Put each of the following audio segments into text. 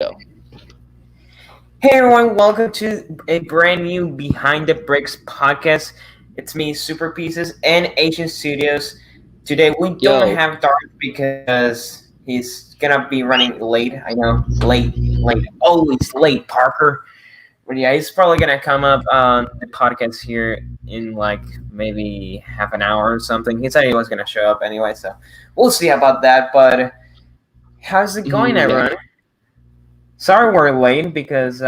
Go. Hey everyone, welcome to a brand new Behind the Bricks podcast. It's me, Super Pieces, and Asian Studios. Today we don't Yo. have Dark because he's gonna be running late. I know, late, always late, Parker. But yeah, he's probably gonna come up on the podcast here in like maybe half an hour or something. He said he was gonna show up anyway, so we'll see about that. But how's it going, Yeah. everyone? Sorry we're late because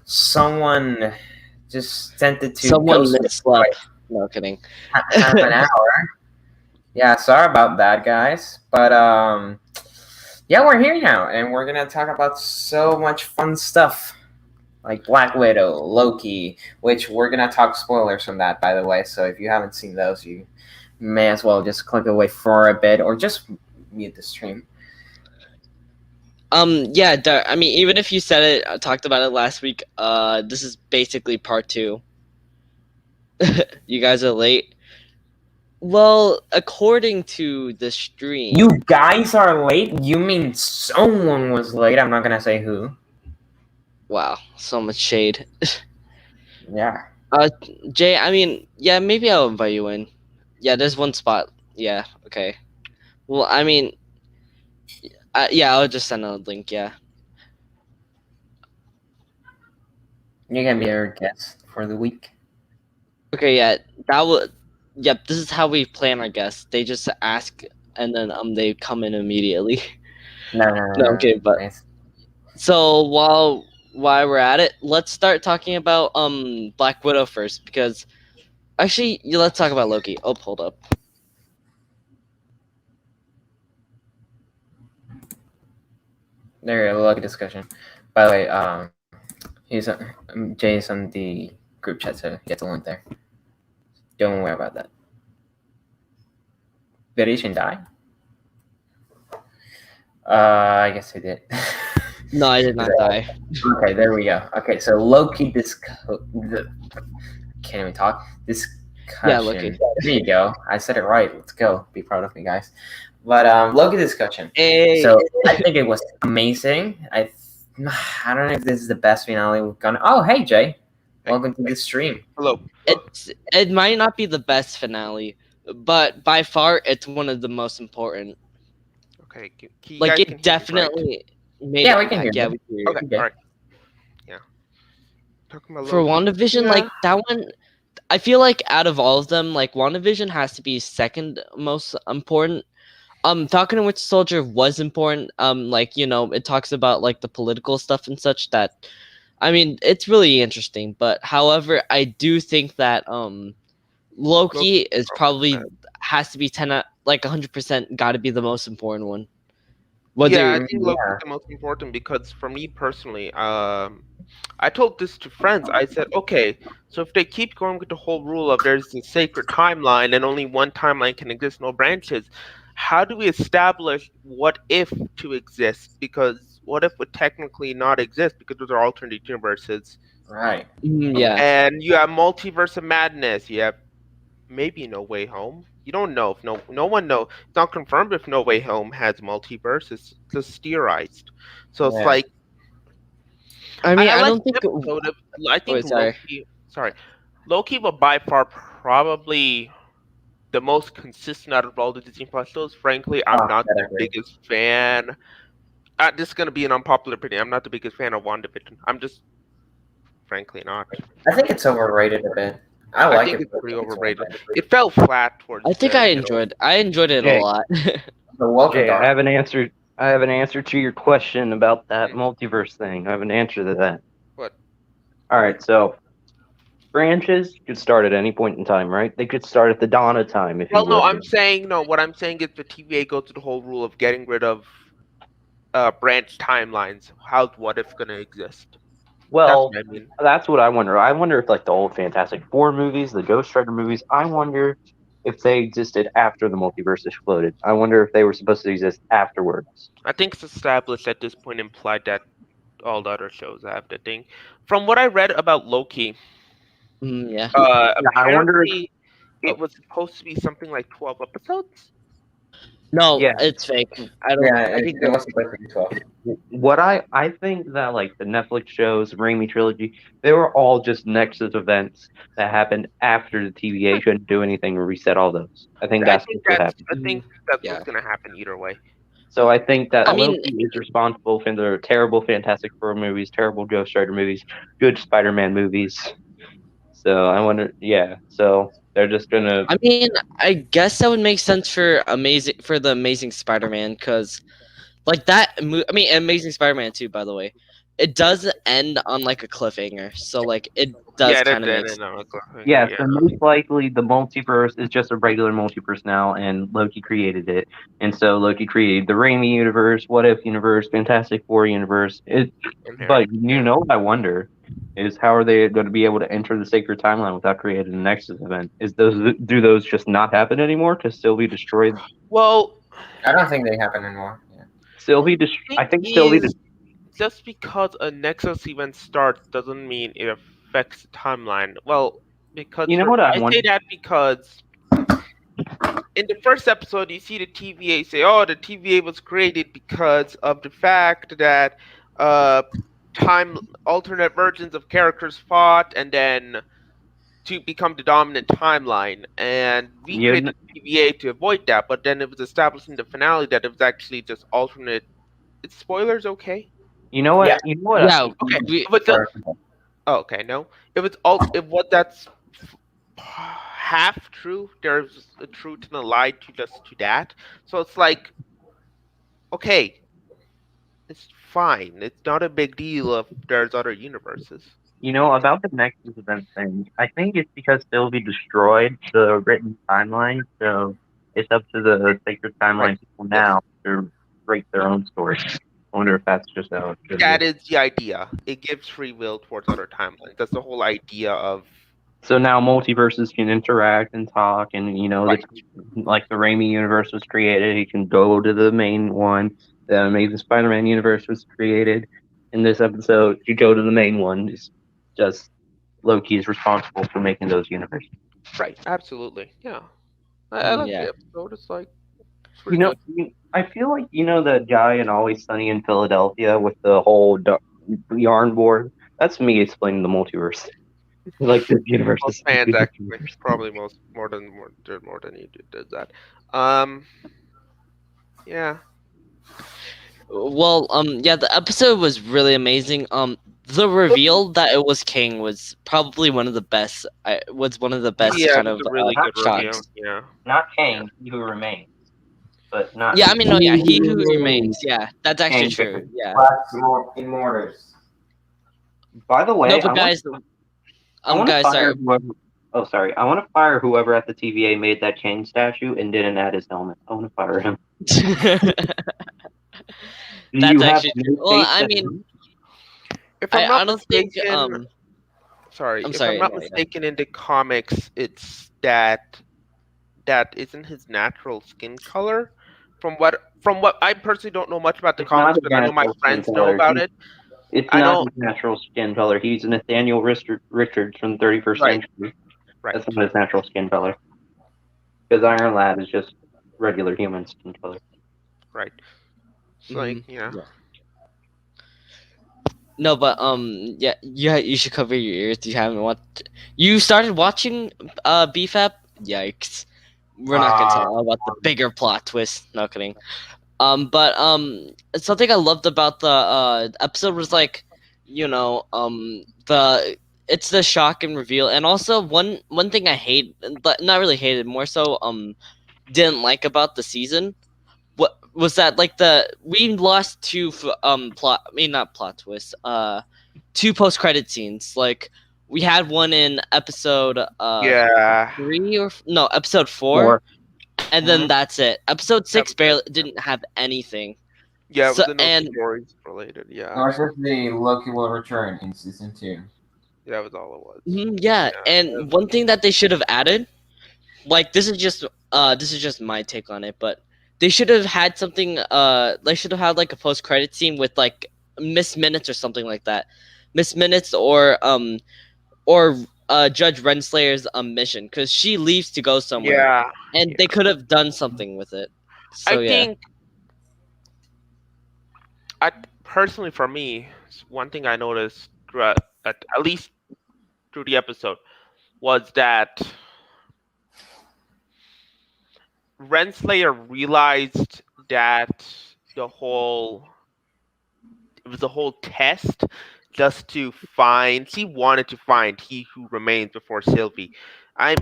someone just tended to Someone ghost me for misslept. like No kidding. half an hour. Yeah, sorry about that, guys. But yeah, we're here now, and we're gonna talk about so much fun stuff like Black Widow, Loki, which we're gonna talk spoilers from that, by the way. So if you haven't seen those, you may as well just click away for a bit or just mute the stream. Yeah, I mean, even if you said it, I talked about it last week. This is basically part two. You guys are late. Well, according to the stream. You guys are late? You mean someone was late? I'm not gonna say who. Wow, so much shade. Yeah. Uh, Jay, I mean, yeah, maybe I'll invite you in. Yeah, there's one spot. Yeah, okay. Well, I mean, yeah, I'll just send a link. Yeah. You can be our guest for the week. Okay, yeah, that would. Yep, this is how we plan our guests. They just ask, and then they come in immediately. No, no, no, No, no. okay, but Nice. so while we're at it, let's start talking about Black Widow first because actually, let's talk about Loki. Oh, hold up. There, a lucky discussion. By the way, Jay's on the group chat, so he gets a link there. Don't worry about that. Did Asian die? I guess he did. No, I did not die. Okay, there we go. Okay, so Loki can't even talk. Yeah, Loki. Discussion. There you go. I said it right. Let's go. Be proud of me, guys. But Loki discussion. Hey, So I think it was amazing. I don't know if this is the best finale we've gone. Oh, hey Jay, welcome to the stream. Hello. it might not be the best finale, but by far it's one of the most important. Okay. You Like guys can it hear me, right? definitely made Yeah, an we can impact. hear Yeah, you. we can hear you. Okay. Okay. All right. Yeah. Talking about For Loki. WandaVision, Yeah. like that one, I feel like out of all of them, like WandaVision has to be second most important. Falcon and Winter Soldier was important. Like it talks about like the political stuff and such. That, I mean, it's really interesting. But however, I do think that Loki is probably has to be 100% got to be the most important one. What do Yeah, I you? think Yeah. Loki is the most important because for me personally, I told this to friends. I said, okay, so if they keep going with the whole rule of there's a sacred timeline and only one timeline can exist, no branches, how do we establish what if to exist? Because what if would technically not exist because those are alternate universes. Right. Yeah. And you have multiverse of madness. You have maybe No Way Home. You don't know if no one know. It's not confirmed if No Way Home has multiverse. It's just theorized. So it's Yeah. like I mean, I I like don't the think. episode of I Oh, think sorry. Loki. Sorry, Loki was by far probably the most consistent out of all the Disney Plus shows. Frankly, I'm Oh, not that I the agree. biggest fan. This is gonna be an unpopular opinion. I'm not the biggest fan of WandaVision. I'm just frankly not. I think it's overrated a bit. I I like think it, it's but pretty it's overrated. overrated. It fell flat towards I think the I middle. enjoyed. I enjoyed it a Jay, lot. So welcome, Jay, I Dark. have an answer. I have an answer to your question about that multiverse thing. I have an answer to that. What? All right, so branches could start at any point in time, right? They could start at the dawn of time, if you Well, no, will. I'm saying no. What I'm saying is the TVA goes to the whole rule of getting rid of branch timelines. How's what if gonna exist? That's Well, what I mean. that's what I wonder. I wonder if, like the old Fantastic Four movies, the Ghost Rider movies, I wonder if they existed after the multiverse exploded. I wonder if they were supposed to exist afterwards. I think it's established at this point, implied that all the other shows have the thing. From what I read about Loki, Yeah. Yeah, I wonder if. apparently it Oh, was supposed to be something like 12 episodes. No, Yeah, it's fake. I don't. Yeah, I think it that's was supposed to be 12. what I think that like the Netflix shows, Raimi trilogy, they were all just Nexus events that happened after the TVA couldn't do anything to reset all those. I think I that's think what happened. that's yeah. what's gonna happen either way. So I think that I mean, Loki is responsible for the terrible Fantastic Four movies, terrible Ghost Rider movies, good Spider-Man movies. So I wonder, yeah. So they're just gonna, I mean, I guess that would make sense for the Amazing Spider-Man, because like I mean, Amazing Spider-Man 2, by the way, it does end on like a cliffhanger, so like it does Yeah, that kind of did make end sense. on a cliffhanger. yeah. Yeah, So most likely the multiverse is just a regular multiverse now, and Loki created it. And so Loki created the Raimi universe, What If universe, Fantastic Four universe. in there. But what I wonder is how are they going to be able to enter the sacred timeline without creating a Nexus event? Do those just not happen anymore? To still be destroyed? Well, I don't think they happen anymore. Yeah. I thing think Sylvie. is, just because a Nexus event starts doesn't mean it affects the timeline. Well, because You know what I I want? say that because in the first episode, you see the TVA say, "Oh, the TVA was created because of the fact that uh, time alternate versions of characters fought, and then to become the dominant timeline." And we You created the TVA to avoid that, but then it was established in the finale that it was actually just alternate. It's spoilers, okay? you know Yeah. what? You know what? Yeah, Okay, we but the For, oh, okay, no, if it's all if what that's half true, there's a truth and a lie to that. So it's like, okay, it's fine. It's not a big deal if there's other universes. You know about the Nexus event thing. I think it's because Sylvie destroyed the written timeline, so it's up to the sacred Right. timeline people Yes. now to write their own story. I wonder if that's just how it should be. That is the idea. It gives free will towards other timelines. That's the whole idea of So now multiverses can interact and talk, and right. like the Raimi universe was created, he can go to the main one. The Amazing Spider-Man universe was created. In this episode, you go to the main one. It's just Loki is responsible for making those universes. Right. Absolutely. Yeah. I like yeah. the episode. It's pretty good. I feel like the guy in Always Sunny in Philadelphia with the whole yarn board. That's me explaining the multiverse. Like the universe Most is fans the actually universe. probably more than you did that. Um. Yeah. Well, yeah, the episode was really amazing. The reveal that it was King was probably one of the best. Was one of the best Yeah. It kind was of a really good review. shocks. Yeah. Not Yeah. Kang, he who remains, but not Yeah, I mean, no, yeah, he who remains. Yeah, that's actually Kang. true. Yeah. Immortals. By the No, way, but guys, I want to guys, fire sorry. whoever. Oh, sorry. I want to fire whoever at the TVA made that Kang statue and didn't add his helmet. I want to fire him. Do you That's have actually true. no Well, faith I in mean, him? If I'm not I don't think mistaken, sorry, I'm if I'm sorry. not No, yeah. mistaken, in the comics, it's that isn't his natural skin color. From what I personally don't know much about the It's not comics, his but I know my natural skin friends know color. about it. It's I not know, his natural skin color. He's Nathaniel Richards from the 31st right, century. right, That's not his natural skin color. Because Iron Lad is just regular human skin color. right. It's like, Mhm. yeah. Yeah. No, but yeah, you should cover your ears. You haven't watched. You started watching BFAP. Yikes! We're not gonna Uh, talk about the bigger plot twist. Not kidding. But something I loved about the episode was like, the it's the shock and reveal, and also one thing I hate, but not really hated, more so didn't like about the season. What was that like we lost plot, I mean not plot twists, two post credit scenes. Like we had one in episode Yeah. 3 or no, episode 4, Or and then that's it. Episode That 6 was it. barely didn't have anything. Yeah, it So was the no and stories related. Yeah. or just the Loki will return in season 2. That was all it was. yeah, Yeah. and one thing that they should have added, like this is just my take on it, but they should have had something they should have had like a post credit scene with like Miss Minutes or something like that. Miss Minutes or Judge Renslayer's mission, cuz she leaves to go somewhere Yeah. and Yeah. they could have done something with it. I So yeah. think I personally for me, one thing I noticed throughout at least through the episode was that Renslayer realized that the whole it was a whole test just to find she wanted to find he who remains before Sylvie. I'm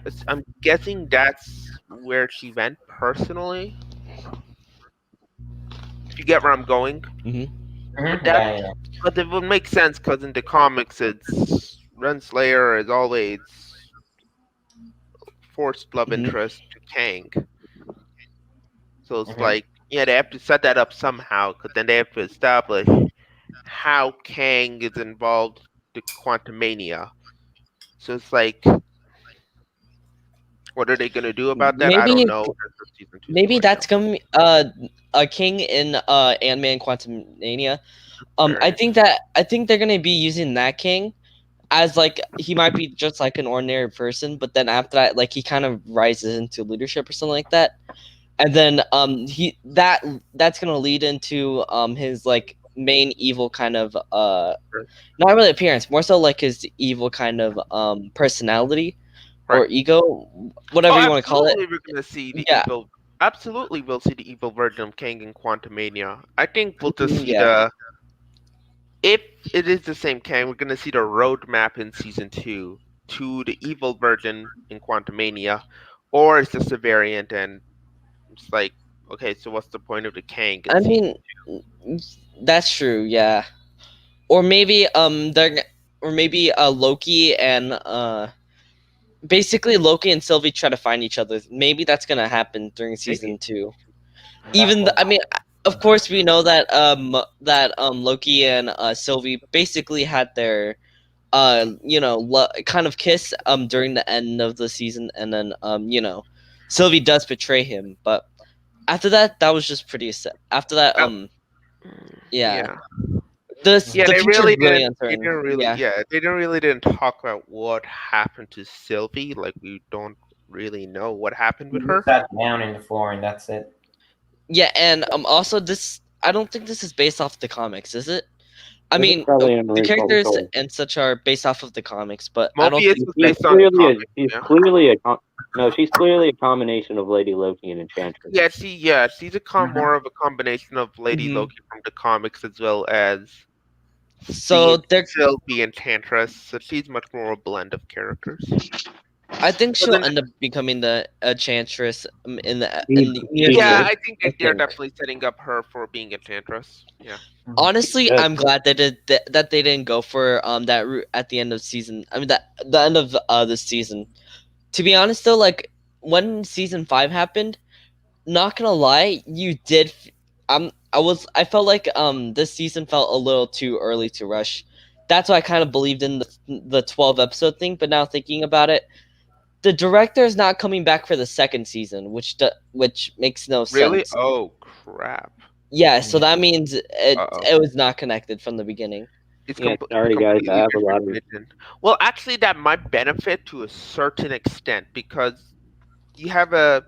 guessing that's where she went personally. If you get where I'm going. Hmm. But Mhm. that Yeah, yeah. but it would make sense because in the comics it's Renslayer is always forced love Hmm. interest to Kang. So it's Mhm. like yeah, they have to set that up somehow because then they have to establish how Kang is involved to Quantumania. So it's like, what are they gonna do about that? I don't Maybe know. That's the season two maybe story that's though. coming. A king in Ant-Man Quantumania. I Right. think they're gonna be using that king as like he might be just like an ordinary person, but then after that, like he kind of rises into leadership or something like that. And then that's gonna lead into his like main evil kind of Right. not really appearance, more so like his evil kind of personality Right. or ego, Oh, whatever you want to call it. absolutely. We're gonna see the Yeah. evil. Absolutely, we'll see the evil version of Kang in Quantumania. I think we'll just Mhm, see yeah. the. If it is the same Kang, we're gonna see the roadmap in season two to the evil version in Quantumania, or it's just a variant and it's like, okay, so what's the point of the Kang in I season? mean, that's true. Yeah. Or maybe or maybe Loki and basically Loki and Sylvie try to find each other. Maybe that's gonna happen during Maybe. season two. That's Even what. I mean, of course we know that Loki and Sylvie basically had their kind of kiss during the end of the season, and then Sylvie does betray him, but after that that was just pretty after that Uh, mm, yeah, yeah. Yeah, the Mhm. they future is really really didn't. They uncertain. didn't really. Yeah. Yeah, they didn't really didn't talk about what happened to Sylvie. Like we don't really know what happened with You her. sat down in the floor, and that's it. Yeah, and also this I don't think this is based off the comics, is it? I This is mean, probably the unreasonable. characters and such are based off of the comics, but I don't Mobius think was She's based on the clearly comic. she's Yeah. clearly no, she's clearly a combination of Lady Loki and Enchantress. Yeah, she's a Mhm. more of a combination of Lady Mhm. Loki from the comics as well as So the they're Sylvie and Tantress. So she's much more a blend of characters. I think But she'll then, end up becoming the Enchantress She, in the near she yeah, should. future. I think I that they're think. definitely setting up her for being a Tantress. Yeah. Mhm. She Honestly, should. I'm glad that they didn't go for that route at the end of season. I mean that the end of this season. To be honest though, like when season 5 happened, not gonna lie, you did I felt like this season felt a little too early to rush. That's why I kind of believed in the 12 episode thing, but now thinking about it, the director is not coming back for the second season, which makes no Really? sense. Oh crap. Yeah, so Yeah. that means Uh oh. it was not connected from the beginning. It's Yeah, sorry guys, I completely have a lot different of. vision. Well, actually, that might benefit to a certain extent because you have a.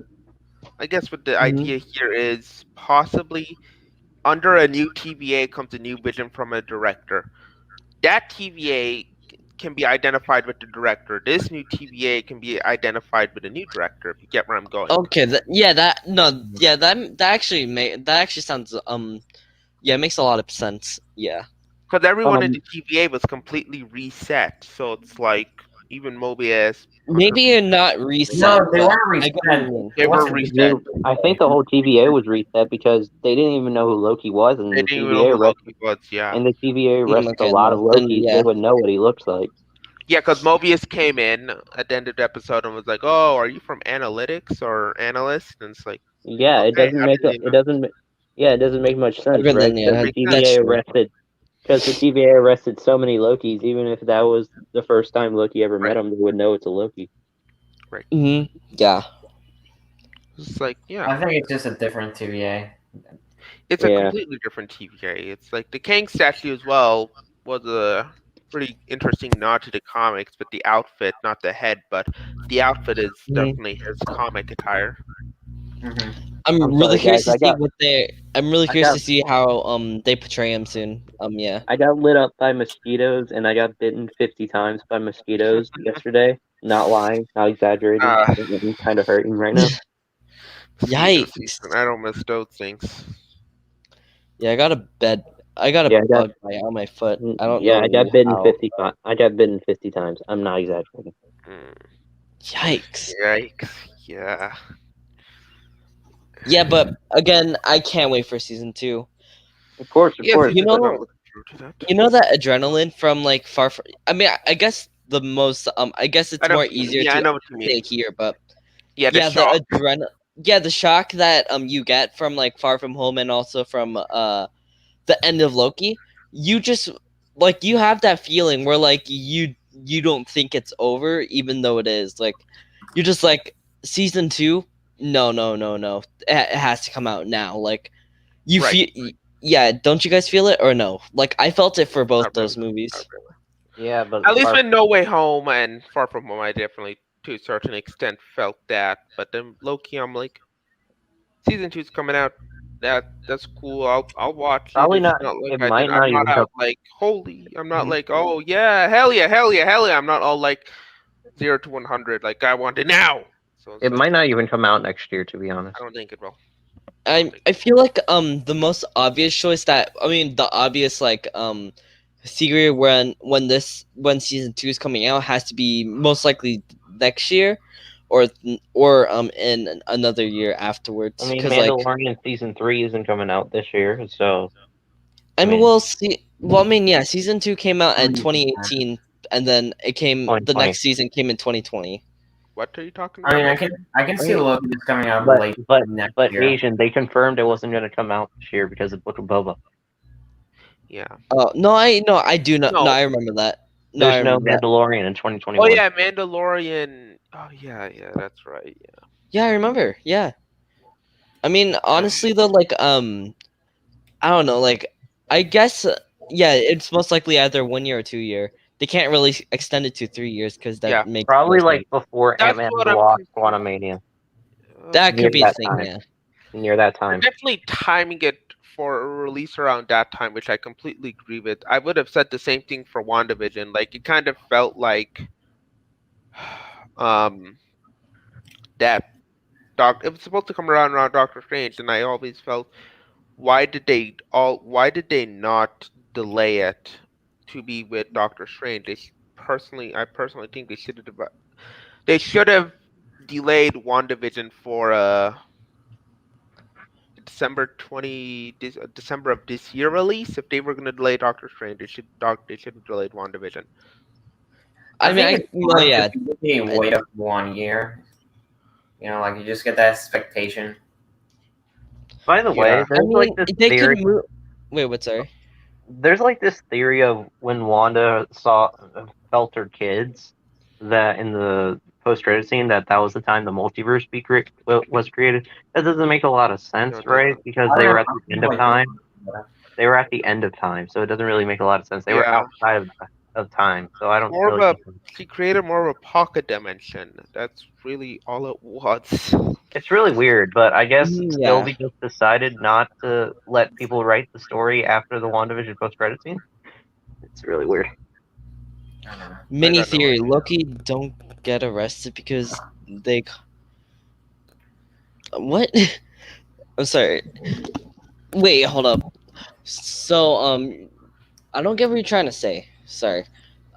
I guess what the Hmm. idea here is possibly under a new TVA comes a new vision from a director. That TVA can be identified with the director. This new TVA can be identified with a new director. If you get where I'm going. Okay, yeah, that no, Mhm. yeah, that actually sounds yeah, it makes a lot of sense. Yeah. Because everyone in the Um, TVA was completely reset, so it's like even Mobius, other Maybe you're not reset, No, they but weren't I get what reset. you mean. they It were wasn't reset. reset. I think the whole TVA was reset because they didn't even know who Loki was, and They the didn't even know TVA who arrest Loki was. Yeah, and the TVA arrested a Okay, lot of no, then Lokis. They yeah. would know what he looks like. yeah. Because Mobius came in at the end of the episode and was like, "Oh, are you from analytics or analyst?" And it's like, Yeah, it okay, doesn't how make did they it know? doesn't. Yeah, it doesn't make much sense, Okay, right? then Because yeah, the Makes sense. that's TVA true. arrested because the TVA arrested so many Lokis. Even if that was the first time Loki ever met Right, him, they would know it's a Loki. right. Hmm. Yeah. It's like, yeah, I think it's just a different TVA. it's a Yeah, completely different TVA. It's like the Kang statue as well was a pretty interesting nod to the comics, but the outfit, not the head, but the outfit is Hmm. definitely his comic attire. Mhm. I'm I'm really sorry, curious guys. to see what they. I'm really I curious got to see how they portray him soon. Yeah. I got lit up by mosquitoes, and I got bitten 50 times by mosquitoes yesterday. Not lying, not exaggerating. Uh, I'm kind of hurting right now. mosquito Yikes. season. I don't miss those things. Yeah, I got a bed. I got a Yeah, bug bite on my foot. I don't yeah, I know got bitten how. 50 times. I got bitten 50 times. I'm not exaggerating. Mm, Yikes. yikes. Yeah. Yeah, but again, I can't wait for season 2. Of course, of Yeah, course. You season 2. I'm know, looking forward to that. you know that adrenaline from like far from. I mean, I guess the most. I guess I it's know more what you mean. easier Yeah, I to know what you mean. say here, but Yeah, the yeah, shock. the adrenaline. Yeah, the shock that you get from like Far From Home and also from the end of Loki, you just like you have that feeling where like you don't think it's over even though it is. Like you're just like season 2, no, no, no, no. It has to come out now. Like you Right. feel yeah, don't you guys feel it or no? Like I felt it for both Not really. those movies. Not really. Yeah, but At least with No Way Home and Far From Home, I definitely, to a certain extent, felt that. But then Loki, I'm like, season 2's coming out. That's cool. I'll watch it. probably It's not. not like It might I'm not not even come. out like holy. I'm not Mhm. like, oh yeah, hell yeah, hell yeah, hell yeah. I'm not all like 0 to 100. Like I want it now. So it's It like might not even come out next year, to be I honest. don't think it will. I don't I think. I feel like the most obvious choice that I mean the obvious like theory when season 2 is coming out has to be most likely next year or in another year I afterwards mean, because like Mandalorian season 3 isn't coming out this year, so I I mean mean, we'll see. Well, I mean yeah, season 2 came out in 2020. 2018 and then the 2020. next season came in 2020. What are you talking I about, mean, I Loki? can I can see Right. Loki just coming out But late but next but year. Asian, they confirmed it wasn't going to come out this year because of Book of Boba. Yeah. Oh no, I do not. No, No. I remember that. No, I There's no remember that. Mandalorian in Oh 2021. yeah, Mandalorian. Oh yeah, yeah, that's right. Yeah, I remember. Yeah. I mean, Yeah. honestly though, like I don't know, like I guess yeah, it's most likely either 1 year or 2 year. They can't really extend it to 3 years because Yeah. that makes no Probably like sense. before That's Ant-Man and what the I'm Wasp: confused. Quantumania. That Near could be the that thing. time. Yeah. Near that They're time. definitely timing it for a release around that time, which I completely agree with. I would have said the same thing for WandaVision. Like it kind of felt like um that it was supposed to come around Doctor Strange, and I always felt why did they not delay it to be with Doctor Strange? I personally think they should have delayed WandaVision for December of this year release. If they were going to delay Doctor Strange, they should have delayed WandaVision. I I mean, think I it's no, smart yeah. if you really I, wait up 1 year. You know, like you just get that expectation. By the way, Yeah. I there's like mean, this they could theory. move. Wait, what? Sorry. There's like this theory of when Wanda felt her kids, that in the post-credit scene that was the time the multiverse was created. That doesn't make a lot of No, sense, it right? doesn't. Because I they don't were know. at I the don't end know of what you time. think. They were at the end of time, so it doesn't really make a lot of sense. They were Yeah. outside of time, so I don't More of really a think She created more of a pocket dimension. That's really all it was. it's really weird. But I guess Yeah. Sylvie just decided not to let people write the story after the WandaVision post-credit scene. It's really weird. I don't know. I Mini got no theory: idea. Loki don't get arrested because they. What? I'm sorry. Wait, hold up. So, I don't get what you're trying to say. Sorry.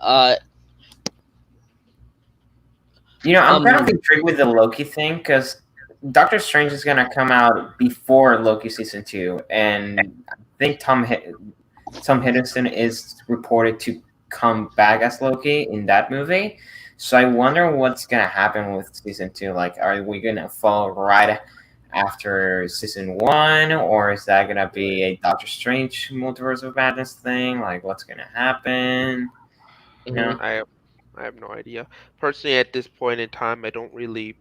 Uh, You know, I'm kind of um, intrigued with the Loki thing because Doctor Strange is gonna come out before Loki season 2, and I think Tom Hiddleston is reported to come back as Loki in that movie. So I wonder what's gonna happen with season 2. Like, are we gonna fall right after season 1, or is that gonna be a Doctor Strange Multiverse of Madness thing? Like, what's gonna happen? You know? mhm. I have, I have no idea. Personally, at this point in time, I don't really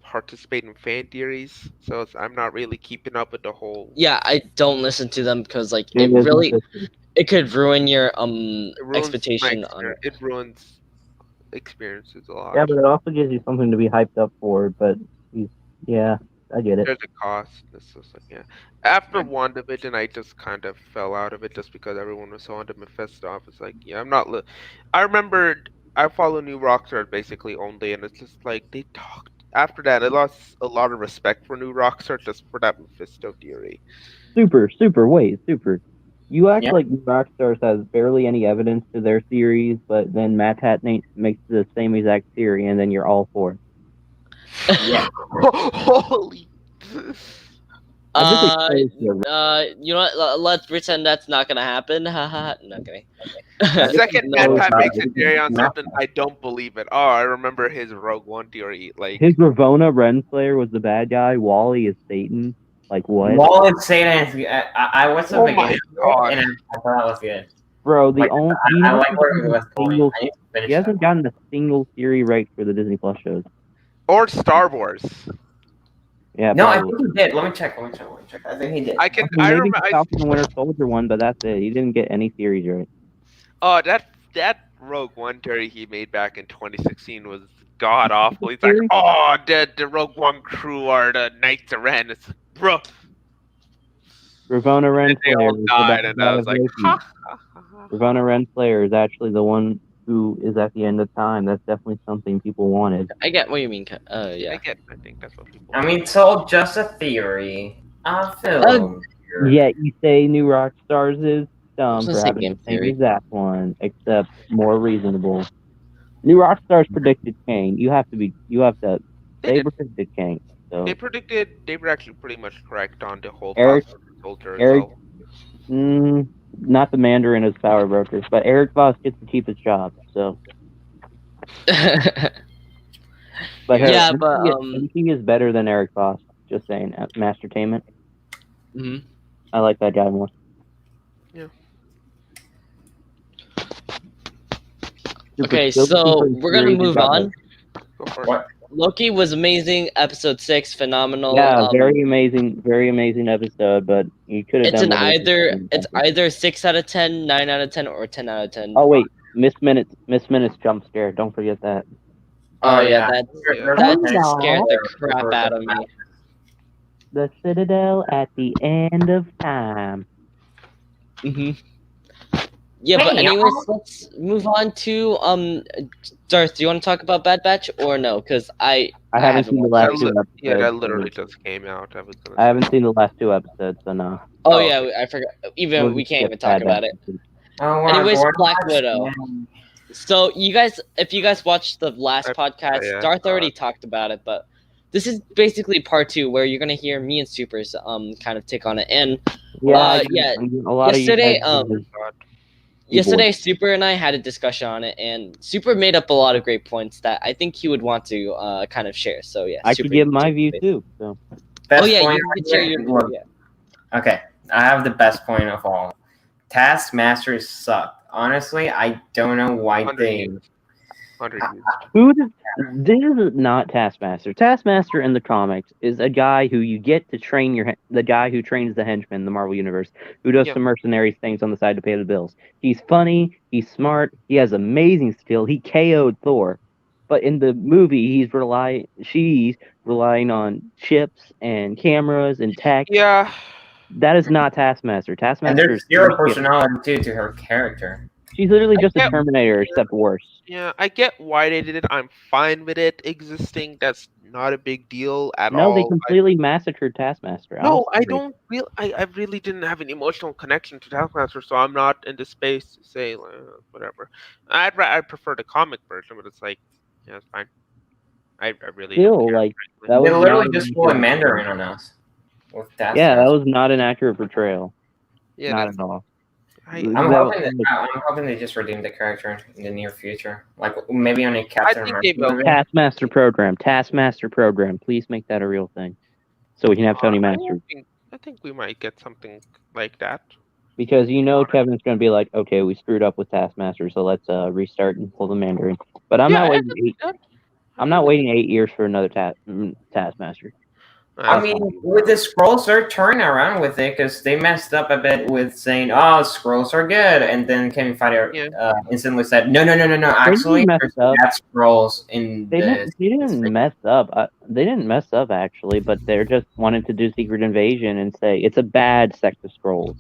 participate in fan theories, so I'm not really keeping up with the whole. Yeah, I don't listen to them because like It is interesting. it could ruin your It ruins my expectation on experience. it. It ruins experiences a Yeah, lot. but it also gives you something to be hyped up for. But yeah, I get it. There's a cost. This is like, yeah. After Yeah. WandaVision, I just kind of fell out of it just because everyone was so on to Mephisto. I was like, yeah, I'm not. I remembered I follow New Rockstars basically only, and it's just like they talked. After that, I lost a lot of respect for New Rockstar just for that Mephisto theory. Super. You act Yeah. like Rockstars has barely any evidence to their theories, but then Matt Hatnate makes the same exact theory, and then you're all for it. Yeah. Holy. I'm just Uh, exposed to you know what? Let's pretend that's not gonna happen. Haha. No kidding. The I'm just second Matt No. exposed Pat to makes a everything. theory on something, I don't believe it. Oh, I remember his Rogue One theory. Like, His Ravonna Renslayer was the bad guy. Wally is Satan. Like what? Wall and Satan. I watched the oh my beginning god. and I thought that was good. Bro, the Like only he I hasn't like where it gotten a was going. single I need to he finish that. hasn't gotten a single theory right for the Disney Plus shows. Or Star Wars. Yeah, No, I probably. think he did. Let me check. I think he did. I can. Well, I maybe remember. the Falcon and Winter Soldier one, but that's it. He didn't get any theories right. Oh, that Rogue One theory he made back in 2016 was god awful. He's like, Theory? oh, the Rogue One crew are the Knights of Ren. It's bro. Ravonna And they all Renslayer is the died, bad and guy I was of like, Loki. ha ha ha. Ha. Ravonna Renslayer is actually the one who is at the end of time. That's definitely something people wanted. I get what you mean. I Yeah. think that's what people. I mean, it's all just a theory. A film. Yet you say New Rock Stars is dumb It's for the same having game the same theory. exact one, except more reasonable. New Rock Stars predicted Kane. You have to. They They did. predicted Kane. So They were actually pretty much correct on the whole Eric- Falcon Soldier as Eric- well. not the Mandarin as power brokers, but Eric Voss gets to keep his job. So, but hey, Yeah, but, MC is better than Eric Voss. Just saying, at Mastertainment. Mhm. I like that guy more. Yeah. Okay, so we're gonna move on. Go for it. What? Loki was amazing. Episode 6, phenomenal. Yeah, very amazing episode. But you could have It's done an better. either 6 out of 10, 9 out of 10, or 10 out of 10. Oh wait, Miss Minutes jump scare. Don't forget that. Oh yeah, that Oh, scared the crap out of me. The Citadel at the end of time. Hmm. Yeah, but Hey, anyways, y'all. let's move on to Darth. Do you want to talk about Bad Batch or no? Because I haven't seen the watched last it. two episodes. Yeah, that literally just came out. I haven't seen the last two episodes, so no. Oh Oh, yeah, I forgot. We'll We just can't skip even talk Bad about Batch. it. Oh, Anyways, we're Black not- Widow. So you guys, if you guys watched the last podcast, yeah, Darth already talked about it, but this is basically part 2 where you're gonna hear me and Supers kind of take on it. And Yeah, yeah, a lot yesterday, of you guys, yesterday Super and I had a discussion on it, and Super made up a lot of great points that I think he would want to kind of share. So yeah, I Super, could give my take it view away. too. So Best Oh yeah, point you can right share here. your Look, yeah. Okay, I have the best point of all. Taskmasters suck. Honestly, I don't know why 100 they. years. 100 years. who does this is not Taskmaster. Taskmaster in the comics is a guy who you get to train the guy who trains the henchmen in the Marvel universe, who does Yeah. some mercenary things on the side to pay the bills. He's funny, he's smart, he has amazing skill. He KO'd Thor. But in the movie, she's relying on chips and cameras and tech. Yeah. That is not Taskmaster. And Taskmaster there's is zero personality too to her character. She's literally just a get- Terminator, except worse. Yeah, I get why they did it. I'm fine with it existing. That's not a big deal at No, all. they completely massacred Taskmaster. No, I sorry. don't feel. I really didn't have an emotional connection to Taskmaster, so I'm not in the space to say whatever. I prefer the comic version, but it's like, yeah, it's fine. I really don't Still, care, like, frankly. that They was literally not just an flew a accurate Mandarin portrayal. on us. With Yeah, that Taskmaster. was not an accurate portrayal. Yeah, not that's, at all. I, I'm That hoping, was- I'm hoping they just redeem the character in the near future. Like maybe on a I Captain think America they will. movie. Taskmaster program. Please make that a real thing, so we can have Tony Masters. I think we might get something like that. Because Kevin's going to be like, okay, we screwed up with Taskmaster, so let's restart and pull the Mandarin. But I'm Yeah, not I waiting. I'm not waiting 8 years for another Taskmaster. I mean, with the scrolls, they're turning around with it because they messed up a bit with saying, "Oh, scrolls are good," and then Kevin Feige Yeah. instantly said, "No, no, no, no, no. They didn't Actually, mess there's up. bad scrolls in They this." didn't mess up. They didn't mess up actually, but they're just wanted to do Secret Invasion and say it's a bad sect of scrolls.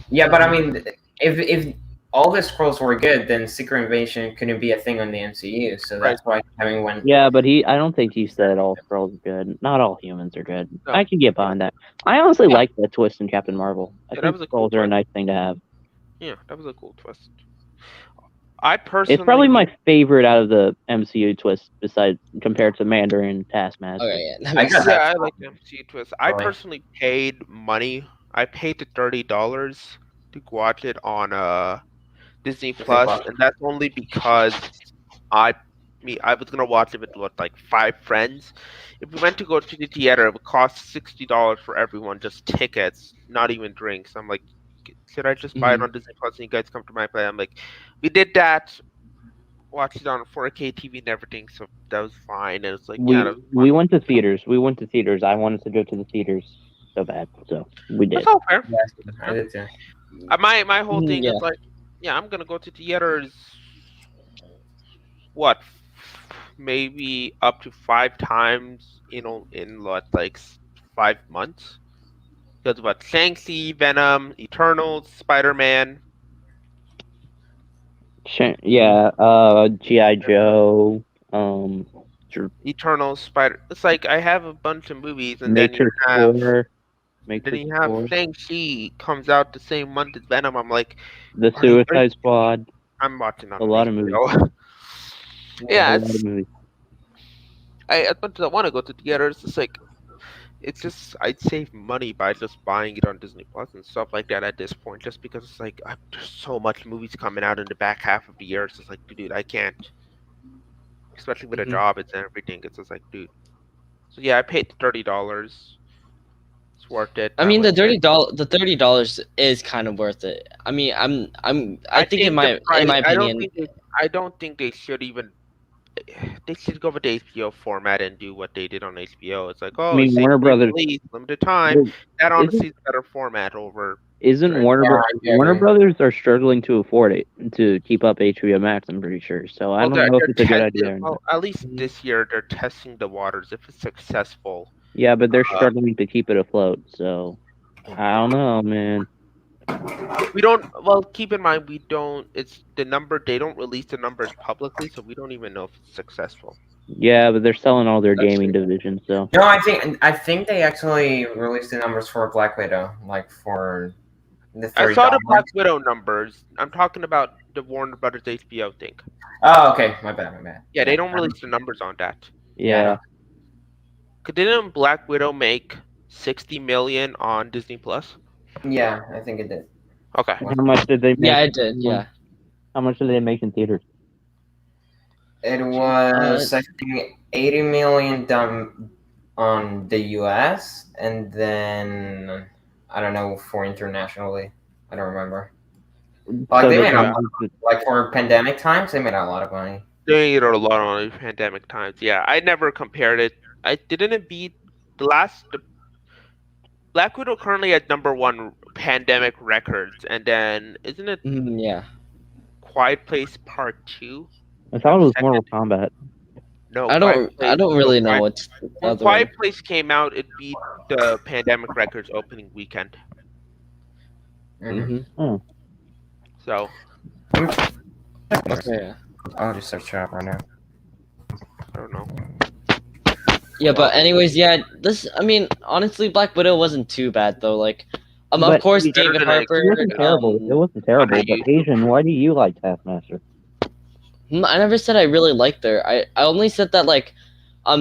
Yeah, but I mean, if all the scrolls were good, then Secret Invasion couldn't be a thing on the MCU. So that's why Kevin went. Yeah, but I don't think he said all scrolls are good. Not all humans are good. No. I can get behind that. I honestly Yeah. like that twist in Captain Marvel. I Yeah, that think was a cool scrolls are a twist. nice thing to have. Yeah, that was a cool twist. I personally, It's probably my favorite out of the MCU twists, besides compared to Mandarin and Taskmaster. Okay, yeah, that I makes got sense. that. I like the MCU twist. I personally paid money. I paid the $30 to watch it on Disney Plus, and that's only because I was gonna watch it with like 5 friends. If we went to go to the theater, it would cost $60 for everyone, just tickets, not even drinks. I'm like, should I just buy it on Disney Plus and you guys come to my place? I'm like, we did that, watched it on 4K TV and everything, so that was fine. And it's like, yeah, that was We went to theaters. We went to theaters. I wanted to go to the theaters so bad, so we did. that's all fair. Yes, I did too. My whole thing Yeah. is like, yeah, I'm gonna go to theaters. What? Maybe up to 5 times, in what, like 5 months. Because what? Shang-Chi, Venom, Eternals, Spider-Man, Yeah, GI Joe, Eternals, Spider. It's like I have a bunch of movies, and Matrix then 4, you have Shang-Chi comes out the same month as Venom. I'm like, The Suicide Squad. I'm watching on A lot of movies. Yeah, A lot of movies. as much as I want to go to theaters, it's just I'd save money by just buying it on Disney Plus and stuff like that at this point, just because it's like there's so much movies coming out in the back half of the year. It's just like, dude, I can't, especially with a job and everything. It's just like, dude. So yeah, I paid $30. It's worth it. I mean, the $30 is kind of worth it. I mean, I think in my opinion, I don't think they should even. They should go with the HBO format and do what they did on HBO. It's like, oh, I mean, it's Warner Brothers, release, limited time. That honestly is a better format over. Isn't Warner Brothers are struggling to afford it to keep up HBO Max? I'm pretty sure. So I don't know if it's a good idea. Well, at least this year they're testing the waters. If it's successful. Yeah, but they're struggling to keep it afloat. So I don't know, man. We don't. Well, keep in mind we don't. It's the number. They don't release the numbers publicly, so we don't even know if it's successful. Yeah, but they're selling all their gaming divisions. So no, I think they actually released the numbers for Black Widow, like for the. I saw the Black Widow numbers. I'm talking about the Warner Brothers HBO thing. Oh, okay, my bad. Yeah, they don't release the numbers on that. Yeah. Didn't Black Widow make 60 million on Disney Plus? Yeah, I think it did. Okay. How much did they make? Yeah, it did. Yeah. How much did they make in theaters? It was, I think, 80 million done on the US, and then I don't know for internationally. I don't remember. Like So they the made a lot, numbers- like for pandemic times, they made a lot of money. They made a lot on pandemic times. Yeah, I never compared it. I didn't it beat the Black Widow currently at #1 pandemic records, and then isn't it Yeah. Quiet Place Part 2? I thought it was Mortal Kombat. No, I don't really know what's the when other Quiet one. Place came out, it beat the pandemic records opening weekend. So Okay. I'll just search it up right now. I don't know. Yeah, but anyways, yeah, I mean, honestly, Black Widow wasn't too bad though. Like, of But course, it's better David than I Harper. It wasn't terrible. It wasn't terrible. But Asian, why do you like Taskmaster? I never said I really liked her. I only said that like,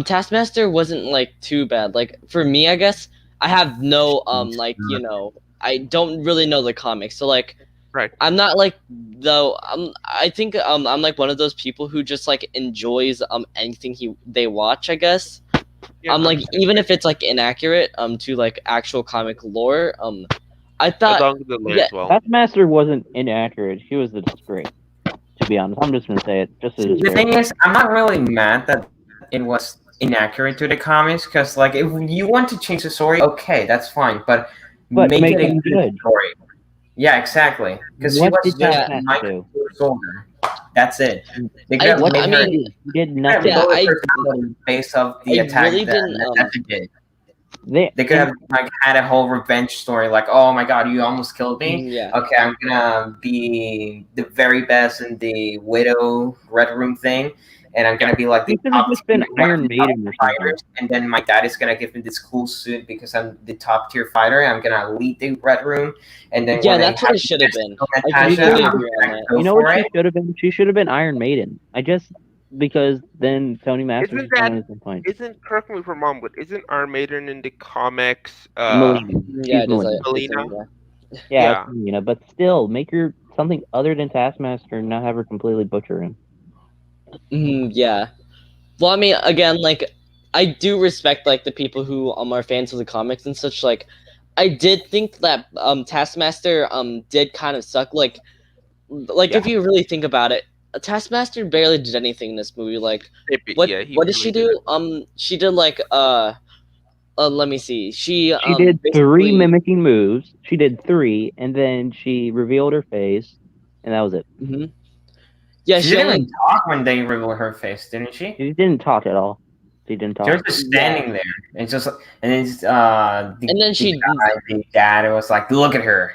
Taskmaster wasn't like too bad. Like for me, I guess I have no like I don't really know the comics, so like. Right. I'm not like though. I think I'm like one of those people who just like enjoys anything they watch. I guess. Yeah, Like even if it's like inaccurate to like actual comic lore. I thought. as long as it lands well. Taskmaster wasn't inaccurate. He was just great. To be honest, I'm just gonna say it. Just as The thing is, I'm not really mad that it was inaccurate to the comics. Because like, if you want to change the story, okay, that's fine, but But make make it a them good good. story. Yeah, exactly. Because she What was did just Yeah, a Taskmaster do? Michael soldier. That's it. They could I have What I made did her. he mean, do? He did Could have nothing. yeah, built a personality based off the I attack really that didn't Natasha did. They They could and have like had a whole revenge story, like, "Oh my God, you almost killed me. yeah. Okay, I'm gonna be the very best in the Widow Red Room thing, and I'm Yeah. gonna be like he the could have top just tier, been one of Iron the top Maiden or something. fighters. And then my dad is gonna give me this cool suit because I'm the top tier fighter. I'm gonna lead the Red Room, and then Yeah, when I that's what have it to should have test been. I Natasha, completely I'm agree on gonna that. go You know what for she it." should have been? She should have been Iron Maiden. Because then Tony Masters Isn't is that going to point. correct me if I'm wrong, but isn't Iron Maiden in the comics Melina. Yeah, She's it is. Melina. It's Melina? yeah. Yeah, it's Yeah. Melina. But still, make her something other than Taskmaster and not have her completely butcher him. Yeah. Well, I mean, again, like, I do respect like the people who are fans of the comics and such. Like, I did think that Taskmaster did kind of suck. Like Yeah. if you really think about it, Taskmaster barely did anything in this movie. Like, Yeah, he what did she really didn't. do? She did like let me see. She She did 3 basically. mimicking moves. She did 3, and then she revealed her face, and that was it. Mhm. Yeah, She she didn't only. even talk when they revealed her face, didn't she? She didn't talk at all. She didn't She was talk. just Yeah, standing there, and just and then and then the she. guy, the dad, was like, "Look at her,"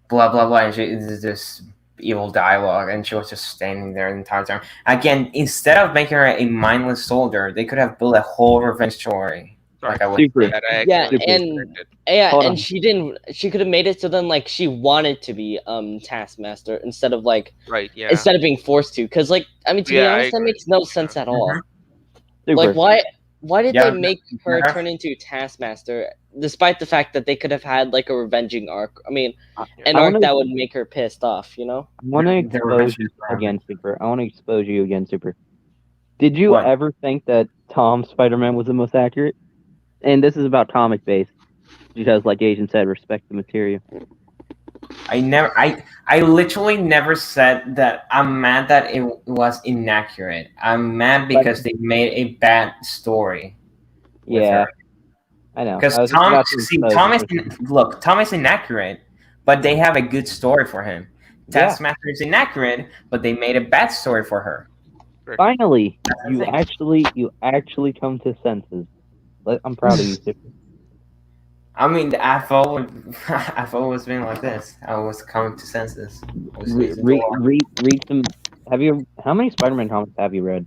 blah blah blah, and she it's this evil dialogue, and she was just standing there the entire time. Again, instead of making her a mindless soldier, they could have built a whole revenge story. Sorry. Like I was Super. saying. That I Yeah, accidentally Super. and disconnected. yeah, Hold and on. she didn't. She could have made it so then like she wanted to be Taskmaster instead of like Right, yeah. instead of being forced to. Because like I mean, to be Yeah, I honest, that agree. makes no sense at all. Mhm. Like Super. why did Yeah, they make her yeah. turn into Taskmaster despite the fact that they could have had like a revenging arc? I mean, an I arc wanna that would make her pissed off. You know? I want to The expose revenge you story. again, Super. I want to expose you again, Super. Did you What? ever think that Tom Spider-Man was the most accurate? And this is about comic based, because, like Asian said, respect the material. I literally never said that I'm mad that it was inaccurate. I'm mad because they made a bad story with Yeah, her. I know. Because I was just about to expose Tom is you. look, Tom is inaccurate, but they have a good story for him. Yeah. Taskmaster is inaccurate, but they made a bad story for her. Finally, That's the you thing. actually come to senses. I'm proud of you, Super. I mean, I've always been like this. I was coming to senses. I was listening to all- Read some. How many Spider-Man comics have you read?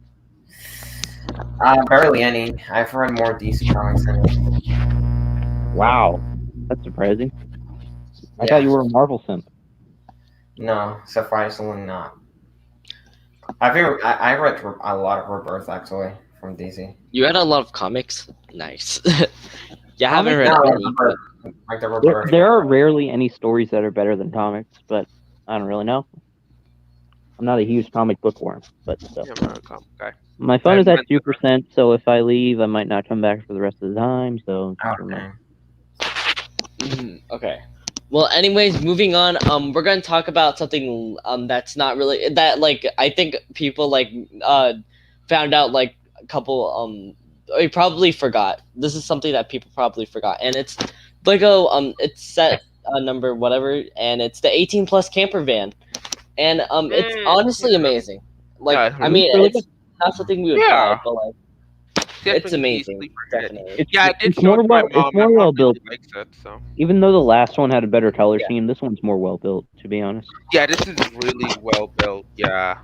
barely any. I've read more DC comics than Wow, that's surprising. I yeah. thought you were a Marvel simp. No, surprisingly not. I read a lot of Rebirth actually from DC. You read a lot of comics. Nice. Yeah, I haven't Comics read No, any. But like the Rebirth. There are rarely any stories that are better than comics, but I don't really know. I'm not a huge comic book worm, but still. Yeah, I'm not a comic guy. My phone is I've at read 2%, so if I leave, I might not come back for the rest of the time. So just remember. Okay. Well, anyways, moving on. We're gonna talk about something that's not really that like I think people like found out like a couple they probably forgot. This is something that people probably forgot, and it's Lego. It's set number whatever, and it's the 18 plus camper van, and it's honestly amazing. Like Yeah, I mean, really it's not something we would Yeah. buy, but like it's definitely amazing. sleeper hit. Definitely. Yeah, I did It's show more it to my well. mom. It's more My well mom built. really likes it, so. Even though the last one had a better color Yeah. scheme, this one's more well built. To be honest. Yeah, this is really well built. Yeah.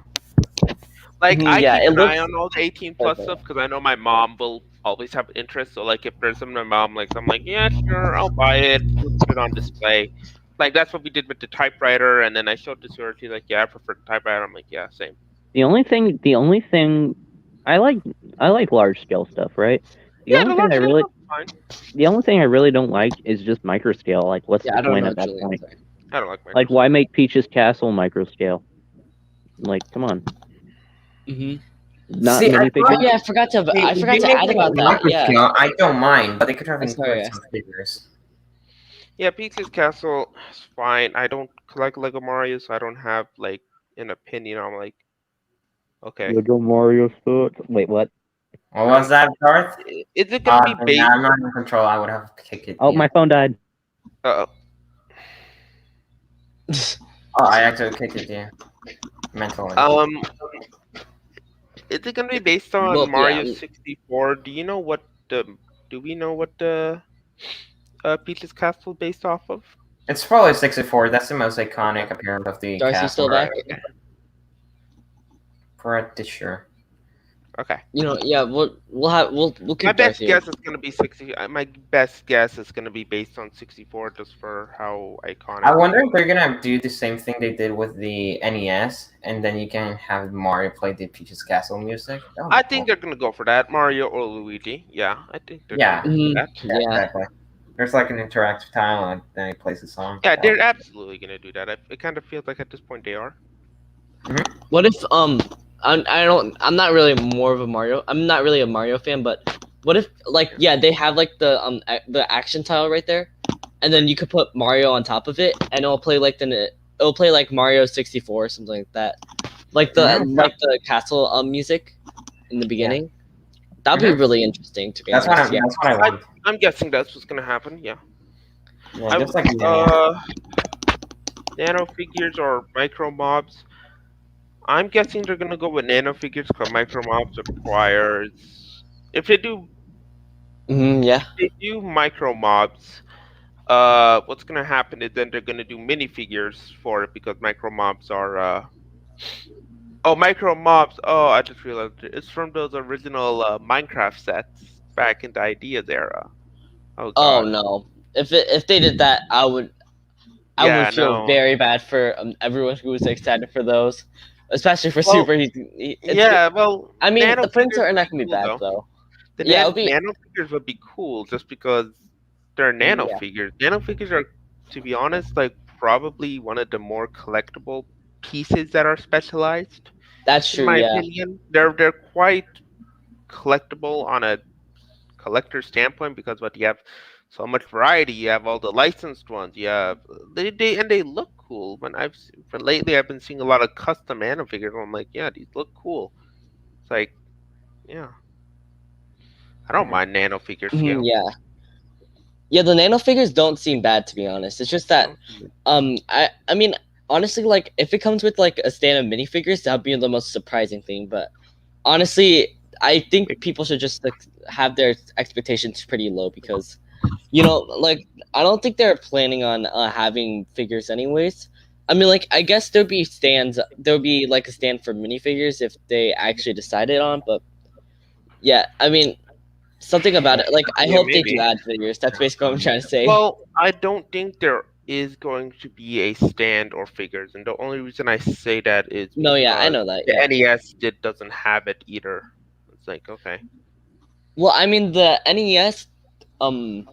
Like, I Yeah, keep it an eye looks on all the 18 plus perfect. stuff because I know my mom will always have interest. So, like, if there's something my mom likes, I'm like, yeah, sure, I'll buy it. We'll put it on display. Like, that's what we did with the typewriter. And then I showed it to her. She's like, yeah, I prefer the typewriter. I'm like, yeah, same. The only thing, I like large scale stuff, right? The Yeah, only the thing large I scale really, stuff is fine. the only thing I really don't like is just micro scale. Like, what's Yeah, the I don't point know at that Julian. point? Sorry. I don't like my. Like, why make Peach's Castle micro scale? Like, come on, not See, many Oh figures. yeah, I forgot to they make add it about that. Yeah. microscale. I don't mind, but they could have Sorry. included some figures. Yeah, Peach's Castle is fine. I don't collect Lego Mario, so I don't have, like, an opinion. I'm like, okay. Lego Mario stuff. Wait, what? What was that, Darth? Is it gonna be Then based? I'm not in control. I would have to kick it. Oh, my phone died. Uh, Oh, I actually kicked it, yeah. Mentally. um, is it gonna be based on Well, yeah. Mario 64? Do you know what the? Do we know what the Peach's Castle based off of? It's probably 64. That's the most Okay. iconic appearance of the Darcy castle. still back? Okay. Pretty sure. Okay. Yeah, we'll My keep best Darcy. guess is gonna be 60. My best guess is gonna be based on 64, just for how I iconic. wonder if they're gonna do the same thing they did with the NES, and then you can have Mario play the Peach's Castle music. That would I be think cool. they're gonna go for that. Mario or Luigi. Yeah, I think they're gonna Yeah, go for that. yeah, Yeah. exactly. There's like an interactive tile, and then he plays the song. Yeah, That would they're be- absolutely gonna do that. It kind of feels like at this point they are. What if I'm not really more of a Mario. I'm not really a Mario fan, but what if like yeah, they have like the action tile right there, and then you could put Mario on top of it, and it'll play like Mario 64 or something like that, like the castle music in the beginning. That'd be Mhm. really interesting, to be That's what honest. Yeah. That's what I want. I'm guessing that's what's gonna happen. Yeah. Yeah, I just like the NES. nano figures or micro mobs. I'm guessing they're gonna go with nano figures because micro mobs requires. If they do, Yeah. they do micro mobs. What's gonna happen is then they're gonna do minifigures for it because micro mobs are. Oh, micro mobs. Oh, I just realized it's from those original Minecraft sets back in the Ideas era. Oh Oh God. no. If they did that, I would Yeah. feel No. very bad for everyone who was excited for those, especially for Well. Super. Yeah. Well, I mean, nano the prints figures are would not be gonna be cool bad though. though. The Yeah, it'll be. nano figures would be cool just because they're nano Yeah, figures. Nano figures are, to be honest, like probably one of the more collectible pieces that are specialized. that's In true. my Yeah, opinion, they're quite collectible on a collector standpoint because what you have so much variety. You have all the licensed ones. You have they look cool. When lately I've been seeing a lot of custom nano figures. I'm like, yeah, these look cool. It's like, yeah, I don't mind nano figure scale. yeah, yeah. The nano figures don't seem bad, to be honest. It's just that, No, I mean, honestly, like if it comes with like a stand of minifigures, that'd be the most surprising thing. But honestly, I think people should just like, have their expectations pretty low because like I don't think they're planning on having figures anyways. I mean, like I guess there'd be stands. There'd be like a stand for minifigures if they actually decided on. But yeah, I mean, something about it. Like I yeah, hope they do maybe. add figures. That's basically what I'm trying to say. Well, I don't think there is going to be a stand or figures, and the only reason I say that is No, yeah, I because know that. the Yeah. NES doesn't have it either. It's like, okay, Well, I mean the NES. Um,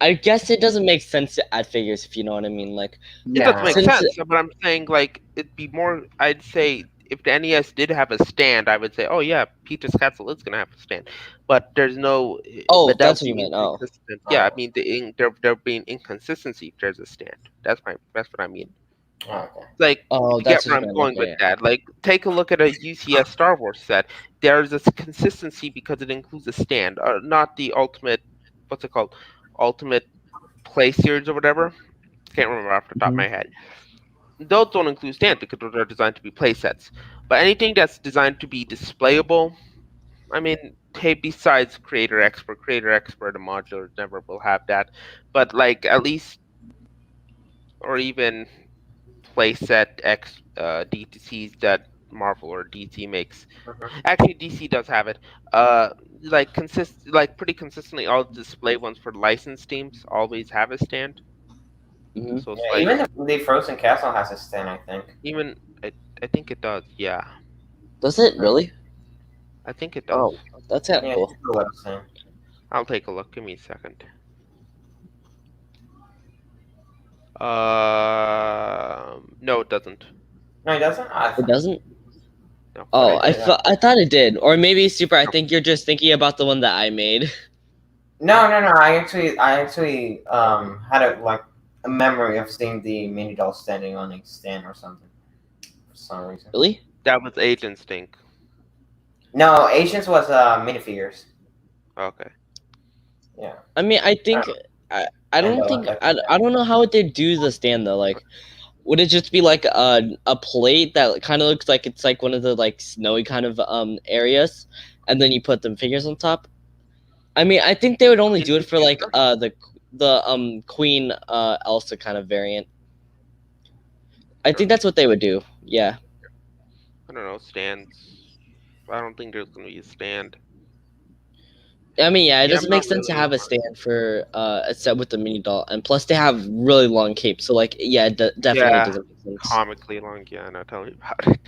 I guess it doesn't make sense to add figures if you know what I mean. Like it doesn't Yeah. make since sense. But I'm saying like it'd be more. I'd say if the NES did have a stand, I would say, oh yeah, Peach's Castle is gonna have a stand. But there's no. oh, But that would that's what you be meant. Oh, inconsistent. Yeah, I mean there being inconsistency if there's a stand. That's what I mean. Oh, okay. Like if oh, you get that's what where you I'm meant. going with Okay. that, like take a look at a UCS Star Wars set. There's a consistency because it includes a stand, not the ultimate, what's it called, ultimate play series or whatever. Can't remember off the top of Mhm. my head. Those don't include stands because those are designed to be play sets. But anything that's designed to be displayable, I mean, hey, besides Creator Expert, and Modulars never will have that. But like at least, or even playset X DTCs that Marvel or DC makes. Mhm. Actually, DC does have it. Like pretty consistently, all display ones for licensed teams always have a stand. Hmm. So it's Yeah, like even the Frozen Castle has a stand, I think. even I think it does. Yeah, Does it really? I think it does. Oh, that's kind of Yeah, cool. it's a little stand. I'll take a look. Give me a second. No, it doesn't. No, he doesn't. It doesn't. No, But Oh, it did. I thought it did, or maybe Super. I no. think you're just thinking about the one that I made. No, no, no. I actually had a memory of seeing the mini doll standing on a stand or something for some reason. Really? That was Age Instinct. No, Asians was minifigures. Okay. Yeah, I mean, I uh, think I and don't think like I don't know how would they do the stand though. Like, would it just be like a plate that kind of looks like it's like one of the like snowy kind of areas, and then you put them figures on top? I mean, I think they would only In do the it for like future, the Queen Elsa kind of variant. I think sure. that's what they would do. Yeah. I don't know, stands. I don't think there's gonna be a stand. I mean, yeah, it Yeah, I'm doesn't make not sense to really. have a stand for a set with the mini doll, and plus they have really long capes. So like, yeah, definitely Yeah, doesn't make sense. comically long. Yeah, no, tell me about it.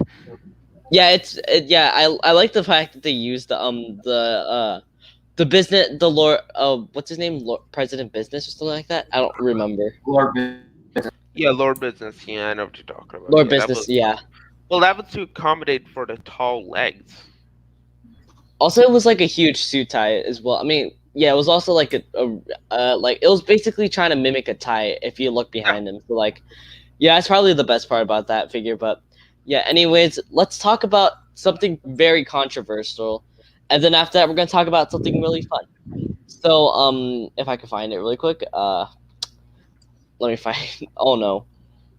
Yeah, yeah. I like the fact that they used the business the lord what's his name, President Business or something like that. I don't remember. Lord Business. Yeah, Lord Business. Yeah, I know what you're talking about. Lord Yeah, that Business. was Yeah. well. That was to accommodate for the tall legs. Also, it was like a huge suit tie as well. I mean, yeah, it was also like like it was basically trying to mimic a tie if you look Yeah. behind him. So like, yeah, that's probably the best part about that figure. But yeah, anyways, let's talk about something very controversial, and then after that, we're gonna talk about something really fun. So if I can find it really quick, let me find. Oh no,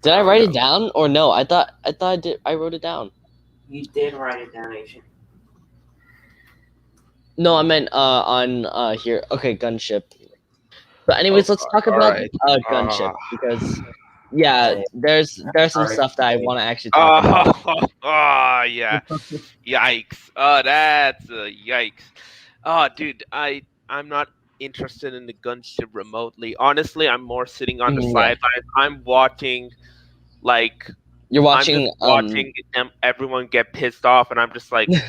did I Oh write no. it down or no? I thought I did. I wrote it down. You did write it down, Asian. No, I meant on here. Okay, gunship. So, Oh anyways, let's God. talk All about right. gunship Uh, because yeah, there's some Sorry. stuff that I want to actually talk about. oh, oh yeah. Yikes. Oh, that's yikes. Oh, dude, I'm not interested in the gunship remotely. Honestly, I'm more sitting on the Yeah, sidelines. I'm watching like you're I'm just watching watching them everyone get pissed off and I'm just like,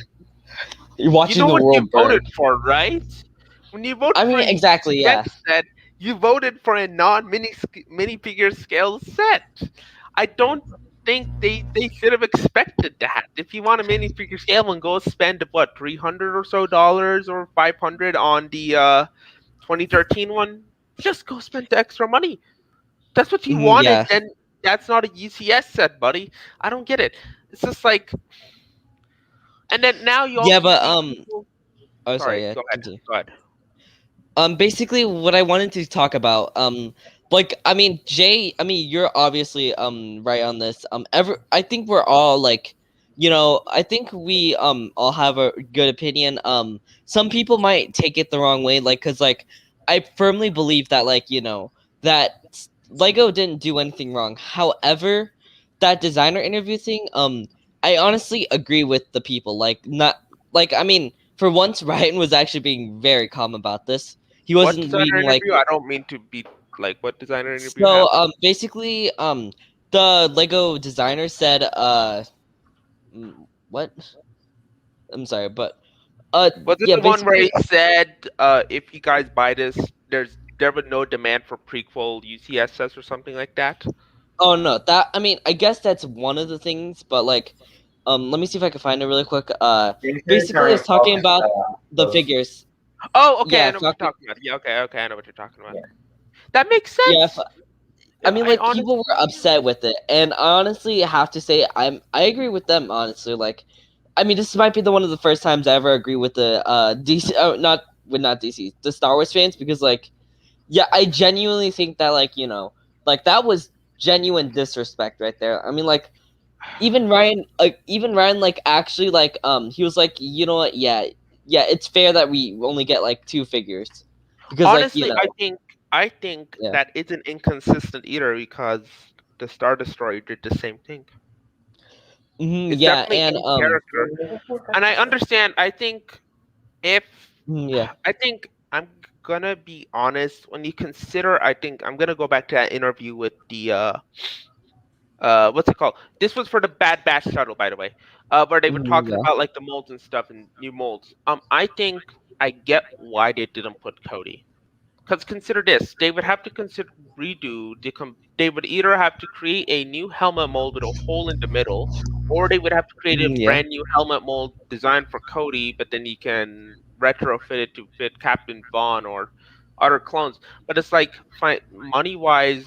you're you watching know the what you world burn. voted for, right? When you vote I for mean, a exactly. UCS Yeah. set, you voted for a non-mini minifigure scale set. I don't think they should have expected that. If you want a minifigure scale and go spend what 300 or so dollars or 500 on the 2013 one, just go spend the extra money. That's what you wanted. Yeah. Then that's not a UCS set, buddy. I don't get it. It's just like, and then now you Yeah, also but see people. oh, sorry. Sorry, Yeah, go ahead. continue. Go ahead. Basically what I wanted to talk about, like, I mean, Jay, I mean, you're obviously right on this. I think we're all like, I think we all have a good opinion. Some people might take it the wrong way, like, cause like I firmly believe that, like, that Lego didn't do anything wrong. However, that designer interview thing, I honestly agree with the people. Like, not like, I mean, for once, Ryan was actually being very calm about this. He What wasn't designer reading like, interview? I don't mean to be like, what designer interview so happened? basically the Lego designer said what? I'm sorry, but Was it yeah, the one where basically, he said, if you guys buy this, there was no demand for prequel UCSS or something like that? oh no, that, I mean, I guess that's one of the things, but like let me see if I can find it really quick. Make sure you're Basically turning it's talking focus about the those. figures. Oh, okay, I Yeah, know what you're talking, talking about. Yeah, okay, okay, I know what you're talking about. Yeah. That makes yeah, sense. I mean, I like, honestly, people were upset with it, and I honestly have to say I agree with them, honestly. Like, I mean, this might be the one of the first times I ever agree with the DC, not DC, the Star Wars fans, because like, yeah, I genuinely think that, like, like, that was genuine disrespect right there. I mean, like, even Ryan, like, actually, like, he was like, you know what, yeah, yeah, it's fair that we only get like two figures, because like, honestly, I think yeah. that isn't inconsistent either because the Star Destroyer did the same thing. It's Yeah, definitely and in character, and I understand. I think if yeah. I think I'm gonna be honest, when you consider, I think I'm gonna go back to that interview with the what's it called? This was for the Bad Batch shuttle, by the way, where they were talking Yeah. about like the molds and stuff and new molds. I think I get why they didn't put Cody. Because consider this, they would have to consider redo they would either have to create a new helmet mold with a hole in the middle, or they would have to create a Yeah. brand new helmet mold designed for Cody, but then you can retrofit it to fit Captain Vaughn or other clones. But it's like, fine, money wise,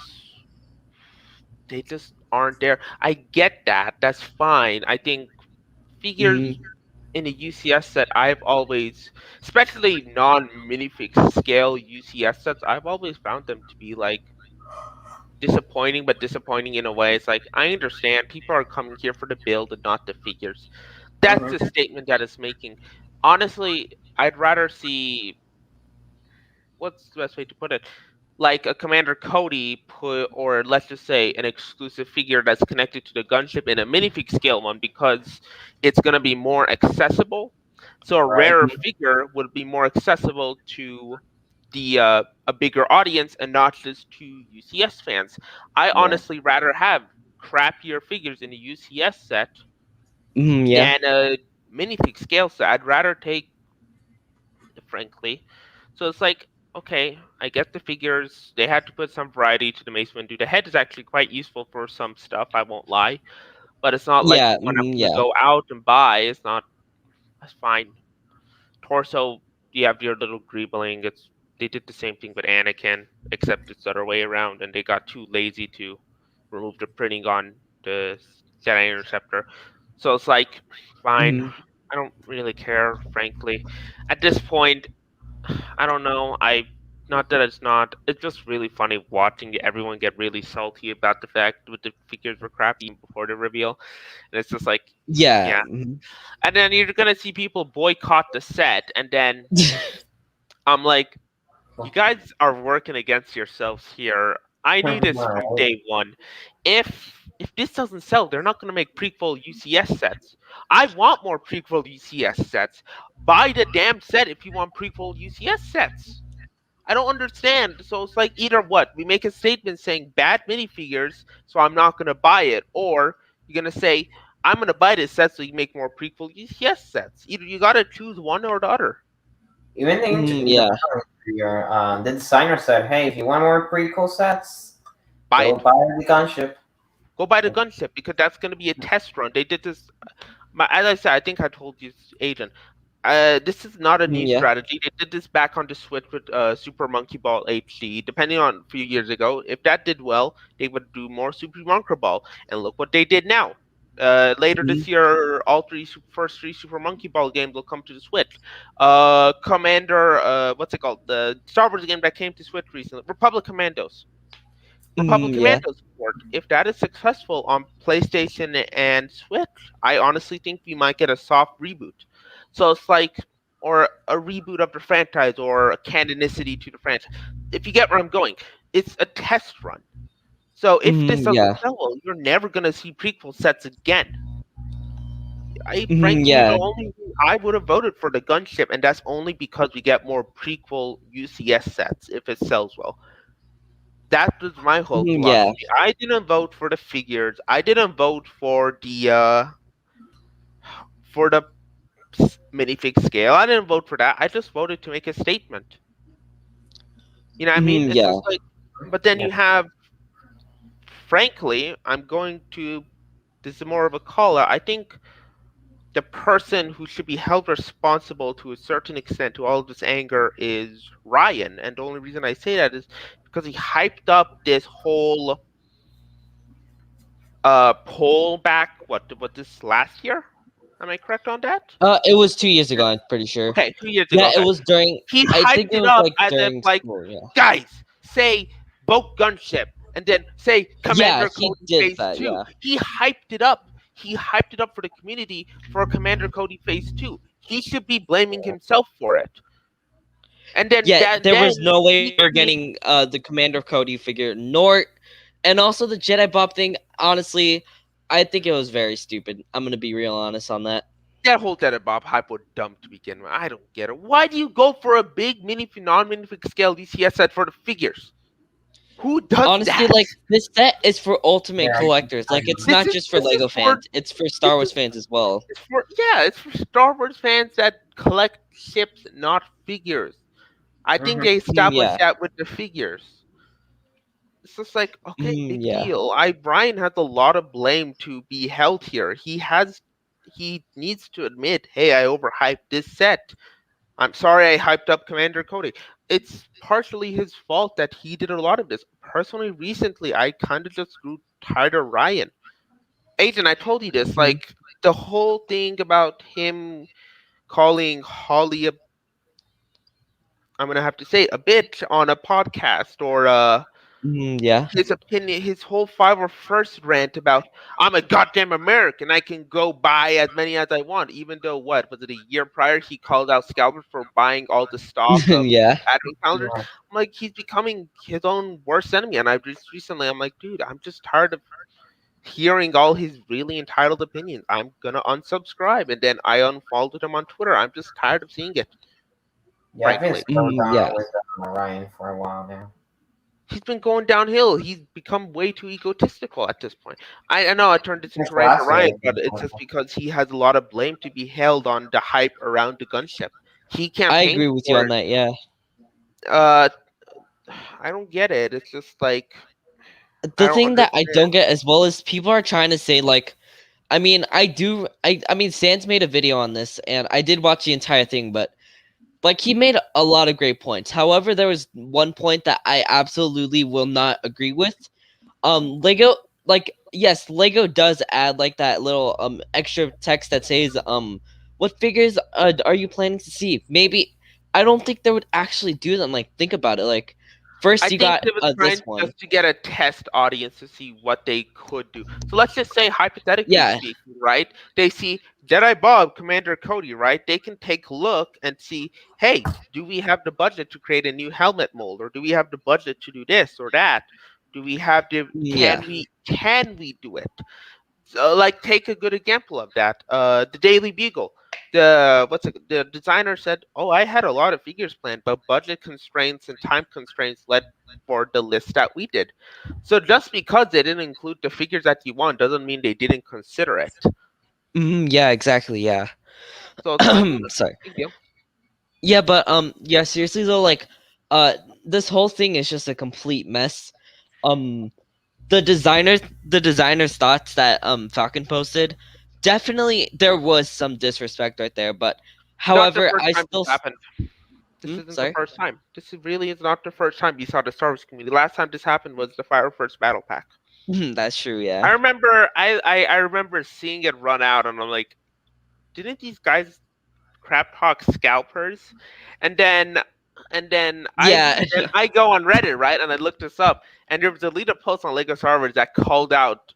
they just aren't there. I get that. That's fine. I think figures. Mhm. in a UCS set, I've always, especially non-minifig scale UCS sets, I've always found them to be like disappointing, but disappointing in a way. It's like I understand people are coming here for the build and not the figures. That's the Mhm. statement that it's making. Honestly, I'd rather see, what's the best way to put it? Like a Commander Cody put, or let's just say an exclusive figure that's connected to the gunship in a minifig scale one because it's going to be more accessible. So a Right. rarer figure would be more accessible to the a bigger audience and not just to UCS fans. I Yeah. honestly rather have crappier figures in a UCS set Yeah. than a minifig scale set. I'd rather take, frankly. So it's like, okay, I get the figures. They had to put some variety to the Mace Windu. The head is actually quite useful for some stuff, I won't lie. But it's not like Yeah. when I'm gonna Yeah. go out and buy, it's not, that's fine. Torso, you have your little greebling. It's, they did the same thing with Anakin, except it's the other way around, and they got too lazy to remove the printing on the Jedi Interceptor. So it's like, fine. Mhm. I don't really care, frankly. At this point, I don't know. I, not that it's not. It's just really funny watching everyone get really salty about the fact that the figures were crappy even before the reveal, and it's just like, Yeah. yeah. And then you're gonna see people boycott the set, and then I'm like, you guys are working against yourselves here. I knew this from Right. day one. If this doesn't sell, they're not gonna make prequel UCS sets. I want more prequel UCS sets. Buy the damn set if you want prequel UCS sets. I don't understand. So it's like either what? We make a statement saying bad minifigures, so I'm not gonna buy it, or you're gonna say I'm gonna buy this set so you make more prequel UCS sets. Either you gotta choose one or the other. Even the Yeah. figure, the designer said, "Hey, if you want more prequel sets, Buy go it. buy the gunship." Go buy the gunship because that's gonna be a test run. They did this. As I said, I think I told you, Agent. This is not a new Yeah. strategy. They did this back on the Switch with Super Monkey Ball HD. Depending on a few years ago, if that did well, they would do more Super Monkey Ball. And look what they did now. Later Mhm. this year, all first three Super Monkey Ball games will come to the Switch. Commander, what's it called? The Star Wars game that came to Switch recently, Republic Commandos. Republic Yeah. Commandos port. If that is successful on PlayStation and Switch, I honestly think we might get a soft reboot. So it's like, or a reboot of the franchise, or a canonicity to the franchise. If you get where I'm going, it's a test run. So if this doesn't Yeah. sell well, you're never gonna see prequel sets again. I frankly, the Yeah. only I would have voted for the gunship, and that's only because we get more prequel UCS sets if it sells well. That was my whole Yeah. philosophy. I didn't vote for the figures. I didn't vote for the minifig scale. I didn't vote for that. I just voted to make a statement. You know what I mean? It's Yeah. just like, but then Yeah. you have, frankly, I'm going to. This is more of a call out. I think the person who should be held responsible to a certain extent to all of this anger is Ryan, and the only reason I say that is because he hyped up this whole poll back, what, this last year? Am I correct on that? It was 2 years ago. I'm pretty sure. Okay, 2 years Yeah, ago. it Okay. was during. He I think hyped it it was up like as if during like, school. Yeah. guys, say vote gunship, and then say Yeah, Commander he Cody did Phase that. Two. Yeah. He hyped it up. He hyped it up for the community for Commander Cody Phase Two. He should be blaming himself for it. And then Yeah, that there then was no way he we were came, getting the Commander Cody figure, nor, and also the Jedi Bob thing. Honestly, I think it was very stupid. I'm gonna be real honest on that. that whole Dead Bob hype was dumb to begin with. I don't get it. Why do you go for a big mini non-minifig scale DCS set for the figures? Who does Honestly, that? like this set is for ultimate Yeah, collectors. I Like it's know. This not is just for this is Lego for fans. It's for this Star Wars is fans as well. it's for yeah, it's for Star Wars fans that collect ships, not figures. I think Mhm. they established Yeah. that with the figures. It's just like, okay, big Yeah. deal. Brian has a lot of blame to be held here. He needs to admit, hey, I overhyped this set. I'm sorry I hyped up Commander Cody. It's partially his fault that he did a lot of this. Personally, recently I kind of just grew tired of Ryan. Agent, I told you this. Mhm. Like, the whole thing about him calling Holly a, I'm gonna have to say, a bitch on a podcast, or Yeah. his opinion, his whole 501st rant about I'm a goddamn American, I can go buy as many as I want, even though what was it, a year prior he called out scalpers for buying all the stock of Yeah. advent calendars. Yeah. I'm like, he's becoming his own worst enemy, and I just recently I'm like, dude, I'm just tired of hearing all his really entitled opinions. I'm gonna unsubscribe, and then I unfollowed him on Twitter. I'm just tired of seeing it, Yeah, I've been frankly. slowed Yeah. down with Ryan for a while now. He's been going downhill. He's become way too egotistical at this point. I know I turned this Since into Rant to last year, Ryan, he's but been it's going just because he has a lot of blame to be held on the hype around the gunship. He I campaigned agree with you for on it. that. Yeah. Uh, I don't get it. It's just like I The don't thing that I understand. don't get as well is people are trying to say like, I mean, I do. I mean, Sans made a video on this, and I did watch the entire thing, but like he made a lot of great points. However, there was one point that I absolutely will not agree with. Lego, like, yes, Lego does add like that little extra text that says what figures are you planning to see? Maybe I don't think they would actually do them. Like, think about it. Like, I first you think got they was this trying one. just to get a test audience to see what they could do. So let's just say, hypothetically Yeah. speaking, right? They see Jedi Bob, Commander Cody, right? They can take a look and see, hey, do we have the budget to create a new helmet mold, or do we have the budget to do this or that? Do we have the Yeah. can we do it? Like, take a good example of that. The Daily Bugle. The designer said, "Oh, I had a lot of figures planned, but budget constraints and time constraints led for the list that we did." So just because they didn't include the figures that you want doesn't mean they didn't consider it. Yeah, exactly. Yeah. So it's like, Sorry. big deal. Yeah, but yeah, seriously though, like uh this whole thing is just a complete mess. Um the designer's thoughts that Falcon posted, definitely there was some disrespect right there, but Not the however, first I time this still happened. This isn't the sorry. first time. Really is not the first time you saw the Star Wars community. Last time this happened was the Fire First Battle Pack. That's true, I yeah. remember I remember seeing it run out, and I'm like, didn't these guys crap talk scalpers? And then Yeah. I go on Reddit, right, and I looked this up, and there was a lead up post on Lego servers that called out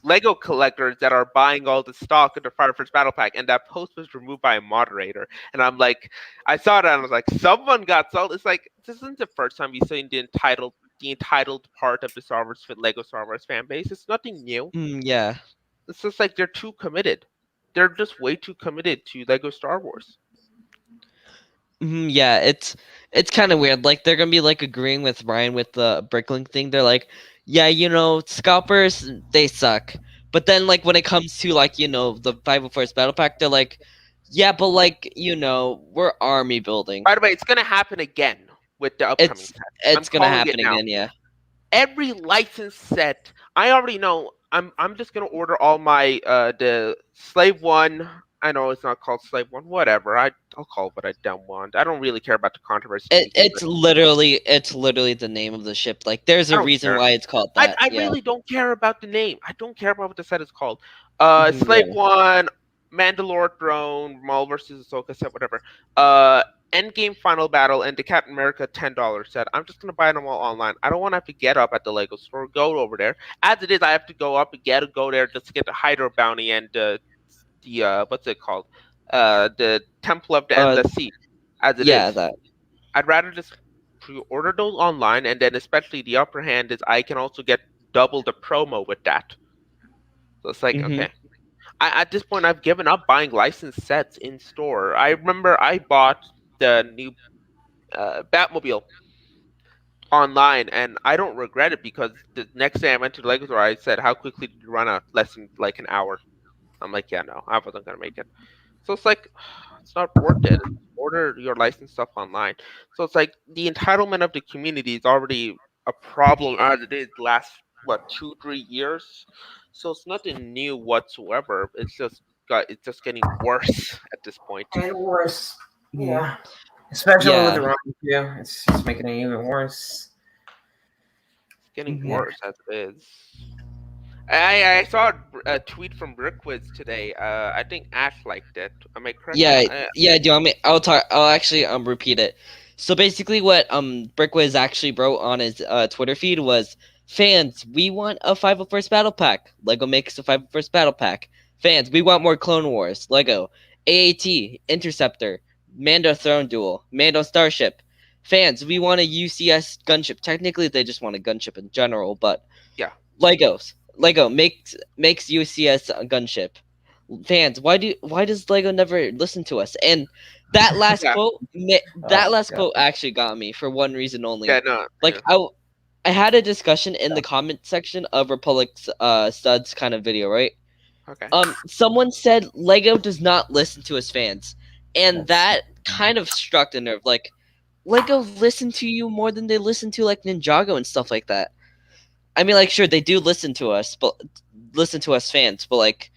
Lego collectors that are buying all the stock of the Fire First Battle Pack, and that post was removed by a moderator. And I'm like, I saw that and I was like, someone got sold. It's like, this isn't the first time you've seen the entitled part of the Star Wars Lego Star Wars fan base. It's nothing new. Yeah. It's just like they're too committed. They're just way too committed to Lego Star Wars. Yeah, it's kind of weird. Like they're gonna be like agreeing with Ryan with the Bricklink thing. They're like, yeah, scalpers they suck. But then like when it comes to like the 501st Battle Pack, they're like, yeah, but like we're army building. By the way, it's gonna happen again with the upcoming It's set. I'm it's gonna calling it happen now. again. Yeah. Every licensed set, I already know. I'm just gonna order all my the Slave One. I know it's not called Slave One. Whatever. I'll call it what I damn want. I don't really care about the controversy to It, begin with. it's literally it's literally the name of the ship. Like there's I a don't reason care. why it's called I that. I Yeah. really don't care about the name. I don't care about what the set is called. Slave Yeah. One, Mandalore Throne, Maul versus Ahsoka set, whatever. Uh, Endgame Final Battle, and the Captain America $10 set. I'm just gonna buy them all online. I don't want to have to get up at the Lego store, go over there. As it is, I have to go up and go there just to get the Hydro Bounty and the what's it called? The Temple of the Uh. Endless Sea. As it Yeah. is, That. I'd rather just pre-order those online, and then especially the upper hand is I can also get double the promo with that. So it's like, Mhm. okay. At this point, I've given up buying licensed sets in store. I remember I bought the new Batmobile online, and I don't regret it because the next day I went to the Lego store. I said, "How quickly did you run out?" Less than like an hour. I'm like, "Yeah, no, I wasn't gonna make it." So it's like, it's not worth it. Order your licensed stuff online. So it's like the entitlement of the community is already a problem as it is the last, what, 2 3 years. So it's nothing new whatsoever. It's just getting worse at this point. It's and worse. Mhm. Yeah, especially with Yeah. the Ryan too. It's just making it even worse. getting Mhm. Yeah. worse as it is. I saw a tweet from Brickwiz today. I think Ash liked it. Am I correct? Yeah, yeah. Do you want me? I'll talk. I'll actually repeat it. So basically, what Brickwiz actually wrote on his Twitter feed was, "Fans, we want a 501st Battle Pack. Lego makes a 501st Battle Pack. Fans, we want more Clone Wars. Lego, AAT, Interceptor, Mando Throne Duel, Mando Starship. Fans, we want a UCS gunship. Technically, they just want a gunship in general, but Yeah. Lego makes UCS a gunship. Fans, why does Lego never listen to us? And that last Yeah. quote, Oh that last god. quote actually got me for one reason Yeah. only. No. Like Yeah. I had a discussion in the comment section of Republic's studs kind of video, right? Okay. Someone said Lego does not listen to his fans, and That's that kind of struck a nerve. Like Lego listen to you more than they listen to like Ninjago and stuff like that. I mean, like, sure, they do listen to us, but listen to us fans, but like,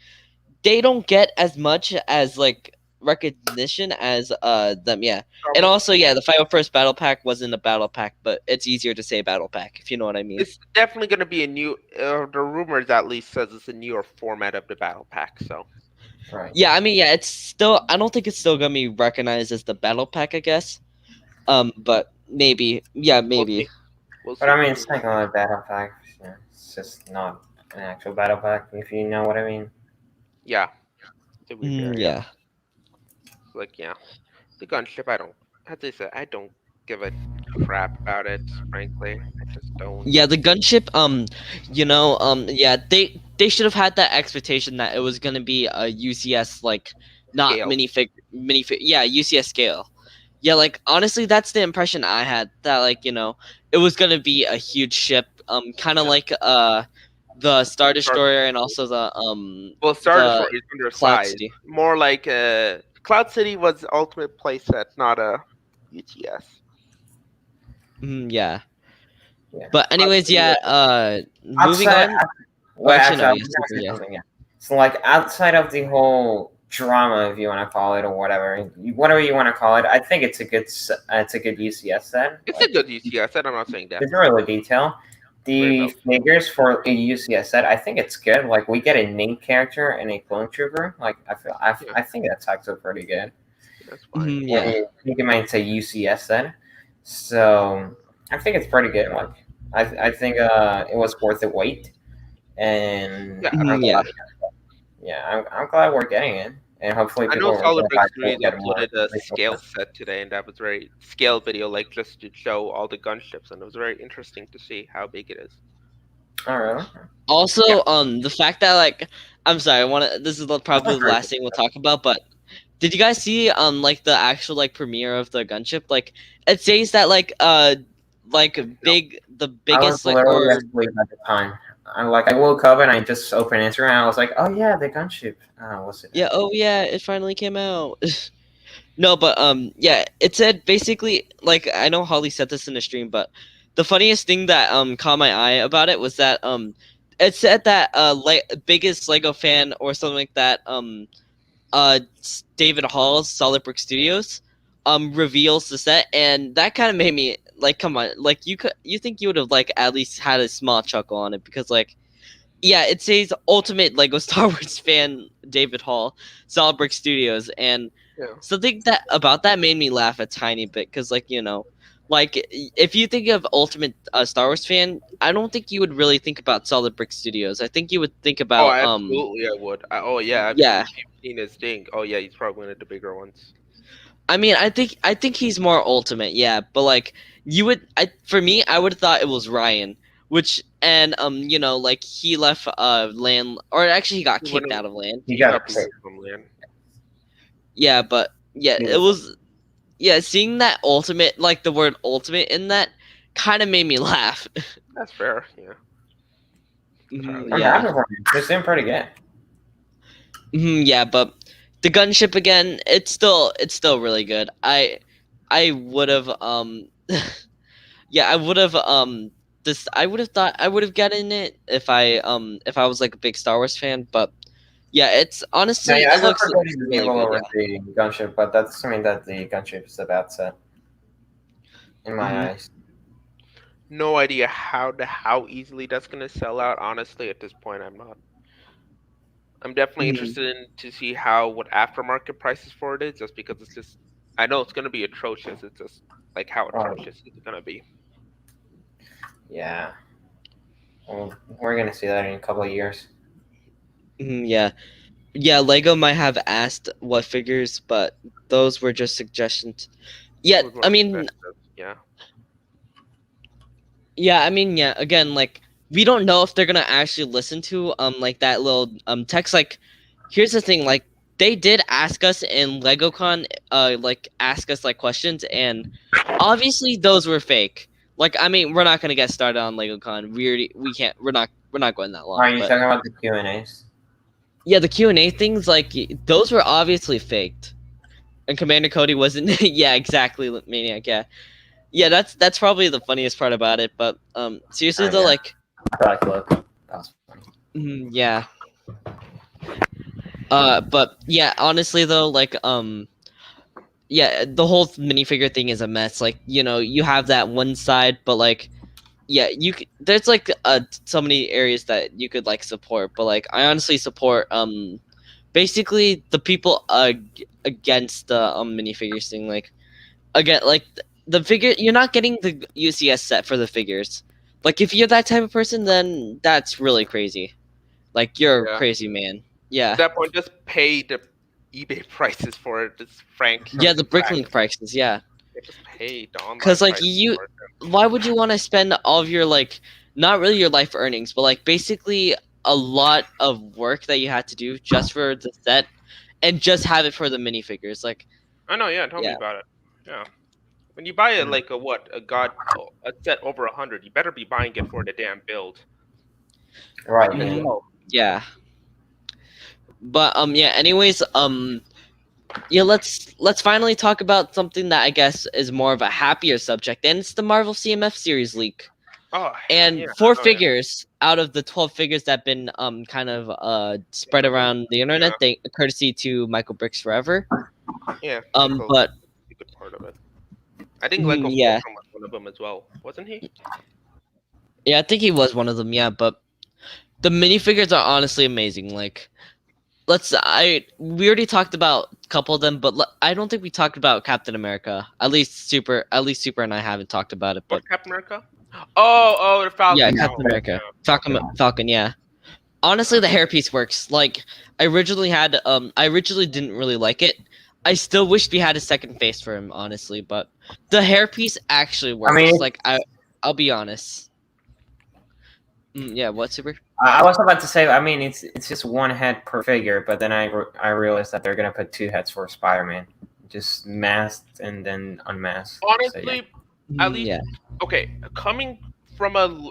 they don't get as much as like recognition as them. Yeah, and Almost. also yeah, the Final First Battle Pack wasn't a battle pack, but it's easier to say battle pack if you know what I mean. It's definitely going to be a new. The rumors at least says it's a newer format of the battle pack. So right. Yeah, I mean, yeah, it's still. I don't think it's still gonna be recognized as the battle pack. I guess. But maybe. Yeah, we'll maybe. see. We'll But see. I mean, it's like a battle pack. Yeah, it's just not an actual battle pack, if you know what I mean. Yeah. To be fair, yeah. Yeah. Like yeah, the gunship. I don't. As I said, I don't give a crap about it. Frankly, I just don't. Yeah, the gunship, yeah, they should have had that expectation that it was gonna be a UCS like not Scale. yeah, UCS scale. Yeah, like honestly that's the impression I had that like, it was gonna be a huge ship, kinda Yeah. like the Star Star- Destroyer and also Well, Star the Destroyer is Cloud undersized. City. More like Cloud City was ultimate playset, not a UTS. Yeah. Yeah. But anyways, yeah, moving Outside, on. Oh, well, actually actually, no, I yeah, was gonna super, say yeah. something. Yeah. So, like, outside of the whole drama, if you want to call it, or whatever, whatever you want to call it, I think it's a it's a good UCS set. It's a Like, good UTS set. I'm not saying that. it's really detail. Very The well. figures for a UCS set, I think it's good. Like, we get a named character and a clone trooper. Like, Yeah, I think that's actually pretty good. that's fine. Yeah. And keep in mind it's a UCS set, so I think it's pretty good. Like, I think it was worth the wait, and Yeah, I'm Yeah. glad. Yeah, I'm glad we're getting it, and hopefully I know people will Solid get Bricks back to 3 get more. uploaded a scale set today, and that was very scale video, like just to show all the gunships, and it was very interesting to see how big it is. Oh, really? Also, Yeah. the fact that like, I'm sorry, I want to. This is probably the very last thing we'll talk about. But did you guys see like the actual like premiere of the gunship? Like, it says that like the I was biggest like literally or asleep at the time. I woke up and I just opened Instagram. And I was like, oh yeah, the gunship. What's it? yeah, oh yeah, it finally came out. No, but yeah, it said basically like I know Holly said this in the stream, but the funniest thing that caught my eye about it was that it said that biggest Lego fan or something like that David Hall's Solid Brick Studios reveals the set, and that kind of made me like, come on, like you think you would have like at least had a small chuckle on it because like, yeah, it says ultimate Lego Star Wars fan David Hall, Solid Brick Studios, and Yeah. something that about that made me laugh a tiny bit because like, like if you think of ultimate Star Wars fan, I don't think you would really think about Solid Brick Studios. I think you would think Oh, about absolutely, I would. Oh, yeah. yeah. If you've seen his thing, oh yeah, he's probably one of the bigger ones. I mean, I think he's more ultimate, yeah. But like, you would, for me, I would have thought it was Ryan, which and like he left land, or actually he got He kicked wouldn't- out of land. You He got got sick. booted from land. Yeah, but yeah, Yeah. it was yeah. Seeing that ultimate, like the word ultimate in that, kind of made me laugh. That's fair. Yeah. Mhm, I'm yeah, happy for you. It's doing pretty good. yeah, but the gunship again, it's still really good. I would have yeah, I would have this I would have thought I would have gotten it if I was like a big Star Wars fan, but yeah, it's No, honestly yeah, I it looks prefer going to really table good, over yeah. the gunship, but that's assuming that the gunship is a bad set in my Mhm. eyes. no idea how easily that's gonna sell out. Honestly, at this point, I'm not. I'm definitely Mhm. interested in to see how what aftermarket prices for it is, just because it's just. I know it's gonna be atrocious. It's just like how Oh, atrocious is it gonna be? yeah. Well, we're gonna see that in a couple of years. Yeah. Yeah, Lego might have asked what figures, but those were just suggestions. Yeah, Those I were mean, suggestions. Yeah. yeah, again, like we don't know if they're gonna actually listen to like that little text. Like, here's the thing, like they did ask us in LegoCon, like ask us like questions, and obviously those were fake. Like, I mean, we're not gonna get started on LegoCon. We can't. We're not going that Are long. you But talking about the Q&As? yeah, the Q&A things, like those were obviously faked. And Commander Cody wasn't. Yeah, exactly, Maniac. Yeah, yeah. That's probably the funniest part about it. But seriously Oh though, yeah. like, I feel like look. That was funny. yeah. But yeah, honestly though, like, yeah, the whole minifigure thing is a mess. Like, you have that one side, but like, yeah, there's like so many areas that you could like support, but like, I honestly support basically the people against the minifigures thing. Like, again, like the figure, you're not getting the UCS set for the figures. Like, if you're that type of person, then that's really crazy. Like, you're a Yeah. crazy man. At Yeah. that point, just pay the eBay prices for it. It's frank, Yeah, the simple fact. Bricklink prices, yeah. Yeah, just pay the online Cause like prices for it. why would you want to spend all of your like, not really your life earnings, but like basically a lot of work that you had to do just for the set, and just have it for the minifigures? Like, I know. Yeah, tell me yeah. about it. Yeah. When you buy it Mm. like a set over 100, you better be buying it for the damn build Right. as Yeah. Mhm. well. Yeah. But yeah, anyways, yeah, let's finally talk about something that I guess is more of a happier subject, and it's the Marvel CMF series leak. Oh And yeah. four Oh yeah. figures out of the 12 figures that have been kind of spread Yeah. around the Yeah. internet, courtesy to Michael Bricks Forever. Yeah. Michael, But a good part of it. I think Lego yeah, Fulcrum was one of them as well, wasn't he? yeah, I think he was one of them. Yeah, but the minifigures are honestly amazing. Like, we already talked about a couple of them, but I don't think we talked about Captain America. At least Super and I haven't talked about it. What But Captain America? Oh, the yeah, Falcon. Yeah. Oh, Captain America, yeah. Falcon, Falcon. Falcon. Yeah. Honestly, Uh, the hairpiece works. Like, I originally didn't really like it. I still wished we had a second face for him, honestly, but the hairpiece actually I mean, works. Like, I'll be honest. Yeah, what, Super? I was about to say. I mean, it's just one head per figure, but then I realized that they're gonna put two heads for Spider-Man, just masked and then unmasked. So yeah. honestly, at least Yeah. okay. Coming from a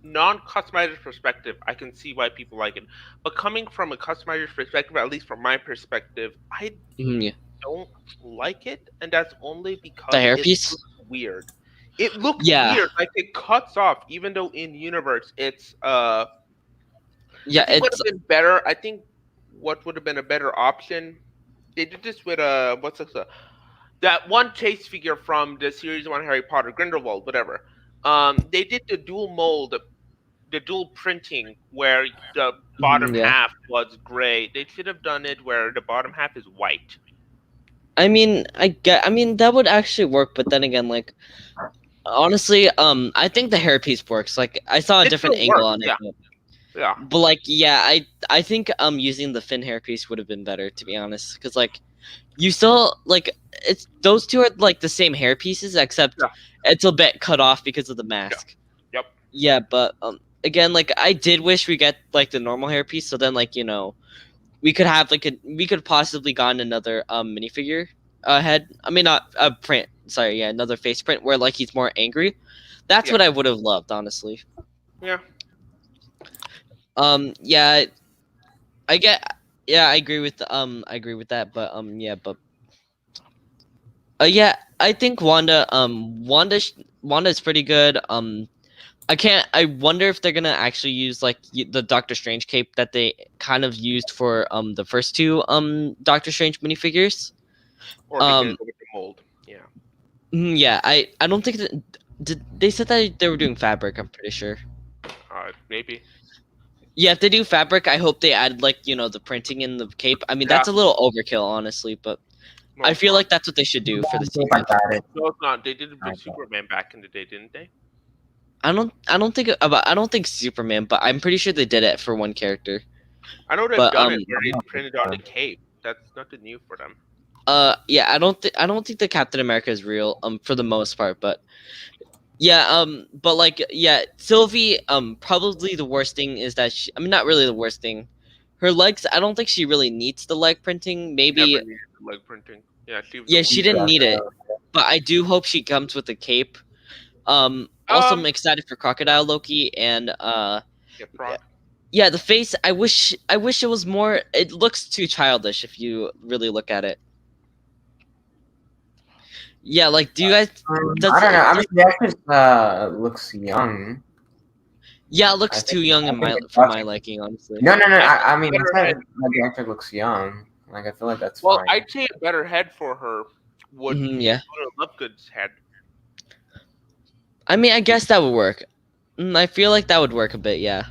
non-customized perspective, I can see why people like it. But coming from a customized perspective, at least from my perspective, I Yeah. don't like it, and that's only The because it hairpiece? looks weird. It looks Yeah. weird, like it cuts off, even though in universe it's I Yeah, think would have been better. I think what would have been a better option. They did this with what's this, that one chase figure from the series one Harry Potter, Grindelwald, whatever. They did the dual mold, the dual printing, where the bottom yeah. half was gray. They should have done it where the bottom half is white. I mean, that would actually work, but then again, like, honestly, I think the hairpiece works. Like, I saw a It different still angle works, on it, yeah, yeah, but like, yeah, I think using the fin hairpiece would have been better, to be honest, because like, you still like, it's those two are like the same hair pieces, except yeah, it's a bit cut off because of the yeah, mask. yep, Yeah, but again, like, I did wish we get like the normal hair piece, so then like, we could possibly gotten another minifigure head. I mean, not a print. Sorry, yeah, another face print where like he's more angry. That's yeah, what I would have loved, honestly. yeah. Yeah, I get. Yeah, I agree with that. But yeah, but yeah, I think Wanda is pretty good. I can't. I wonder if they're gonna actually use like the Doctor Strange cape that they kind of used for the first two Doctor Strange minifigures. Or making Um, it with the mold. Yeah. yeah, I don't think that. They said that they were doing fabric? I'm pretty sure. Maybe. Yeah, if they do fabric, I hope they add like the printing in the cape. I mean, Yeah. that's a little overkill, honestly, but No, I it's feel not. like that's what they should do for the I CMF. got it. No, it's not. They did it I with got Superman back in the day, didn't they? I don't think Superman, but I'm pretty sure they did it for one character. I know they've But done it where they printed on the cape. That's nothing new for them. yeah, I don't think the Captain America is real for the most part, but yeah, but like yeah, Sylvie probably the worst thing is that I mean not really the worst thing. Her legs, I don't think she really needs the leg printing. Never Maybe needed the leg printing. Yeah, she was the yeah, she worst. didn't Yeah, need it, but I do hope she comes with a cape. Also I'm Um, excited for Crocodile Loki and yeah, Frog. yeah, the face. I wish it was more. It looks too childish if you really look at it. Yeah, like do you guys I does don't know. I mean, does the actress looks young. yeah, it I looks think. too young I in think my it's for my awesome. liking, honestly. No, no, no. I think I a mean, I better said head. that the actor looks young. Like, I feel like that's Well, fine. I'd say a better head for her would be Yeah, Luna Lovegood's head. I mean, I guess that would work. I feel like that would work a bit. Yeah.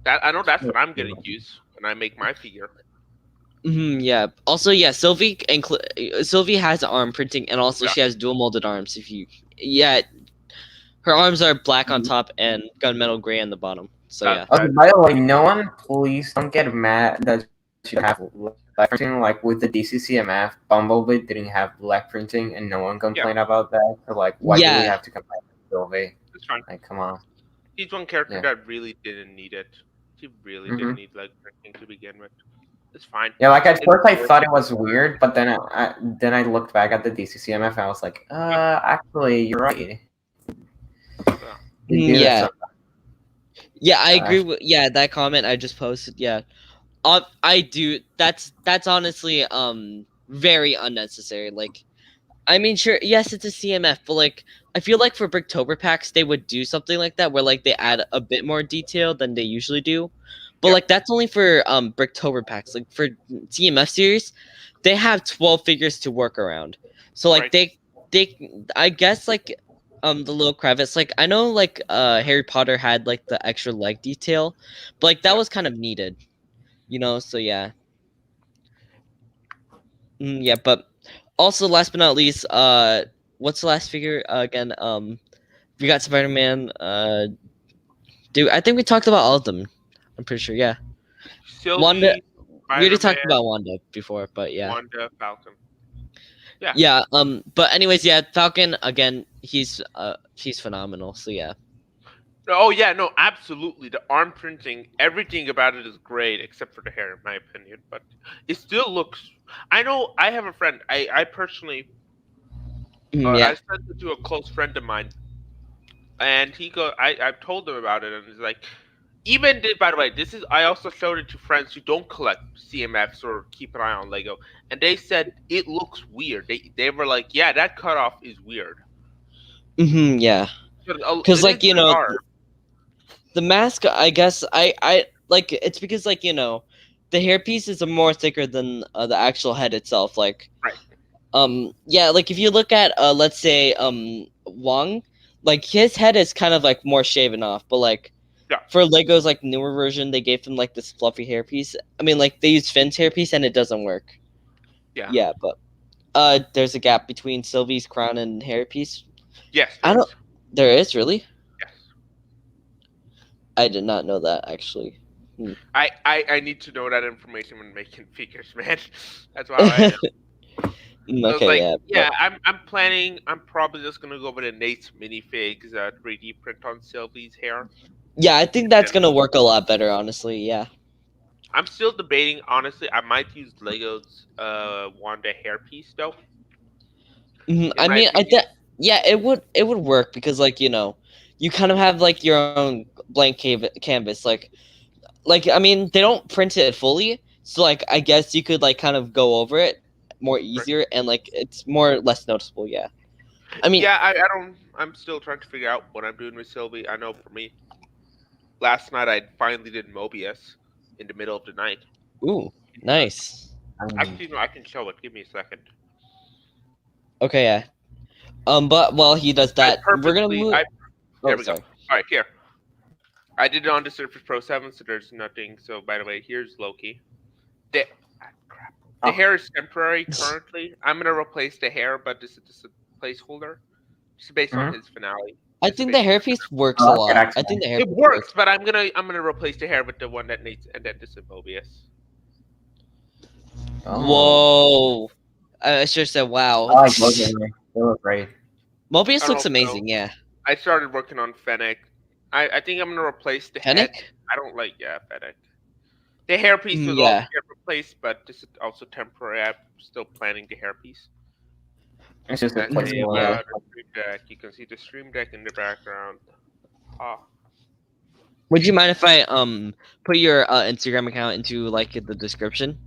That I know that's what I'm gonna use when I make my figure. Yeah. Also, yeah, Sylvie has arm printing, and also Yeah, she has dual molded arms. If you, yeah, her arms are black on top and gunmetal gray on the bottom. So that yeah. Okay, that by the way, no one, please don't get mad that you have black printing. Like with the DCCMF, Bumblebee didn't have black printing, and no one yeah, complained about that. So, like, why do we Yeah. have to complain about Sylvie? it's fine. Like, come on. He's one character Yeah. that really didn't need it. He really didn't need leg printing to begin with. It's fine. Yeah, like at It's first I worth thought it. it was weird, but then I looked back at the DCCMF and I was like, actually, you're right. Yeah. They do that Yeah. sometimes. Yeah, I agree Actually, with that comment I just posted. Yeah. I do. That's honestly very unnecessary. Like, I mean, sure, yes, it's a CMF, but like, I feel like for Bricktober packs, they would do something like that, where like they add a bit more detail than they usually do. But Yeah. like, that's only for Bricktober packs. Like for CMF series, they have 12 figures to work around. So like, Right. they, I guess like the little Kravitz, like I know like Harry Potter had like the extra leg detail, but like that Yeah. was kind of needed, So yeah. Yeah, but also last but not least, what's the last figure again? We got Spider Man. Dude, I think we talked about all of them. I'm pretty sure. Yeah, Wanda. Sylvie, We already Spider Man, talked about Wanda before, but yeah, Wanda, Falcon. Yeah. yeah. But anyways, yeah, Falcon again. He's phenomenal. So yeah. Oh yeah, no, absolutely. The arm printing, everything about it is great except for the hair, in my opinion. But it still looks. I know. I have a friend. I personally, I Yeah. sent it to a close friend of mine, and he go. I've told him about it, and he's like, even did. By the way, this is. I also showed it to friends who don't collect CMFs or keep an eye on Lego, and they said it looks weird. They were like, yeah, that cutoff is weird. Yeah. Because It is like bizarre. the mask. I guess I like it's because like the hairpiece is more thicker than the actual head itself. Like Right. yeah, like if you look at let's say Wong, like his head is kind of like more shaven off, but like Yeah. for Lego's like newer version, they gave him like this fluffy hairpiece. I mean, like they used Finn's hairpiece and it doesn't work. Yeah. Yeah, but there's a gap between Sylvie's crown and hairpiece. Yes. I There don't. is. There is really. Yes. I did not know that actually. I need to know that information when making figures, man. That's why I am. I was Okay, like, yeah, yeah, I'm planning. I'm probably just gonna go with a Nate's minifigs 3D print on Sylvie's hair. yeah. I think that's gonna work a lot better, honestly. Yeah. I'm still debating. Honestly, I might use Lego's Wanda hairpiece though. In I my mean, opinion, yeah, it would work because like you kind of have like your own blank canvas. Like I mean, they don't print it fully, so like I guess you could like kind of go over it more right. easier and like it's more less noticeable. Yeah. I mean, Yeah, I don't. I'm still trying to figure out what I'm doing with Sylvie. I know for me, last night I finally did Mobius in the middle of the night. ooh, nice. I mean, Actually, no, I can show it. Give me a second. Okay, yeah. But while he does I that, we're gonna purposely move. I Oh, There we go. sorry. All right, here. I did it on the Surface Pro 7, so there's nothing. So by the way, here's Loki. The crap. The Oh. hair is temporary currently. I'm gonna replace the hair, but this is a placeholder. This is based on Mhm. his finale. I This is think the based on hairpiece works I a like it lot. I think actually. the it hairpiece works, works. but I'm gonna replace the hair with the one that needs, and then this is Mobius. Oh, Whoa! I should have said wow. I like both of them. They look great. Mobius I don't looks know. amazing. Yeah. I started working on Fennec. I think I'm gonna replace the head. Fennec? I don't like Fennec. The hairpiece will also Yeah. get replaced, but this is also temporary. I'm still planning the hairpiece. It's just a Let's see Yeah. placeholder. the stream deck. You can see the stream deck in the background. Ah, Would you mind if I put your Instagram account into like the description?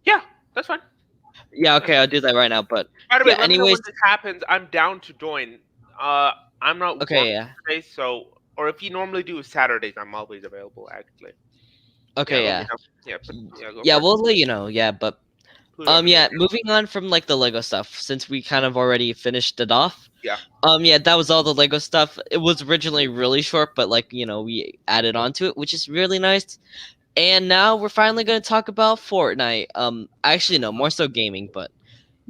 yeah, that's fine. Yeah. That's Okay, fine. I'll do that right now. But By the way, yeah. let me know Anyways. when this happens. I'm down to join. I'm not Okay. working Yeah. today, so or if you normally do Saturdays, I'm always available. Actually, yeah, Okay. let me Yeah. know. Yeah, but yeah, go Yeah. for it. We'll let you know. Yeah. But Please let me know. yeah. Moving on from like the Lego stuff, since we kind of already finished it off. Yeah. Yeah, that was all the Lego stuff. It was originally really short, but like, we added on to it, which is really nice. And now we're finally going to talk about Fortnite. Actually no, more so gaming, but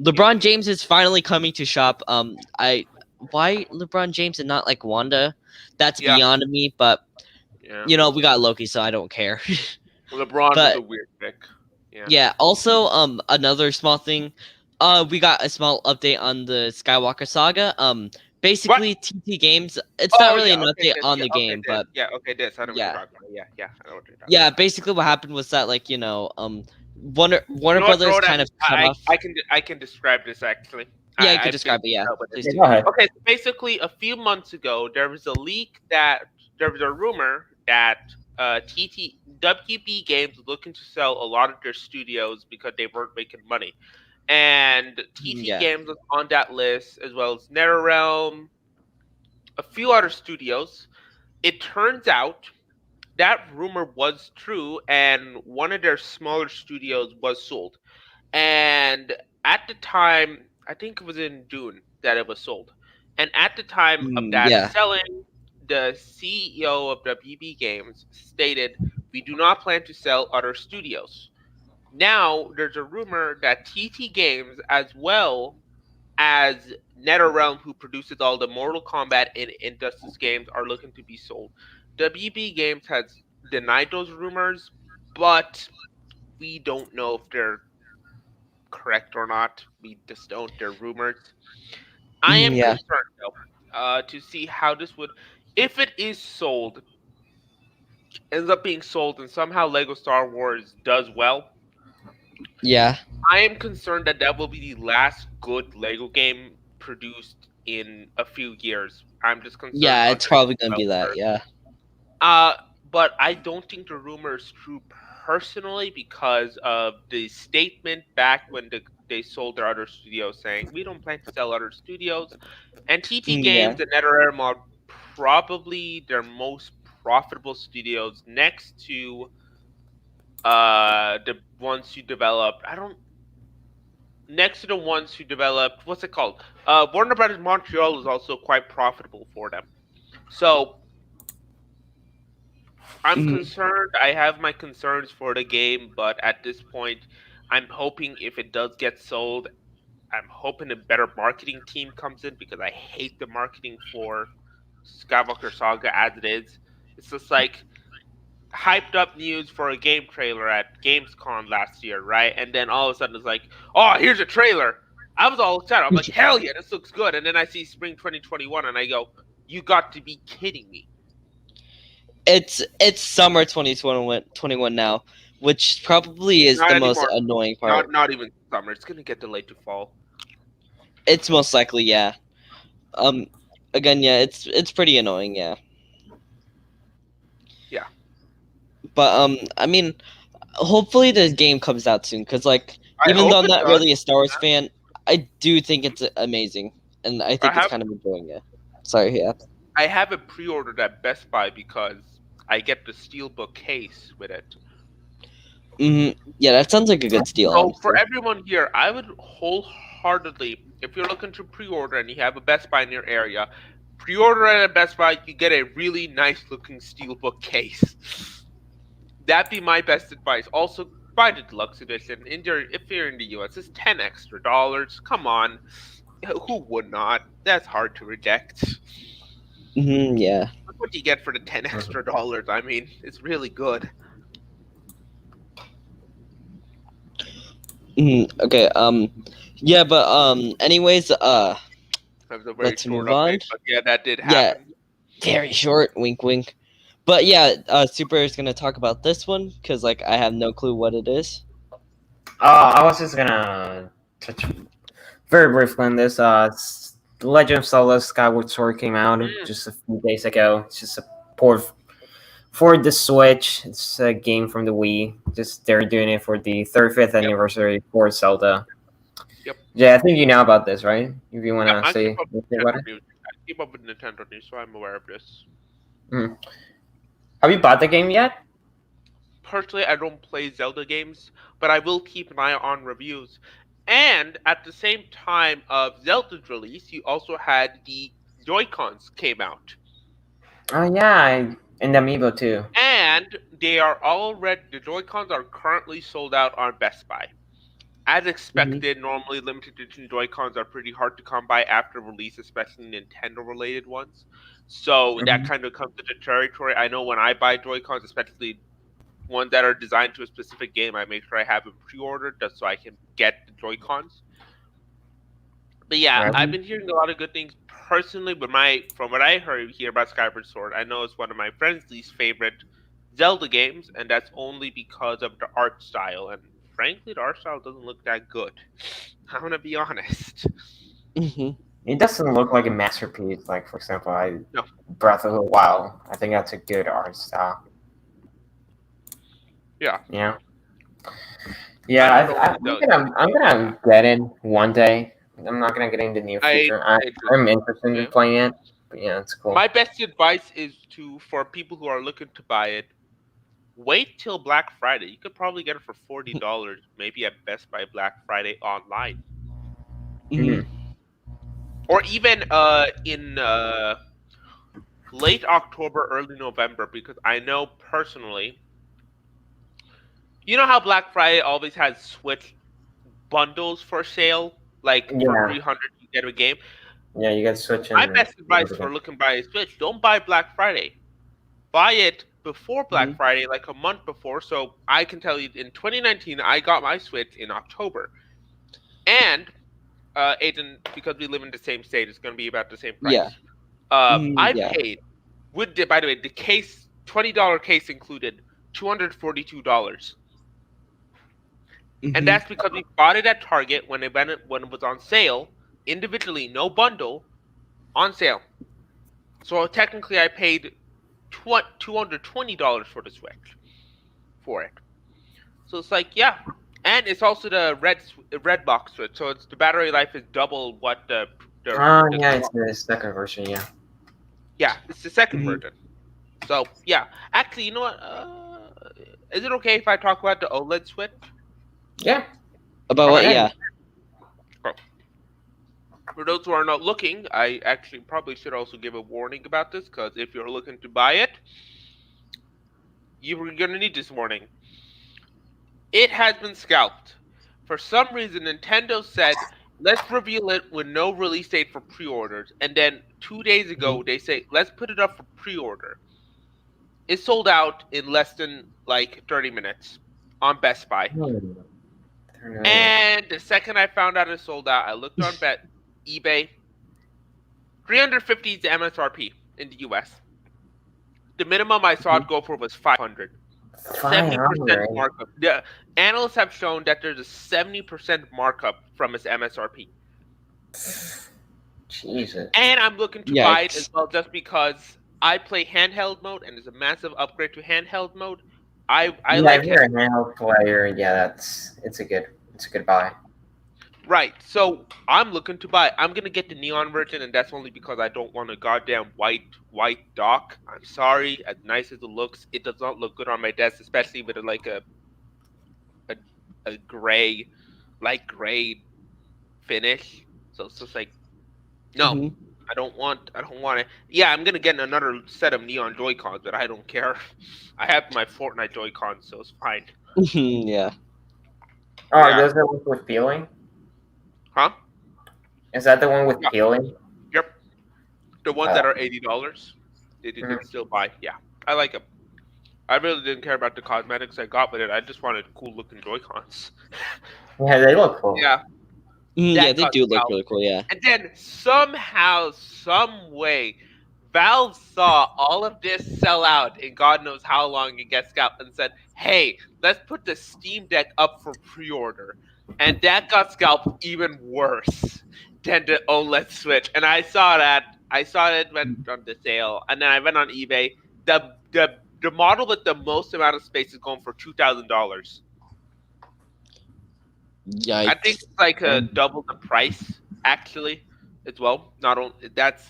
LeBron James is finally coming to shop. I Why LeBron James and not like Wanda? That's Yeah, beyond me, but yeah. we got Loki, so I don't care. LeBron was But a weird pick. Yeah. yeah, also another small thing. We got a small update on the Skywalker saga. What? Basically TT Games, it's not Oh really yeah. an Okay. update This. on Yeah. the Okay. game, This. but Yeah. Okay. This. I know what you're yeah. talking about. Yeah. Yeah. I know what you're talking Yeah, about. basically what happened was that like, You Warner know what, Brothers Rodan? kind of cut off. I can describe this actually. Yeah, you could I've been describe it, yeah. dealt with Please this. Yeah, do. go ahead. Okay, so basically, a few months ago, there was a leak that there was a rumor that WB Games was looking to sell a lot of their studios because they weren't making money, and TT Yeah. Games was on that list as well as NetherRealm, a few other studios. It turns out that rumor was true, and one of their smaller studios was sold. And at the time, I think it was in June that it was sold. And at the time of that Yeah. selling, the CEO of WB Games stated, "We do not plan to sell other studios." Now, there's a rumor that TT Games, as well as NetherRealm, who produces all the Mortal Kombat and Injustice games, are looking to be sold. WB Games has denied those rumors, but we don't know if they're correct or not. We just don't. They're rumors. I am Yeah. concerned though, to see how this would, if it is sold, ends up being sold, and somehow Lego Star Wars does well. Yeah. I am concerned that that will be the last good Lego game produced in a few years. I'm just concerned Yeah, about it's the probably gonna be that, developers. yeah. Uh, but I don't think the rumor is true personally because of the statement back when they sold their other studios saying we don't plan to sell other studios. And TT Yeah. Games and NetherRealm are probably their most profitable studios next to the ones who developed I don't next to the ones who developed what's it called? Warner Brothers Montreal is also quite profitable for them. So I'm Mhm. concerned. I have my concerns for the game, but at this point, I'm hoping if it does get sold, I'm hoping a better marketing team comes in because I hate the marketing for Skywalker Saga as it is. It's just like hyped up news for a game trailer at Gamescom last year, right? And then all of a sudden it's like, oh, here's a trailer. I was all excited. I'm like, hell yeah, this looks good. And then I see Spring 2021 and I go, you got to be kidding me. It's summer 2021 now, which probably is Not the most anymore. annoying part. Not even summer. It's gonna get delayed to fall. It's most likely, yeah. Um Again, yeah, it's pretty annoying, yeah. Yeah. But I mean, hopefully the game comes out soon cuz like I even though hope I'm it not does. really a Star Wars fan, I do think it's amazing and I I think it's have kind of enjoying it. Sorry, yeah. I have it pre-ordered at Best Buy because I get the steelbook case with it. Yeah, that sounds like a good steal, So for honestly. everyone here, I would wholeheartedly if you're looking to pre-order and you have a Best Buy in your area, pre-order at a Best Buy, you get a really nice looking steelbook case. That'd be my best advice. Also, buy the deluxe edition. If you're in the US, it's $10 extra. Come on, who would not? That's hard to reject. Yeah. Look what you get for the $10 extra. I mean, it's really good. Okay. Yeah, but anyways, That was a very let's short move on. update, but yeah, that did Yeah, happen. very short. Wink, wink. But yeah, Super is gonna talk about this one because like I have no clue what it is. I was just gonna touch very briefly on this. The Legend of Zelda Skyward Sword came out just a few days ago. It's just a port for the Switch. It's a game from the Wii. Just they're doing it for the 35th anniversary for Zelda. Yep. Yeah, I think you know about this, right? If you wanna I say keep up with anything about Nintendo it. news. I keep up with Nintendo news, so I'm aware of this. Have you bought the game yet? Personally, I don't play Zelda games, but I will keep an eye on reviews. And at the same time of Zelda's release, you also had the Joy-Cons came out. Oh yeah, and the Amiibo too. And they are already, the Joy-Cons are currently sold out on Best Buy. As expected, normally limited edition Joy-Cons are pretty hard to come by after release, especially Nintendo-related ones. So that kind of comes into territory. I know when I buy Joy-Cons, especially ones that are designed to a specific game, I make sure I have them pre-ordered just so I can get the Joy-Cons. But yeah, Right. I've been hearing a lot of good things personally. But from what I heard here about Skyward Sword, I know it's one of my friends' least favorite Zelda games, and that's only because of the art style. And frankly, the art style doesn't look that good. I'm gonna be honest. It doesn't look like a masterpiece. Like for example, No. Breath of the Wild. I think that's a good art style. Yeah. Yeah. Yeah, I'm gonna get it one day. I'm not gonna get it in the near future. I'm interested in playing it. But yeah, it's cool. My best advice is for people who are looking to buy it, wait till Black Friday. You could probably get it for $40, maybe at Best Buy Black Friday online. Or even in late October, early November, because I know personally, you know how Black Friday always has Switch bundles for sale, like for 300 you get a game. Yeah, you got Switch. My best advice for looking to buy a Switch: don't buy Black Friday. Buy it before Black Friday, like a month before. So I can tell you, in 2019, I got my Switch in October, and Aiden, because we live in the same state, it's going to be about the same price. Yeah. I paid by the way, the case $20 case included $242. And that's because we bought it at Target when it was on sale, individually, no bundle, on sale. So technically, I paid $220 for the Switch for it. So it's like, yeah, and it's also the red box Switch, so the battery life is double what the it's the second version. Yeah. Yeah, it's the second version. So yeah, actually, you know what? Is it okay if I talk about the OLED Switch? Yeah. About what? Yeah. For those who are not looking, I actually probably should also give a warning about this, because if you're looking to buy it, you're going to need this warning. It has been scalped. For some reason, Nintendo said, let's reveal it with no release date for pre-orders. And then 2 days ago, they say, let's put it up for pre-order. It sold out in less than like 30 minutes on Best Buy. And the second I found out it sold out, I looked on eBay. $350 is the MSRP in the US. The minimum I saw it go for was $500. 70% markup. The analysts have shown that there's a 70% markup from its MSRP. Jesus. And I'm looking to buy it as well, just because I play handheld mode, and there's a massive upgrade to handheld mode. I like if you're a handheld player, yeah, it's a good buy. Right, so I'm looking to buy. I'm gonna get the neon version, and that's only because I don't want a goddamn white dock. I'm sorry, as nice as it looks, it does not look good on my desk, especially with like a gray, light gray finish. So it's just like, no, Hmm. I don't want it. Yeah, I'm gonna get another set of neon Joy-Cons, but I don't care. I have my Fortnite Joy-Cons, so it's fine. Yeah. Oh, are Yeah. those the ones with peeling? Huh? Is that the one with Yeah. peeling? Yep. The ones that are $80, that you can Mhm. still buy. Yeah, I like them. I really didn't care about the cosmetics I got with it. I just wanted cool looking Joy-Cons. Yeah, they look cool. Yeah, Mhm, yeah, that they got do look scalped. really cool. Yeah. And then somehow, some way, Valve saw all of this sell out in God knows how long it gets scalped and said, "Hey, let's put the Steam Deck up for pre-order." And that got scalped even worse than the OLED Switch. And I saw that. I saw it went on the sale, and then I went on eBay. The model with the most amount of space is going for $2,000. I think Yikes. it's like And double the price actually as well. Not only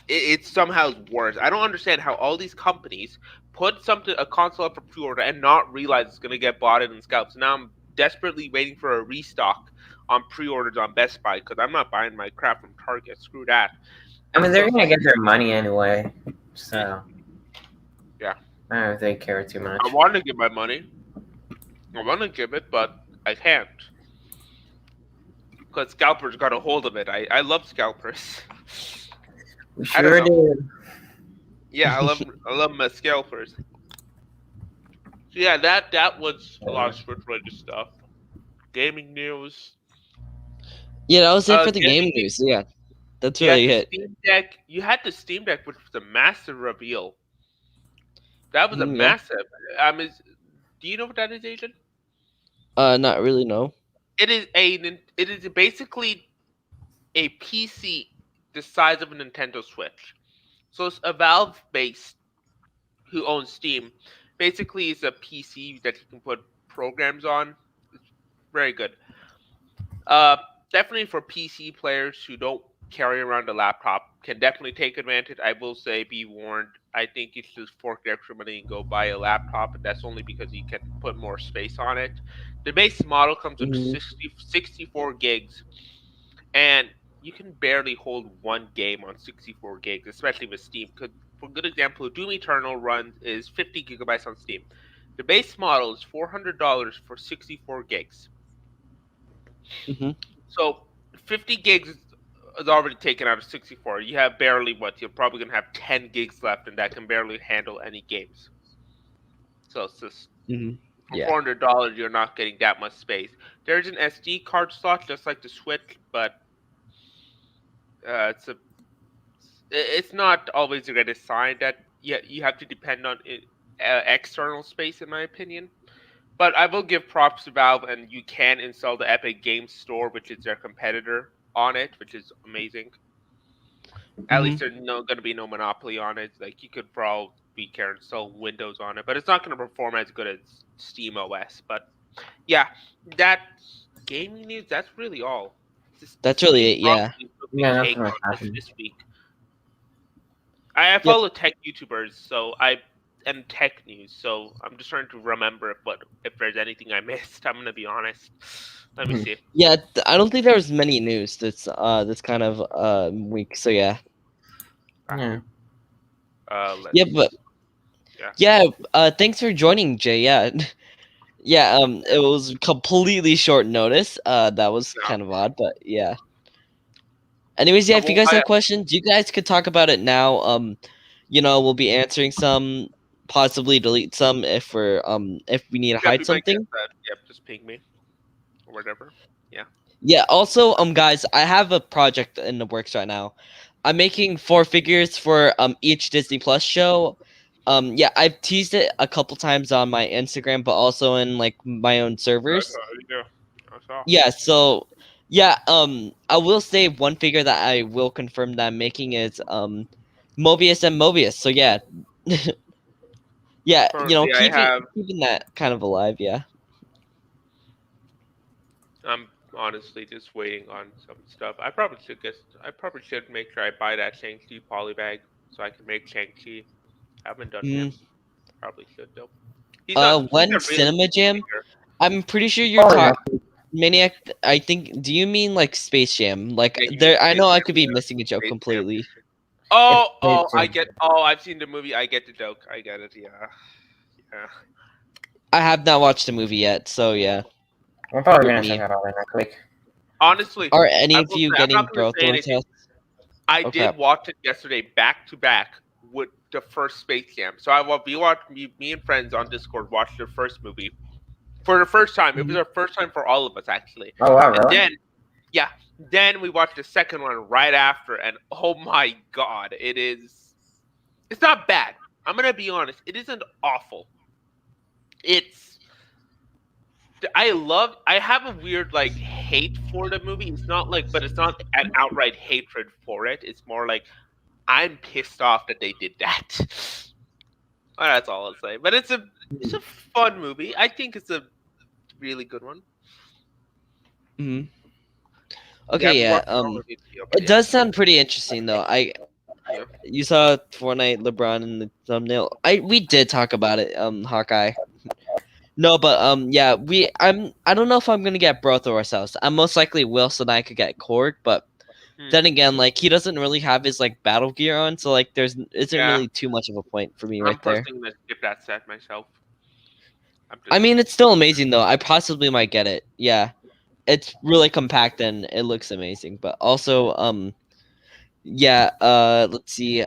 it's somehow worse. I don't understand how all these companies put something a console up for pre-order and not realize it's gonna get bought in scalps. Now I'm desperately waiting for a restock on pre-orders on Best Buy because I'm not buying my crap from Target. Screw that. I mean, So they're it's gonna like, get their money anyway, hmm, so yeah, I don't know if they care too I much. want to give my money. I want to give it, but I can't because scalpers got a hold of it. I love scalpers. We I don't sure know. do. Yeah, I love my scalpers. So yeah, that was a lot of Switch related stuff. Gaming news. Yeah, that was it for the Gaming game news. news. Yeah, that's You had really the it. Steam Deck. You had the Steam Deck, which was a massive reveal. That was a Mhm, yeah. massive. Do you know what that is, Agent? Not really. No. It is basically a PC the size of a Nintendo Switch. So it's a Valve based who owns Steam. Basically, it's a PC that you can put programs on. It's very good. Uh, Definitely for PC players who don't carry around a laptop can definitely take advantage. I will say, be warned. I think you should just fork the extra money and go buy a laptop, and that's only because you can put more space on it. The base model comes with Hmm. 64 gigs, and you can barely hold one game on 64 gigs, especially with Steam. Because for a good example, Doom Eternal runs is 50 gigabytes on Steam. The base model is $400 for 64 gigs. Hmm. So 50 gigs is already taken out of 64. You have barely what? You're probably going to have 10 gigs left, and that can barely handle any games. So it's just Hmm. for Yeah. $400, you're not getting that much space. There's an SD card slot just like the Switch, but it's a it's not always a good sign that you have to depend on external space, in my opinion. But I will give props to Valve, and you can install the Epic Games Store, which is their competitor, on it, which is amazing. At Hmm. least there's no going to be no monopoly on it. Like you could probably care install Windows on it, but it's not going to perform as good as Steam OS. But yeah, that gaming news. That's really all. That's really Steam it. Yeah. probably took the Yeah, cake nothing much on this happened. this week. I Yep. follow tech YouTubers, so I and tech news. So I'm just trying to remember if there's anything I missed. I'm gonna be honest. Let me Mhm. see. Yeah. I don't think there was many news this kind of week. So yeah. Ah, Yeah. Yeah. let's But yeah. yeah. Thanks for joining, Jay. Yeah. Yeah. It was completely short notice. That was No, kind of odd, but yeah. Anyways, yeah, if you guys I have questions, you guys could talk about it now. We'll be answering some, possibly delete some if we need to yeah, if hide you might get something. that, yep, just ping me or whatever. Yeah. Yeah, also, guys, I have a project in the works right now. I'm making four figures for each Disney Plus show. Yeah, I've teased it a couple times on my Instagram, but also in like my own servers. Yeah. I saw. Yeah, so yeah, I will say one figure that I will confirm that I'm making is Mobius and Mobius. So yeah. Yeah, Currently, I have. keeping that kind of alive, yeah. I'm honestly just waiting on some stuff. I probably should get. I probably should make sure I buy that Shang-Chi polybag so I can make Shang-Chi. Haven't done Mm. him. Probably should though. He's not. He's When a really Cinema cool Jam, figure. I'm pretty sure you're Oh yeah. talking. Maniac. I think. Do you mean like Space Jam? Like Yeah, he means there. I Space know I Jam. could be missing a joke Space Jam. completely. It's Oh, I Space get. Oh, I've seen the movie. I get the joke. I get it. Yeah, yeah. I have not watched the movie yet, so yeah. We're probably Rip gonna check me. it out next week. Honestly, Are any I of will you say I'm getting not going to Bro say Thor anything. tests? I Oh did crap. watch it yesterday back to back with the first Space Jam. So we watched me and friends on Discord watched the first movie for the first time. It was Mhm. our first time for all of us actually. Oh wow, And really? then yeah, then we watched the second one right after, and oh my god, it's not bad. I'm gonna be honest, it isn't awful. It's I have a weird like hate for the movie. It's not like but it's not an outright hatred for it. It's more like I'm pissed off that they did that. Well, that's all I'll say. But it's a fun movie. I think it's a really good one. Mhm. Yeah, Okay, we yeah. watched it all in video, but It yeah, does sound pretty interesting though. yeah. You saw Fortnite LeBron in the thumbnail. We did talk about it, Hawkeye. No, but yeah, I don't know if I'm gonna get both of ourselves. I'm most likely Wilson and I could get Korg, but Hmm. then again, like he doesn't really have his like battle gear on, so like there's isn't Yeah, really too much of a point for me I'm right there. personally gonna skip that set myself. I'm I just mean, it's still amazing though. I possibly might get it. Yeah, it's really compact and it looks amazing. But also, yeah. Let's see.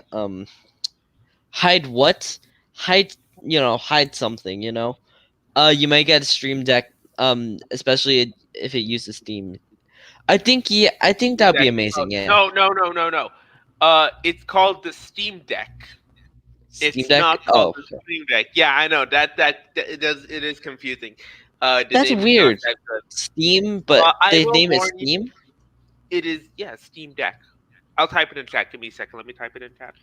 Hide what? Hide. Hide something. You might get a Stream Deck. Especially if it uses Steam. I think. Yeah. I think Steam that'd be Deck. Oh, amazing. Yeah. no. It's called the Steam Deck. Steam It's Deck. not called Oh, the Stream Deck. Yeah, I know it is confusing. The that's name is not weird. that good. Steam, but I they will name it warn you. Steam. It is Steam Deck. I'll type it in chat. Give me a second. Let me type it in chat.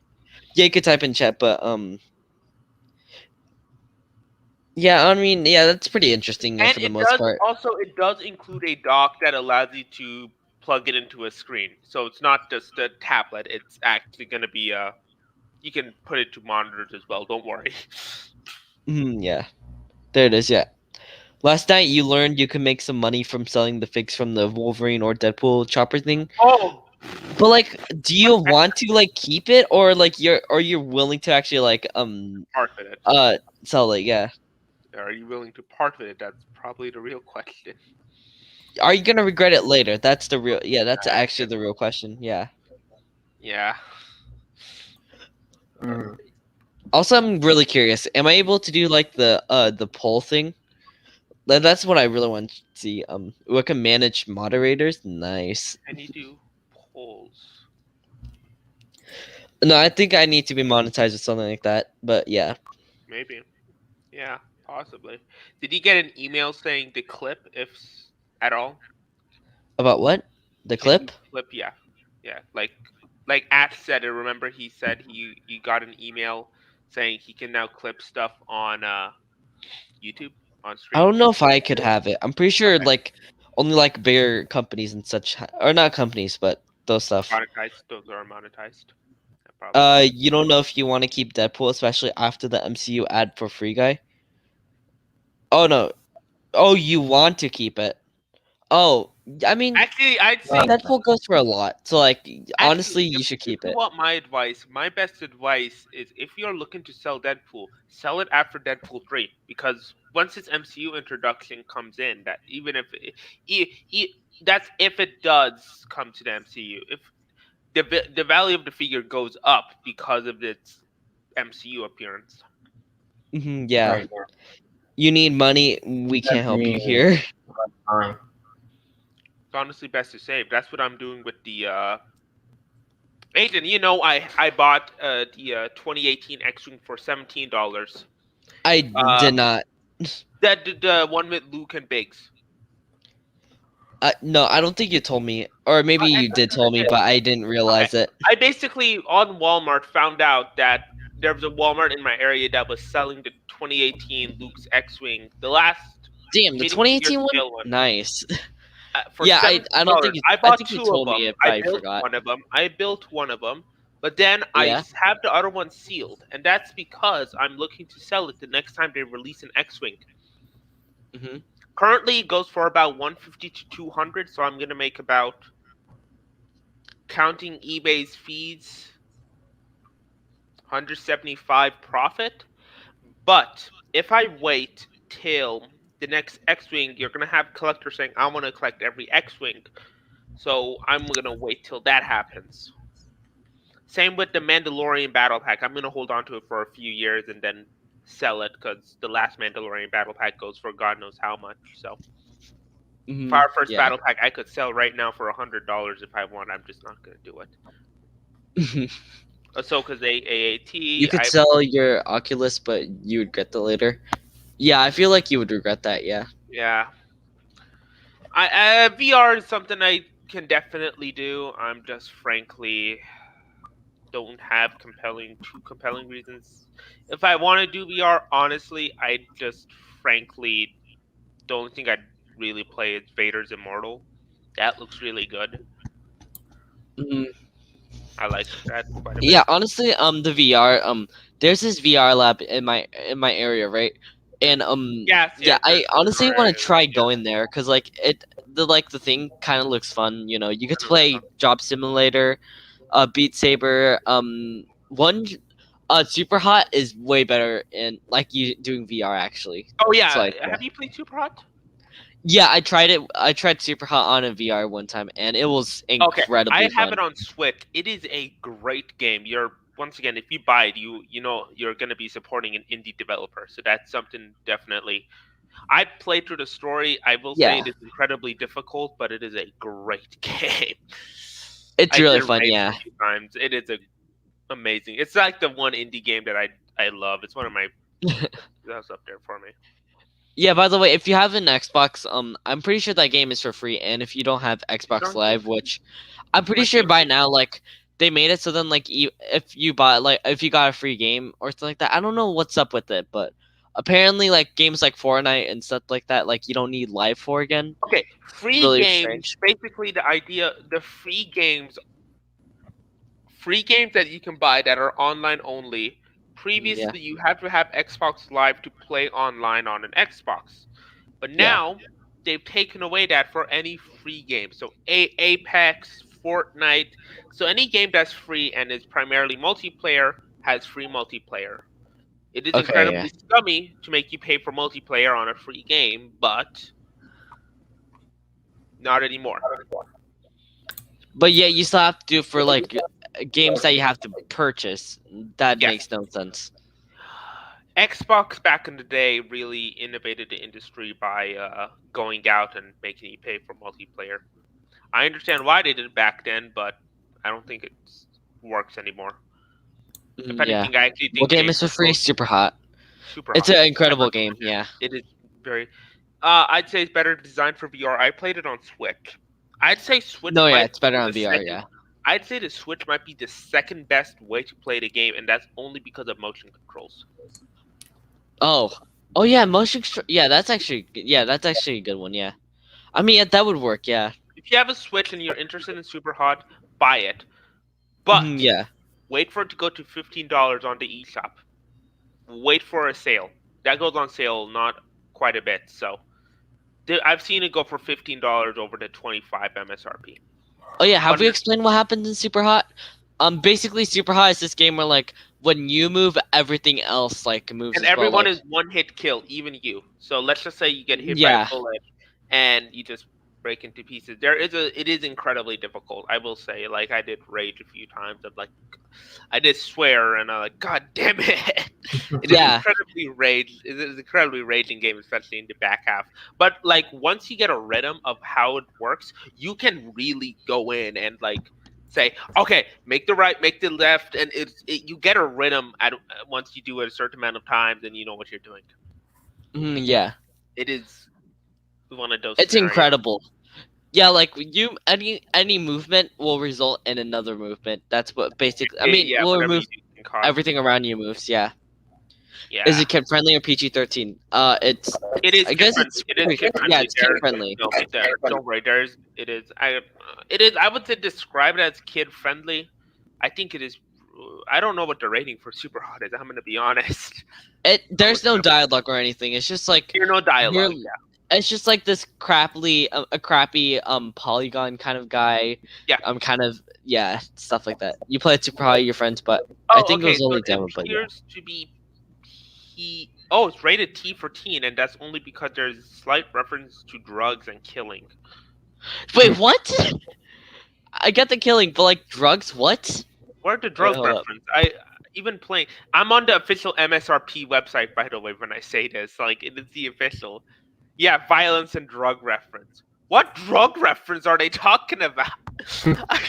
Yeah, you could type in chat, but yeah, I mean, yeah, that's pretty interesting And for the most part. it does include a dock that allows you to plug it into a screen. So it's not just a tablet. It's actually going to be you can put it to monitors as well. Don't worry. Yeah, there it is. Yeah. Last night you learned you can make some money from selling the figs from the Wolverine or Deadpool chopper thing. Oh, But like, do you fun fact, want to like keep it or like you're willing to actually like part with it. sell it? Yeah. Are you willing to part with it? That's probably the real question. Are you gonna regret it later? That's the real. Yeah, that's actually the real question. Yeah. Yeah. Mm. Also, I'm really curious. Am I able to do like the poll thing? That's what I really want to see. We can manage moderators. Nice. Can you do polls? No, I think I need to be monetized or something like that. But yeah. Maybe. Yeah, possibly. Did you get an email saying the clip, if at all? About what? The Can you clip? clip? Yeah, yeah. Like Ash said it. Remember, he said he got an email saying he can now clip stuff on YouTube on I don't streams. know if I could have it. I'm pretty sure Okay. like only like bigger companies and such, or not companies, but those stuff. Monetized. Those are monetized. Yeah, probably. You don't know if you want to keep Deadpool, especially after the MCU ad for free guy. Oh no. Oh, you want to keep it. Oh, I mean, Actually, I'd say Deadpool goes for a lot. So like, actually, honestly, you should if keep you it. want my advice, my best advice is if you're looking to sell Deadpool, sell it after Deadpool 3 because once its MCU introduction comes in, that even if that's if it does come to the MCU, if the value of the figure goes up because of its MCU appearance. Yeah. Right. Yeah. You need money. We can't That's help you me. here. Fine. It's honestly best to save. That's what I'm doing with the Nathan, I bought the 2018 X-Wing for $17. I Uh, did not. that the one with Luke and Biggs. No, I don't think you told me, or maybe I you guess did I tell me, did. but I didn't Okay. realize it. I basically on Walmart found out that there was a Walmart in my area that was selling the 2018 Luke's X-Wing, the last Damn, the minifigure 2018 one. scale one, Nice. for Yeah, I don't $17. think you. I I bought think you two of told me them. if I I built forgot. one of them. But then I Yeah. have the other one sealed, and that's because I'm looking to sell it the next time they release an X-Wing. hmm Currently, it goes for about 150 to 200. So I'm gonna make about, counting eBay's fees, 175 profit. But if I wait till the next X-wing, you're gonna have collectors saying, "I want to collect every X-wing," so I'm gonna wait till that happens. Same with the Mandalorian Battle Pack. I'm gonna hold on to it for a few years and then sell it because the last Mandalorian Battle Pack goes for God knows how much. So for our first Yeah. Battle Pack, I could sell right now for $100 if I want. I'm just not gonna do it. Ahsoka's You AAT. could sell your Oculus, but you would regret that later. Yeah, I feel like you would regret that. Yeah. Yeah. VR is something I can definitely do. I'm just frankly don't have too compelling reasons. If I want to do VR, honestly, I just frankly don't think I'd really play as Vader's Immortal. That looks really good. Mhm. I like that quite a bit. Yeah, honestly, the VR, there's this VR lab in my area, right? And Yes, yeah, yes, I there's honestly VR want to areas. try Yeah, going there because like the thing kind of looks fun. You know, you get to kind of looks play fun. Job Simulator, Beat Saber. Super Hot is way better in like you doing VR actually. Oh It's yeah, like have you played Super Hot? yeah, I tried it. I tried Super Hot on a VR one time, and it was Okay, I incredibly have it fun. on Switch. It is a great game. You're once again, if you buy it, you know you're going to be supporting an indie developer. So that's something definitely. I played through the story. I will say Yeah, it is incredibly difficult, but it is a great game. it's I did really rage fun. Yeah. a few times. It is amazing. It's like the one indie game that I love. It's one of my that's up there for me. Yeah, by the way, if you have an Xbox, I'm pretty sure that game is for free. And if you don't have Is it Xbox on Game Live, Pass? which I'm It pretty might be sure on by Game now, like they made it so then like if you bought like if you got a free game or something like that, I don't know what's up with it, but apparently like games like Fortnite and stuff like that, like you don't need Live for again. Okay, free Really games. strange. Basically, the free games that you can buy that are online only. Yeah, Previously, you had to have Xbox Live to play online on an Xbox, but yeah. now they've taken away that for any free game. So Apex, Fortnite, so any game that's free and is primarily multiplayer has free multiplayer. It is Okay, yeah. incredibly scummy to make you pay for multiplayer on a free game, but not anymore. But yeah, you still have to do it for like games that you have to purchase. That Yes. makes no sense. Xbox back in the day really innovated the industry by going out and making you pay for multiplayer. I understand why they did it back then, but I don't think it works anymore. If Yeah. anything, I actually What think game games is for are free? Super Hot. super It's hot. an I incredible game. recommend it. Yeah. It is very. I'd say it's better designed for VR. I played it on Switch. I'd say Switch No, yeah, might it's better be on the VR. second. Yeah. I'd say the Switch might be the second best way to play the game, and that's only because of motion controls. Oh. Oh yeah, yeah, that's actually a good one. Yeah. I mean, yeah, that would work. Yeah. If you have a Switch and you're interested in Super Hot, buy it. Mhm, But yeah. wait for it to go to $15 on the eShop. Wait for a sale. That goes on sale not quite a bit. So I've seen it go for $15 over the 25 MSRP. Oh yeah, have But we explained what happens in Super Hot? Basically, Super Hot is this game where like when you move, everything else like moves and as well. everyone Like is one hit kill, even you. So let's just say you get hit by a yeah, bullet and you just break into pieces. It is incredibly difficult. I will say, like I did rage a few times. I did swear and I'm like, God damn it! It is yeah. incredibly rage. It is incredibly raging game, especially in the back half. But like once you get a rhythm of how it works, you can really go in and like say, okay, make the right, make the left, and you get a rhythm at once you do it a certain amount of times, and you know what you're doing. Yeah. It is one of those It's scenarios. incredible. Yeah, like you any movement will result in another movement. That's what basically. I mean, Yeah, will whatever remove you do can cause. everything around you moves. Yeah. Is Yeah, it kid friendly or PG-13? It's it is I kid guess friendly. it's It is pretty, kid yeah, friendly. it's kid friendly. No, don't worry. There's it is. It is. I would say describe it as kid friendly. I think it is. I don't know what the rating for Super Hot is. I'm gonna be honest. There's looking no up. dialogue or anything. It's just like There's no you're dialogue. Yeah. It's just like this a crappy polygon kind of guy. Yeah. Kind of yeah, stuff like that. You play it super high, your friends, but I Oh, think it okay. was So only it demo. But yeah. appears to be T. Oh, it's rated T for teen, and that's only because there's slight reference to drugs and killing. Wait, what? I get the killing, but like drugs, what? Where's the Wait, drug hold up. reference? I even playing. I'm on the official MSRP website, by the way. When I say this, like it is the official. Yeah, violence and drug reference. What drug reference are they talking about?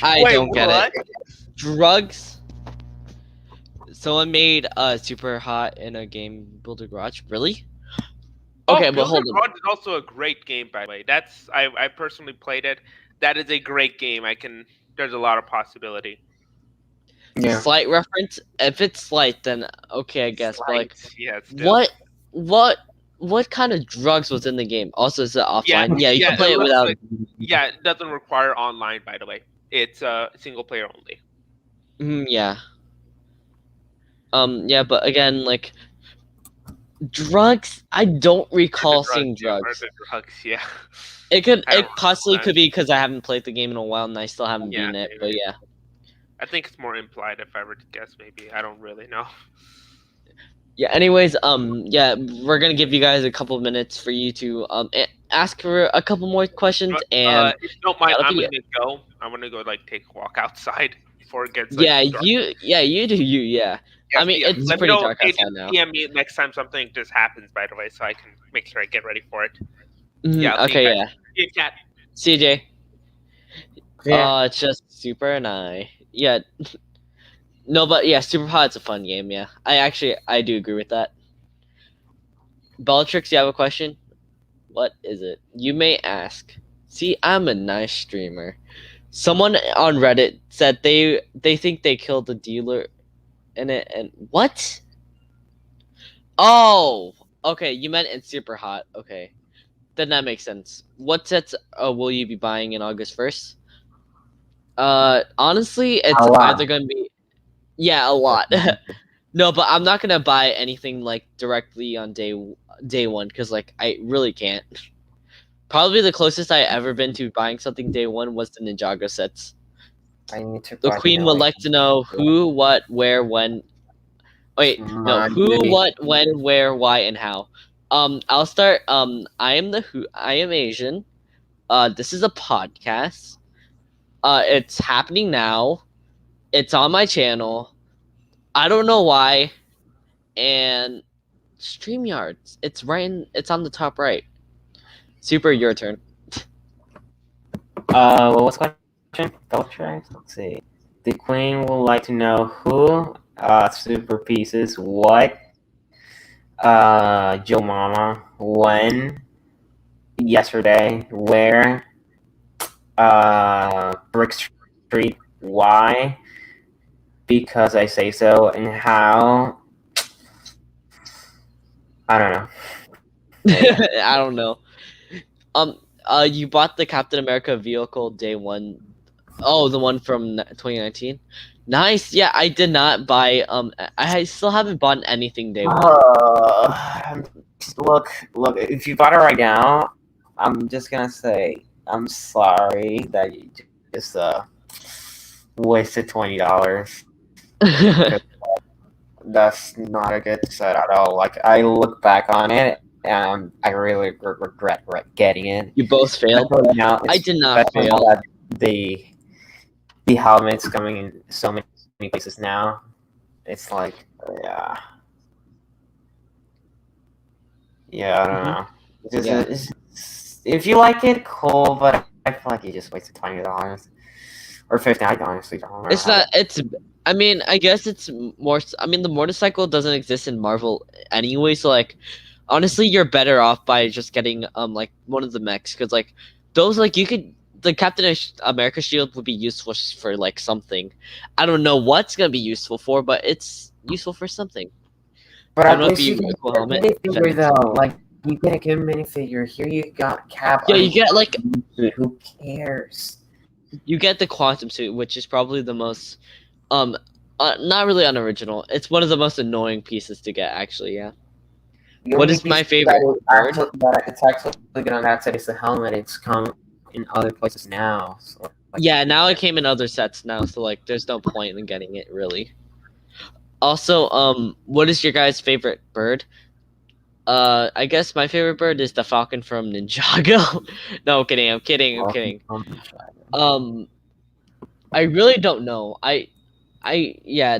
I Wait, don't get what? it. Drugs. Someone made super hot in a game Builder Garage. Really? Okay, but Builder hold on. Garage is also a great game, by the way. That's I personally played it. That is a great game. There's a lot of possibility. Yeah. Slight reference. If it's slight, then okay, I guess. But like, Slight, yeah, still. what kind of drugs was in the game? Also, is it offline? Yeah, you Yeah, can play it it looks without. like it doesn't require online, by the way. It's single player only. Yeah. Yeah, but again, like drugs. I don't recall seeing Yeah, where drugs. the drugs? Yeah. It don't possibly recall could be because I haven't played the game in a while and I still haven't Yeah, beaten it. But maybe. yeah. I think it's more implied if I were to guess. Maybe I don't really know. Yeah. Anyways, yeah, we're gonna give you guys a couple of minutes for you to ask for a couple more questions, But and if you don't mind, that'll I'm be gonna it. go. I want to go like take a walk outside before it gets like Yeah, dark. you do you. Yeah. Yeah, I mean, yeah. it's Let me pretty know. dark outside now. PM me next time something just happens. By the way, so I can make sure I get ready for it. Mhm, Yeah. I'll see you okay. guys. Yeah. See you, chat. CJ. Yeah. It's just super and I. Yeah. No, but yeah, Super Hot's a fun game. Yeah, I do agree with that. Bellatrix, you have a question? What is it? You may ask. See, I'm a nice streamer. Someone on Reddit said they think they killed the dealer in it, and what? Oh, okay. You meant in Super Hot. Okay, then that makes sense. What sets will you be buying in August 1st? Honestly, it's A lot. either gonna be a lot. No, but I'm not gonna buy anything like directly on day one because like I really can't. Probably the closest I ever been to buying something day one was the Ninjago sets. I need to The buy queen would like to know who, what, where, when. Wait, no, who, what, when, where, why, and how. I'll start. I am Asian. This is a podcast. It's happening now. It's on my channel. I don't know why. And StreamYards. It's on the top right. Super, your turn. What was the question? Bellatrix? Let's see. The queen would like to know who, super pieces, what, Joe Mama, when, yesterday, where, Brick Street, why, because I say so, and how. I don't know. I don't know. You bought the Captain America vehicle day one. Oh, the one from 2019. Nice. Yeah, I did not buy. I still haven't bought anything day one. Look. If you bought it right now, I'm just gonna say I'm sorry that you just wasted $20. That's not a good set at all. Like I look back on it, and I really regret getting it. You both failed. Now, I did not especially fail. now that the helmet's coming in so many places now. It's like, yeah, I don't know. If you like it, cool. But I feel like you just wasted $20 or $50. I honestly don't know. It's not. It's. I mean, I guess it's more. I mean, the motorcycle doesn't exist in Marvel anyway, so like, honestly, you're better off by just getting like one of the mechs because like those like you could the Captain America shield would be useful for like something. I don't know what's gonna be useful for, but it's useful for something. But I don't at know if least you you get cool a helmet. minifigure though. Like you get a good minifigure. Here you got Cap. Yeah, you get like Who cares? you get the quantum suit, which is probably the most not really unoriginal. It's one of the most annoying pieces to get, actually. Yeah. You What only is my piece favorite bird? that it's actually good on that set is the helmet. It's come in other places now. So, like, Yeah, now it came in other sets now, so like there's no point in getting it really. Also, what is your guys' favorite bird? I guess my favorite bird is the falcon from Ninjago. No, kidding. I'm kidding. I'm kidding. Um, I really don't know. Yeah,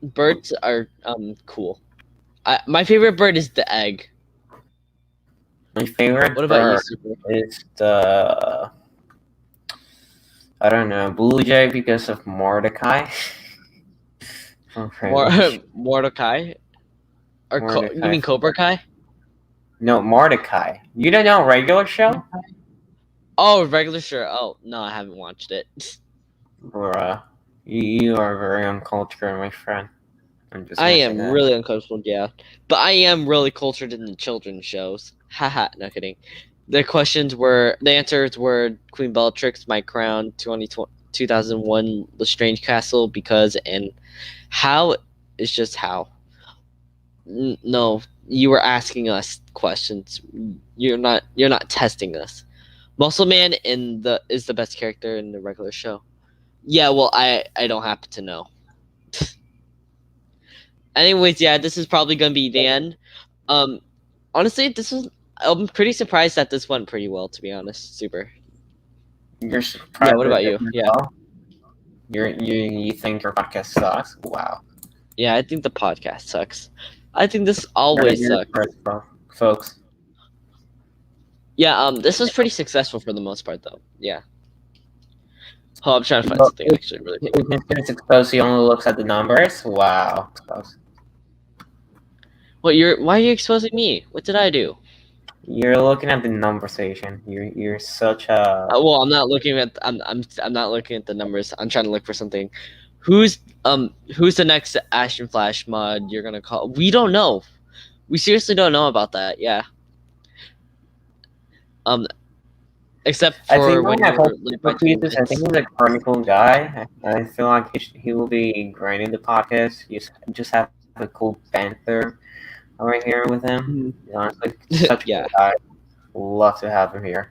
birds are cool. My favorite bird is the egg. my favorite What about you, bird Super? is the I don't know blue jay because of Mordecai. From Mor Privilege. Mordecai or you Mordecai. mean Cobra Kai? No, Mordecai. You don't know regular show? Oh, regular sure. Oh no, I haven't watched it. Bruh. You are very uncultured, my friend. I'm just I gonna say am that. really uncultured, yeah, but I am really cultured in the children's shows. Haha, no kidding. The answers were Queen Bellatrix, My Crown, 2001, The Strange Castle, Because, and How is just how. No, you were asking us questions. You're not testing us. Muscle Man is the best character in the regular show. Yeah, well, I don't happen to know. Anyways, yeah, this is probably gonna be the end. Um, honestly, I'm pretty surprised that this went pretty well. To be honest, super. You're Yeah. surprised What with about it you? as Yeah. well? You think your podcast sucks? Wow. Yeah. I think the podcast sucks. I think this You're always the sucks. first, folks. Yeah. This was pretty successful for the most part, though. Yeah. Oh, I'm trying to find Well, something actually really quick. if it's exposed, he only looks at the numbers. Wow. Why are you exposing me? What did I do? You're looking at the conversation. You're such a. Well, I'm not looking at the numbers. I'm trying to look for something. Who's the next Ashton Flash mod you're gonna call? We don't know. We seriously don't know about that. Yeah. Um, except I for think when when I you hope were like for mentioning pieces, I think bits. he's a chronicle guy. I feel like he will be grinding the podcast. You just have a cool panther right here with him. Honestly, such a Yeah. cool guy. Love to have him here.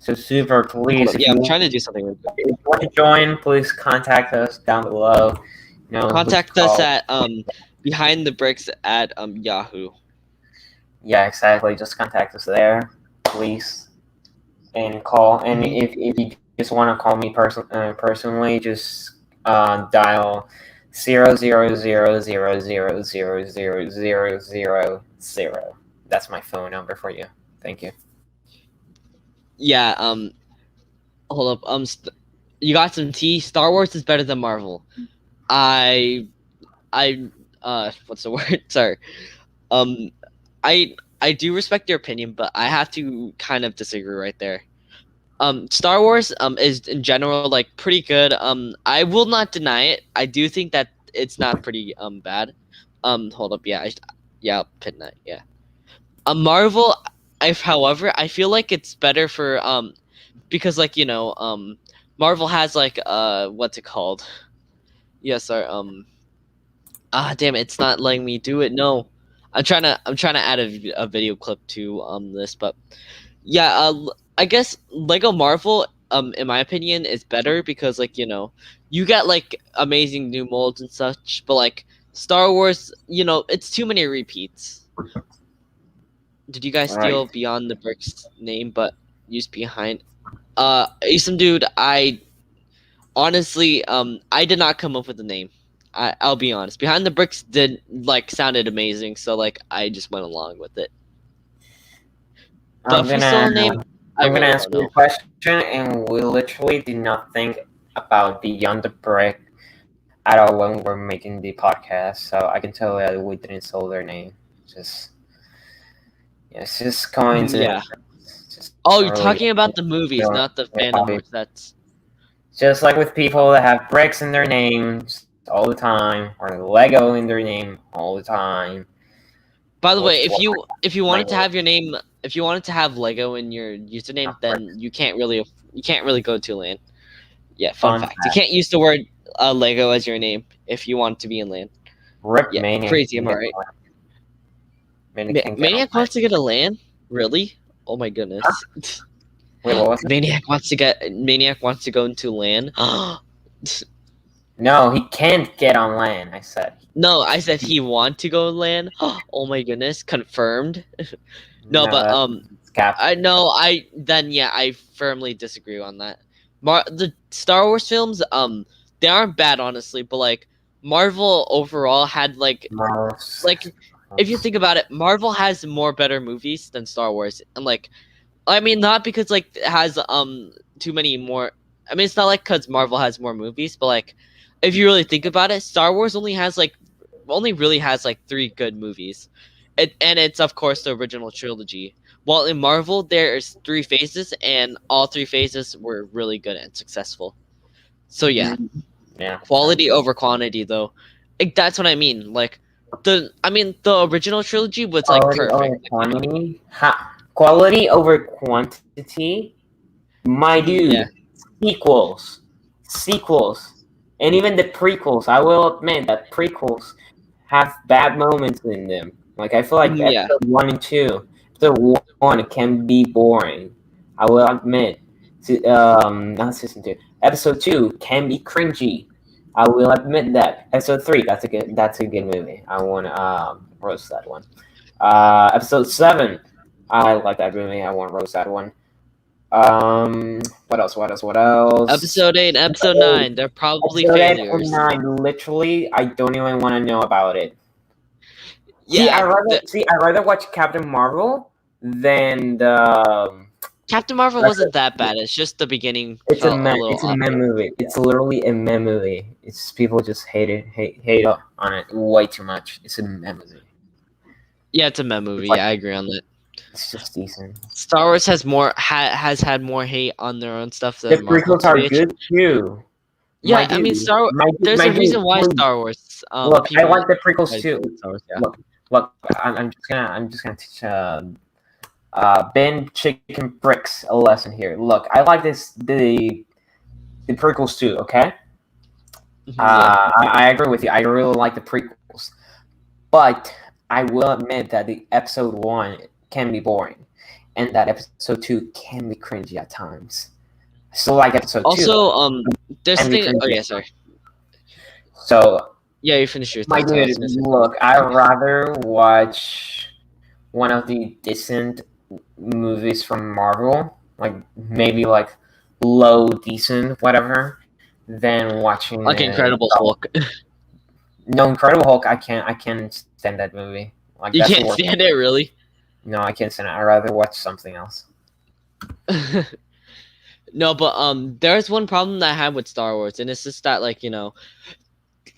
So super, Hold please, up. Yeah, I'm trying to do something really quick. if you want to join, please contact us down below. You know who to Contact us call. at behind the bricks at Yahoo. Yeah, exactly. Just contact us there, please, and call. And if you just want to call me personally, just dial 000000000. That's my phone number for you. Thank you. Yeah. Hold up. You got some tea. Star Wars is better than Marvel. I what's the word? Sorry. Um, I do respect your opinion, but I have to kind of disagree right there. Star Wars is in general like pretty good. I will not deny it. I do think that it's not pretty bad. Hold up. Yeah, Midnight. Yeah. Marvel. However, I feel like it's better for because like Marvel has like what's it called? Yes, sir. Damn it, it's not letting me do it. No, I'm trying to add a video clip to this, but yeah, I guess Lego Marvel in my opinion is better because like you get like amazing new molds and such, but like Star Wars, it's too many repeats. Did you guys Right. steal Beyond the Bricks name but use behind? Some dude, I honestly I did not come up with the name. I'll be honest. Behind the Bricks did like sounded amazing, so like I just went along with it. But I'm if we stole gonna a name, I I'm gonna really answer don't your know. question, and we literally did not think about Beyond the Brick at all when we're making the podcast. So I can tell you that we didn't steal their name. Just it's just Yeah. coincidence. Just Oh, you're really, talking about the movies, not the fandom really. arcs. That's Just like with people that have bricks in their names all the time, or Lego in their name all the time. by the Which way, is what if you wanted to Lego. have your name, if you wanted to have Lego in your username, then you can't really go to LAN. Yeah, fun Fun fact. You can't use the word Lego as your name if you want to be in LAN. Rip Yeah, Mania. crazy, am I right? Maniac can get on Maniac land. wants to get a land? Really? Oh my goodness. Wait, what was it? Maniac wants to go into land. No, he can't get on land. I said. No, I said he want to go land. Oh my goodness, confirmed. No, No, but that's cap. I know I firmly disagree on that. The Star Wars films they aren't bad honestly, but like Marvel overall had Mars. like if you think about it, Marvel has more better movies than Star Wars, and like I mean not because like it has too many more. I mean it's not like because Marvel has more movies, but like if you really think about it, Star Wars only really has like 3 good movies. And it's of course the original trilogy. While in Marvel, there's 3 phases, and all 3 phases were really good and successful. So yeah, Yeah. quality over quantity, though. That's what I mean. Like the original trilogy was like Quality over perfect. quantity. Quality over quantity. My Yeah. dude. Sequels. And even the prequels. I will admit that prequels have bad moments in them. Like I feel like Yeah. episode 1 and 2. Episode 1 can be boring. I will admit. Not season 2. Episode 2 can be cringy. I will admit that. Episode 3, that's a good movie. I want to roast that one. Episode 7, I like that movie. I want to roast that one. What else? Episode 8, episode 9, they're probably Episode 8 and failures. 9, literally, I don't even want to know about it. Yeah. I'd rather watch Captain Marvel than the. Captain Marvel wasn't that bad. It's just the beginning It's a felt a meh. little It's a off. meh movie. It's literally a meh movie. It's people just hate on it way too much. It's a meh movie. Yeah, it's a meh movie. like- Yeah, I agree on that. It's just decent. Star Wars has has had more hate on their own stuff The than Marvel. prequels are TH. good too. Yeah, I mean Star Wars. There's a reason why Star Wars. Look, I people like the prequels like too. Star Wars, yeah. Look, I'm just gonna teach Ben Chicken Bricks a lesson here. Look, I like the prequels too. Okay, Yeah. I agree with you. I really like the prequels, but I will admit that the episode 1 can be boring, and that episode 2 can be cringy at times. I still like episode 2. Also, there's And we thing. Oh cringy. yeah, sorry. So, Yeah, you finish your my thoughts. I was dude, gonna say. look, I'd rather watch one of the decent movies from Marvel, like maybe like low decent, whatever, than watching Like Incredible Hulk. No, Incredible Hulk. I can't stand that movie. Like You that's the can't worst. stand it, really. No, I can't stand it. I'd rather watch something else. No, but there's one problem that I had with Star Wars, and it's just that like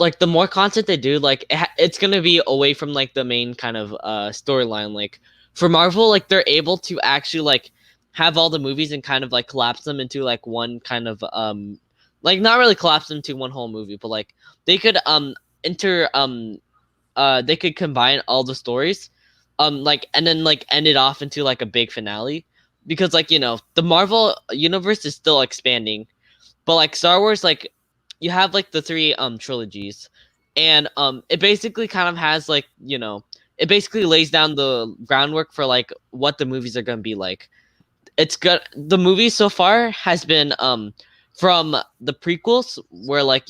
like the more content they do, like it's gonna be away from like the main kind of storyline. Like for Marvel, like they're able to actually like have all the movies and kind of like collapse them into like one kind of like not really collapse them into one whole movie, but like they could they could combine all the stories like and then like end it off into like a big finale, because like the Marvel universe is still expanding, but like Star Wars, like you have like the 3 trilogies, and it basically kind of has like it basically lays down the groundwork for like what the movies are going to be like. It's good. The movie so far has been from the prequels where like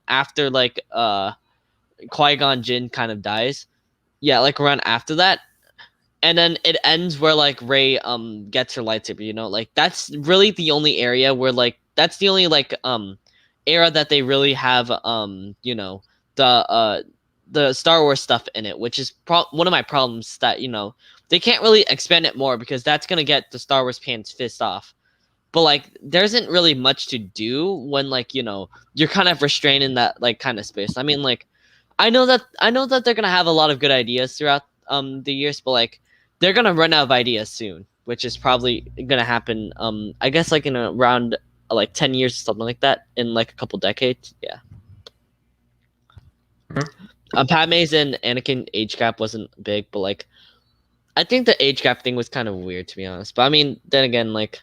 after like Qui-Gon Jinn kind of dies. Yeah, like around after that. And then it ends where like Rey gets her lightsaber, like that's really the only area where like that's the only like era that they really have the Star Wars stuff in it, which is one of my problems, that they can't really expand it more because that's going to get the Star Wars fans pissed off. But like there isn't really much to do when like you're kind of restrained in that like kind of space. I mean, like I know that they're gonna have a lot of good ideas throughout the years, but like they're gonna run out of ideas soon, which is probably gonna happen I guess like in around like 10 years or something like that, in like a couple decades. Yeah. Padme's and Anakin age gap wasn't big, but like I think the age gap thing was kind of weird, to be honest. But I mean, then again, like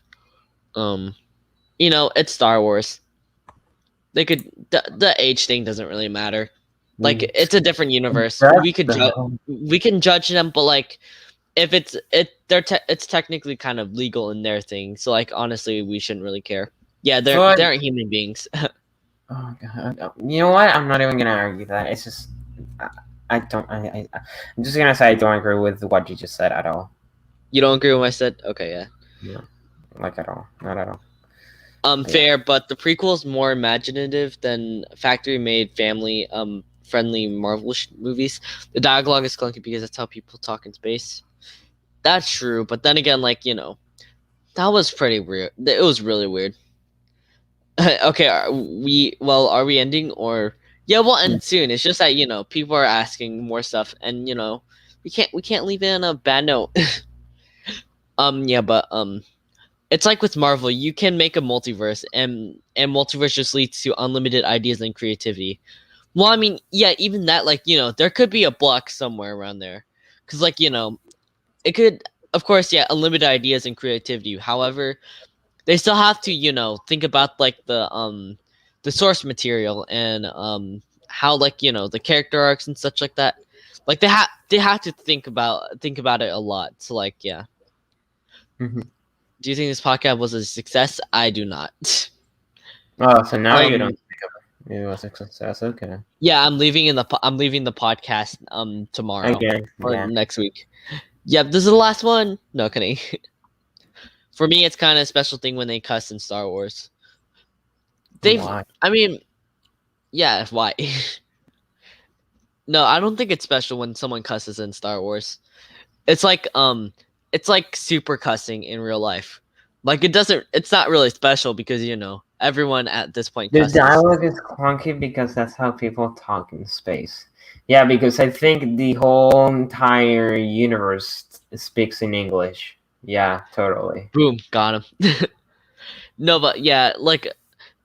it's Star Wars. They could the age thing doesn't really matter. Like it's a different universe. That's We can judge them, but like if it's technically kind of legal in their thing. So like honestly, we shouldn't really care. Yeah, but they aren't human beings. oh god, you know what? I'm not even gonna argue that. It's just I don't. I'm just gonna say I don't agree with what you just said at all. You don't agree with what I said? Okay, yeah. No, like at all. Not at all. Fair, but the prequel is more imaginative than factory-made, family friendly Marvel movies. The dialogue is clunky because that's how people talk in space. That's true, but then again, like that was pretty weird. It was really weird. Okay, are we ending or yeah, we'll end soon. It's just that people are asking more stuff, and we can't leave it on a bad note. Yeah, but it's like with Marvel, you can make a multiverse, and multiverse just leads to unlimited ideas and creativity. Well, I mean, yeah, even that, like there could be a block somewhere around there, because like it could, of course, yeah, unlimited ideas and creativity. However, they still have to think about like the source material and how like the character arcs and such like that. Like they have to think about it a lot. So like yeah. Mm-hmm. Do you think this podcast was a success? I do not. Oh, so now you Um, don't think of it was a success? Okay. Yeah, I'm leaving I'm leaving the podcast tomorrow Okay. or Yeah. next week. Yep, this is the last one. No kidding. For me, it's kind of a special thing when they cuss in Star Wars. Why? I mean, yeah, why? No, I don't think it's special when someone cusses in Star Wars. It's like super cussing in real life. Like it's not really special because everyone at this point The cusses. dialogue is clunky because that's how people talk in space. Yeah, because I think the whole entire universe speaks in English. Yeah, totally. Boom, got him. No, but yeah, like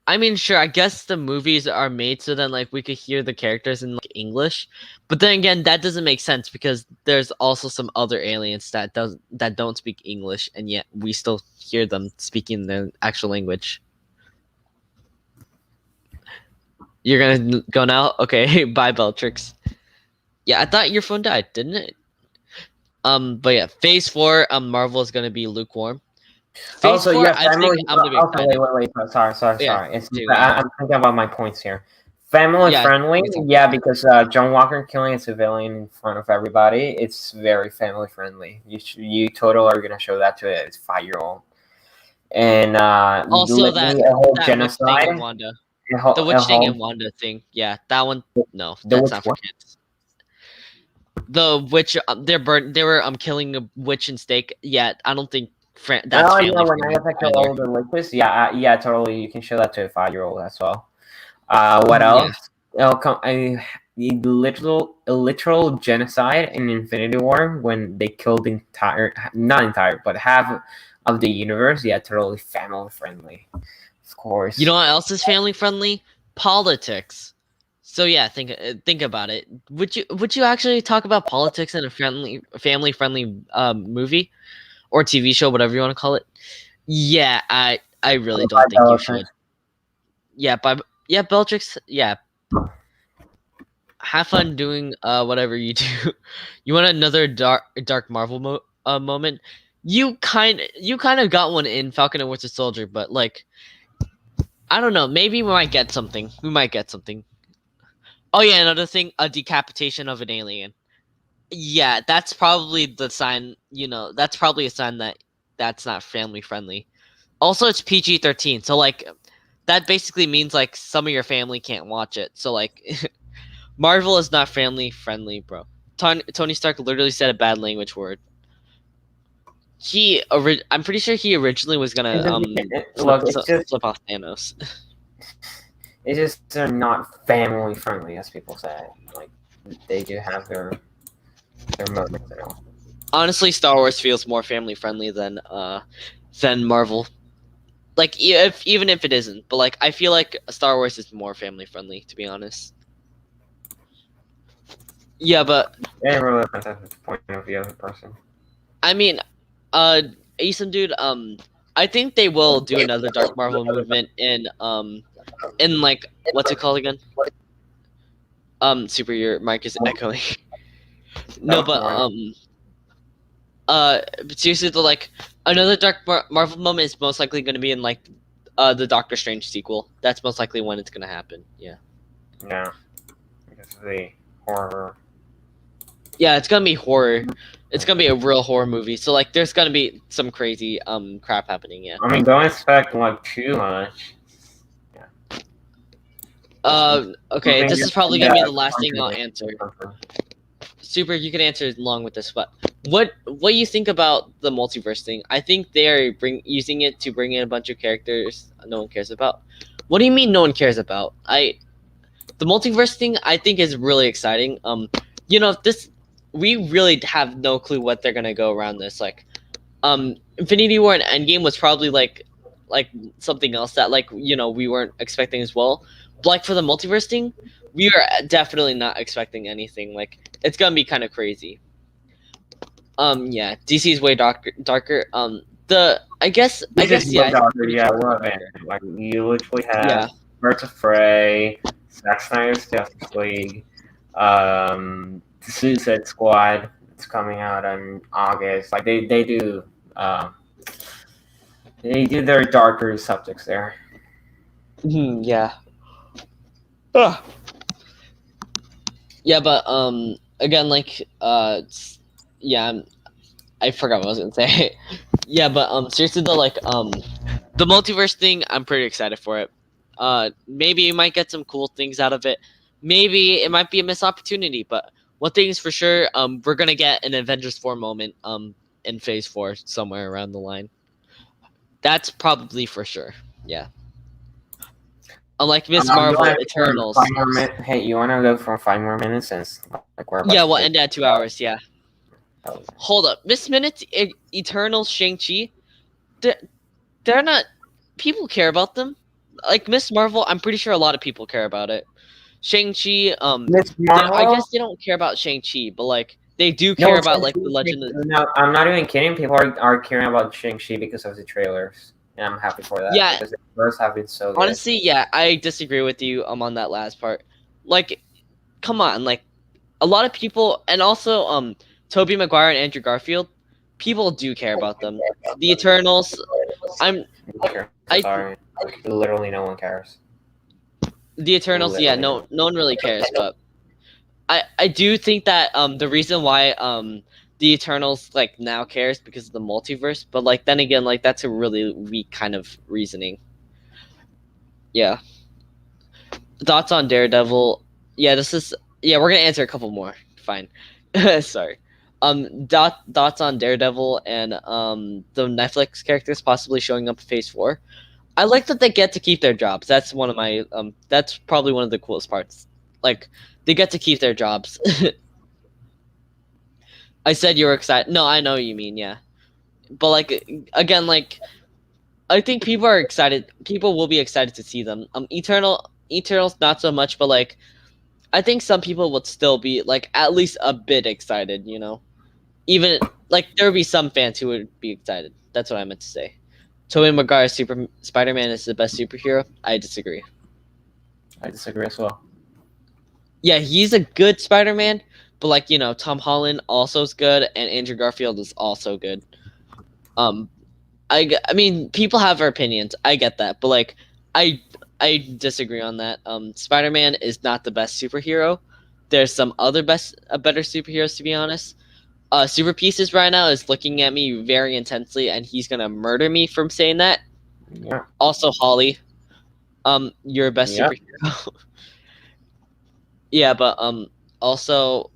I mean, sure, I guess the movies are made so then like we could hear the characters in like English. But then again, that doesn't make sense because there's also some other aliens that don't speak English and yet we still hear them speaking their actual language. You're gonna go now? Okay, bye Beltrix. Yeah, I thought your phone died, didn't it? But yeah, Phase 4, Marvel is gonna be lukewarm. Phase Also, 4, yeah, I family. think I'm gonna be Okay, excited. wait. Sorry. Yeah, It's do that. I'm thinking about my points here. Family Yeah, friendly, we talked yeah, about because John Walker killing a civilian in front of everybody, it's very family friendly. You totally are gonna show that to a 5-year-old, and also literally a whole that witch thing genocide, in Wanda. a The witch thing whole in Wanda thing. Yeah, that one. No, the that's which not for one? kids. The witch. They were killing a witch and stake. Yeah, I don't think that's Oh yeah, family when friendly I attack either. all the witches, yeah, yeah, totally. You can show that to a 5-year-old as well. What Yeah. else? A literal genocide in Infinity War when they killed not entire, but half of the universe. Yeah, totally family friendly, of course. You know what else is family friendly? Politics. So yeah, think about it. Would you actually talk about politics in a family friendly movie or TV show, whatever you want to call it? Yeah, I really don't think you should. Yeah, yeah, Beltrix. Yeah, have fun doing whatever you do. You want another dark Marvel moment? You kind of got one in Falcon and Winter Soldier, but like I don't know. Maybe we might get something. We might get something. Oh yeah, another thing, a decapitation of an alien. Yeah, that's probably the sign. That's probably a sign that that's not family friendly. Also, it's PG-13, so like that basically means like some of your family can't watch it. So like Marvel is not family friendly, bro. Tony Stark literally said a bad language word. I'm pretty sure he originally was gonna Look, it's just flip off Thanos. they're not family friendly as people say. Like they do have their moments and all. Honestly, Star Wars feels more family friendly than Marvel. Like even if it isn't, but like I feel like Star Wars is more family friendly, to be honest. Yeah, but Yeah, really depends on the point of view of the person. I mean, Asim dude, I think they will do another Dark Marvel movement in like what's it called again? Super, your mic is Oh. echoing. No, but but seriously, though, like another Marvel moment is most likely going to be in like the Doctor Strange sequel. That's most likely when it's going to happen. Yeah. Yeah, because of the horror. Yeah, it's gonna be horror. It's gonna be a real horror movie. So like, there's gonna be some crazy crap happening. Yeah. I mean, don't expect like too much. Okay. This is probably gonna be the last thing I'll Yeah. answer. Super, you can answer along with this. But what do you think about the multiverse thing? I think they are using it to bring in a bunch of characters no one cares about. What do you mean no one cares about? The multiverse thing I think is really exciting. This we really have no clue what they're gonna go around this. Like, Infinity War and Endgame was probably like something else that we weren't expecting as well. But like for the multiverse thing, we are definitely not expecting anything. Like it's gonna be kind of crazy. Yeah, DC is way darker. I guess yeah. I think Doctor, pretty yeah, sure it's what darker. like you literally have Yeah. Birds of Prey, Zack Snyder's Justice League, the Suicide Squad. It's coming out in August. Like they do their darker subjects there. Yeah. Ugh. Yeah, but again, like yeah, I forgot what I was gonna say. Yeah, but seriously though, like the multiverse thing, I'm pretty excited for it. Maybe you might get some cool things out of it. Maybe it might be a missed opportunity, but one thing is for sure, we're gonna get an Avengers 4 moment in Phase 4 somewhere around the line. That's probably for sure. Yeah. Unlike Miss Marvel, Eternals. Hey, you want to go for 5 more minutes since like we're about Yeah, to we'll get- end at 2 hours. Yeah. Oh. Hold up, Miss Minutes, Eternals, Shang-Chi. They're not. People care about them. Like Miss Marvel, I'm pretty sure a lot of people care about it. Shang-Chi, Miss Marvel? I guess they don't care about Shang-Chi, but like they do care about like the Legend of. No, I'm not even kidding. People are caring about Shang-Chi because of the trailers, and I'm happy for that. Yeah. Because the trailers have been so good. Honestly, yeah, I disagree with you on that last part. Like, come on, like a lot of people, and also Tobey Maguire and Andrew Garfield, people do care about them. The Eternals, I Sorry, literally no one cares. the Eternals, yeah, no one really cares, but I do think that the reason why the Eternals like now cares because of the multiverse, but like then again, like that's a really weak kind of reasoning. Yeah. Thoughts on Daredevil? Yeah, we're gonna answer a couple more. Fine. Sorry. Thoughts on Daredevil and the Netflix characters possibly showing up in Phase 4. I like that they get to keep their jobs. That's one of my that's probably one of the coolest parts. Like they get to keep their jobs. I said you were excited. No, I know what you mean, yeah. But like again, like I think people are excited. People will be excited to see them. Eternals not so much, but like I think some people would still be like at least a bit excited, Even like there would be some fans who would be excited. That's what I meant to say. Tobey Maguire's Spider-Man is the best superhero. I disagree. I disagree as well. Yeah, he's a good Spider-Man, but like Tom Holland also is good, and Andrew Garfield is also good. I mean, people have their opinions. I get that, but like, I disagree on that. Spider-Man is not the best superhero. There's some other better superheroes, to be honest. Super Pieces right now is looking at me very intensely, and he's gonna murder me from saying that. Yeah. Also, Holly, you're best superhero. Yeah, but also,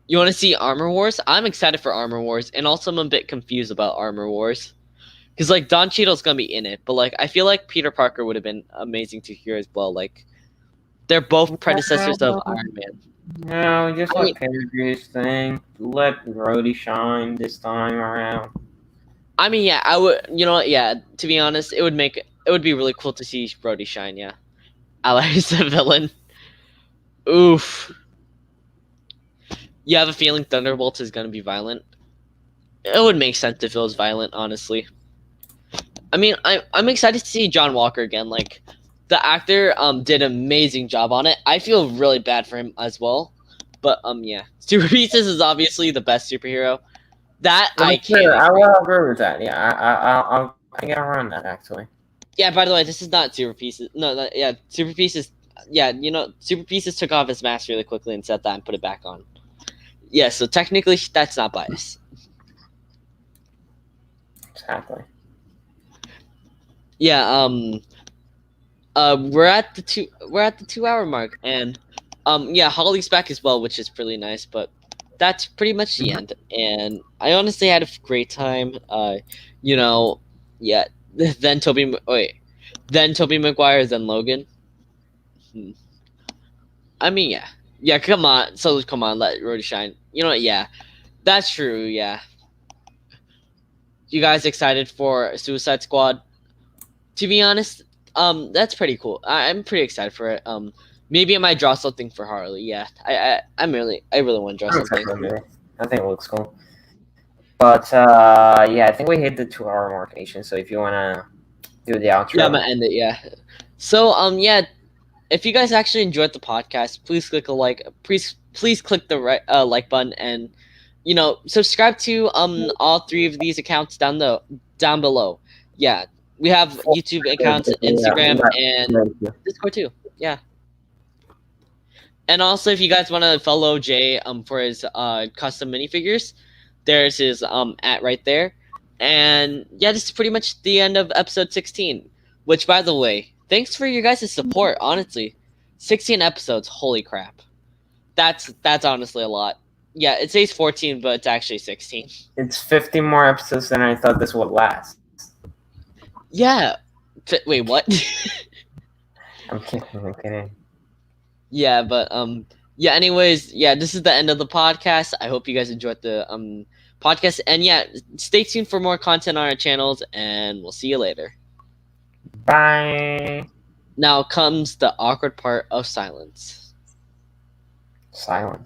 you want to see Armor Wars? I'm excited for Armor Wars, and also I'm a bit confused about Armor Wars. Because like Don Cheadle's gonna be in it, but like I feel like Peter Parker would have been amazing to hear as well. Like they're both predecessors of Iron Man. No, just let Peter do his thing. Let Rhodey shine this time around. I mean, yeah, I would. Yeah. To be honest, it would be really cool to see Rhodey shine. Yeah, Ally's a villain. Oof. You have a feeling Thunderbolt is gonna be violent? It would make sense if it was violent, honestly. I mean, I'm excited to see John Walker again. Like, the actor did an amazing job on it. I feel really bad for him as well. But yeah, Super Pieces is obviously the best superhero. That I That's true. can't I agree. will agree with that. Yeah, I get around that actually. Yeah, by the way, this is not Super Pieces. No, yeah, Super Pieces. Yeah, Super Pieces took off his mask really quickly and said that and put it back on. Yeah, so technically that's not bias. Exactly. Yeah, we're at the 2 hour mark, and yeah, Holly's back as well, which is pretty nice, but that's pretty much the end. And I honestly had a great time. You know, yeah, then then Toby Maguire, then Logan. Hmm. I mean, yeah, yeah. Come on, let Rhodey shine. You know what? Yeah, that's true. Yeah, you guys excited for Suicide Squad? To be honest, that's pretty cool. I'm pretty excited for it. Maybe I might draw something for Harley. Yeah, I really want to draw I'm something. excited for it. I think it looks cool. But yeah, I think we hit the 2 hour mark, Asian. So if you wanna do the Yeah, I'm outro, gonna end it. Yeah. So yeah, if you guys actually enjoyed the podcast, please click a like. Please click the like button, and subscribe to all three of these accounts down below. Yeah, we have YouTube accounts, Instagram, and Discord too. Yeah. And also, if you guys want to follow Jay for his custom minifigures, there's his at right there. And yeah, this is pretty much the end of episode 16. Which, by the way, thanks for your guys' support. Honestly, 16 episodes. Holy crap, that's honestly a lot. Yeah, it says 14, but it's actually 16. it's 50 more episodes than I thought this would last. Yeah. Wait, what? I'm kidding. I'm kidding. Yeah, but yeah, anyways, yeah, this is the end of the podcast. I hope you guys enjoyed the podcast, and yeah, stay tuned for more content on our channels, and we'll see you later. Bye. Now comes the awkward part of silence. Silence.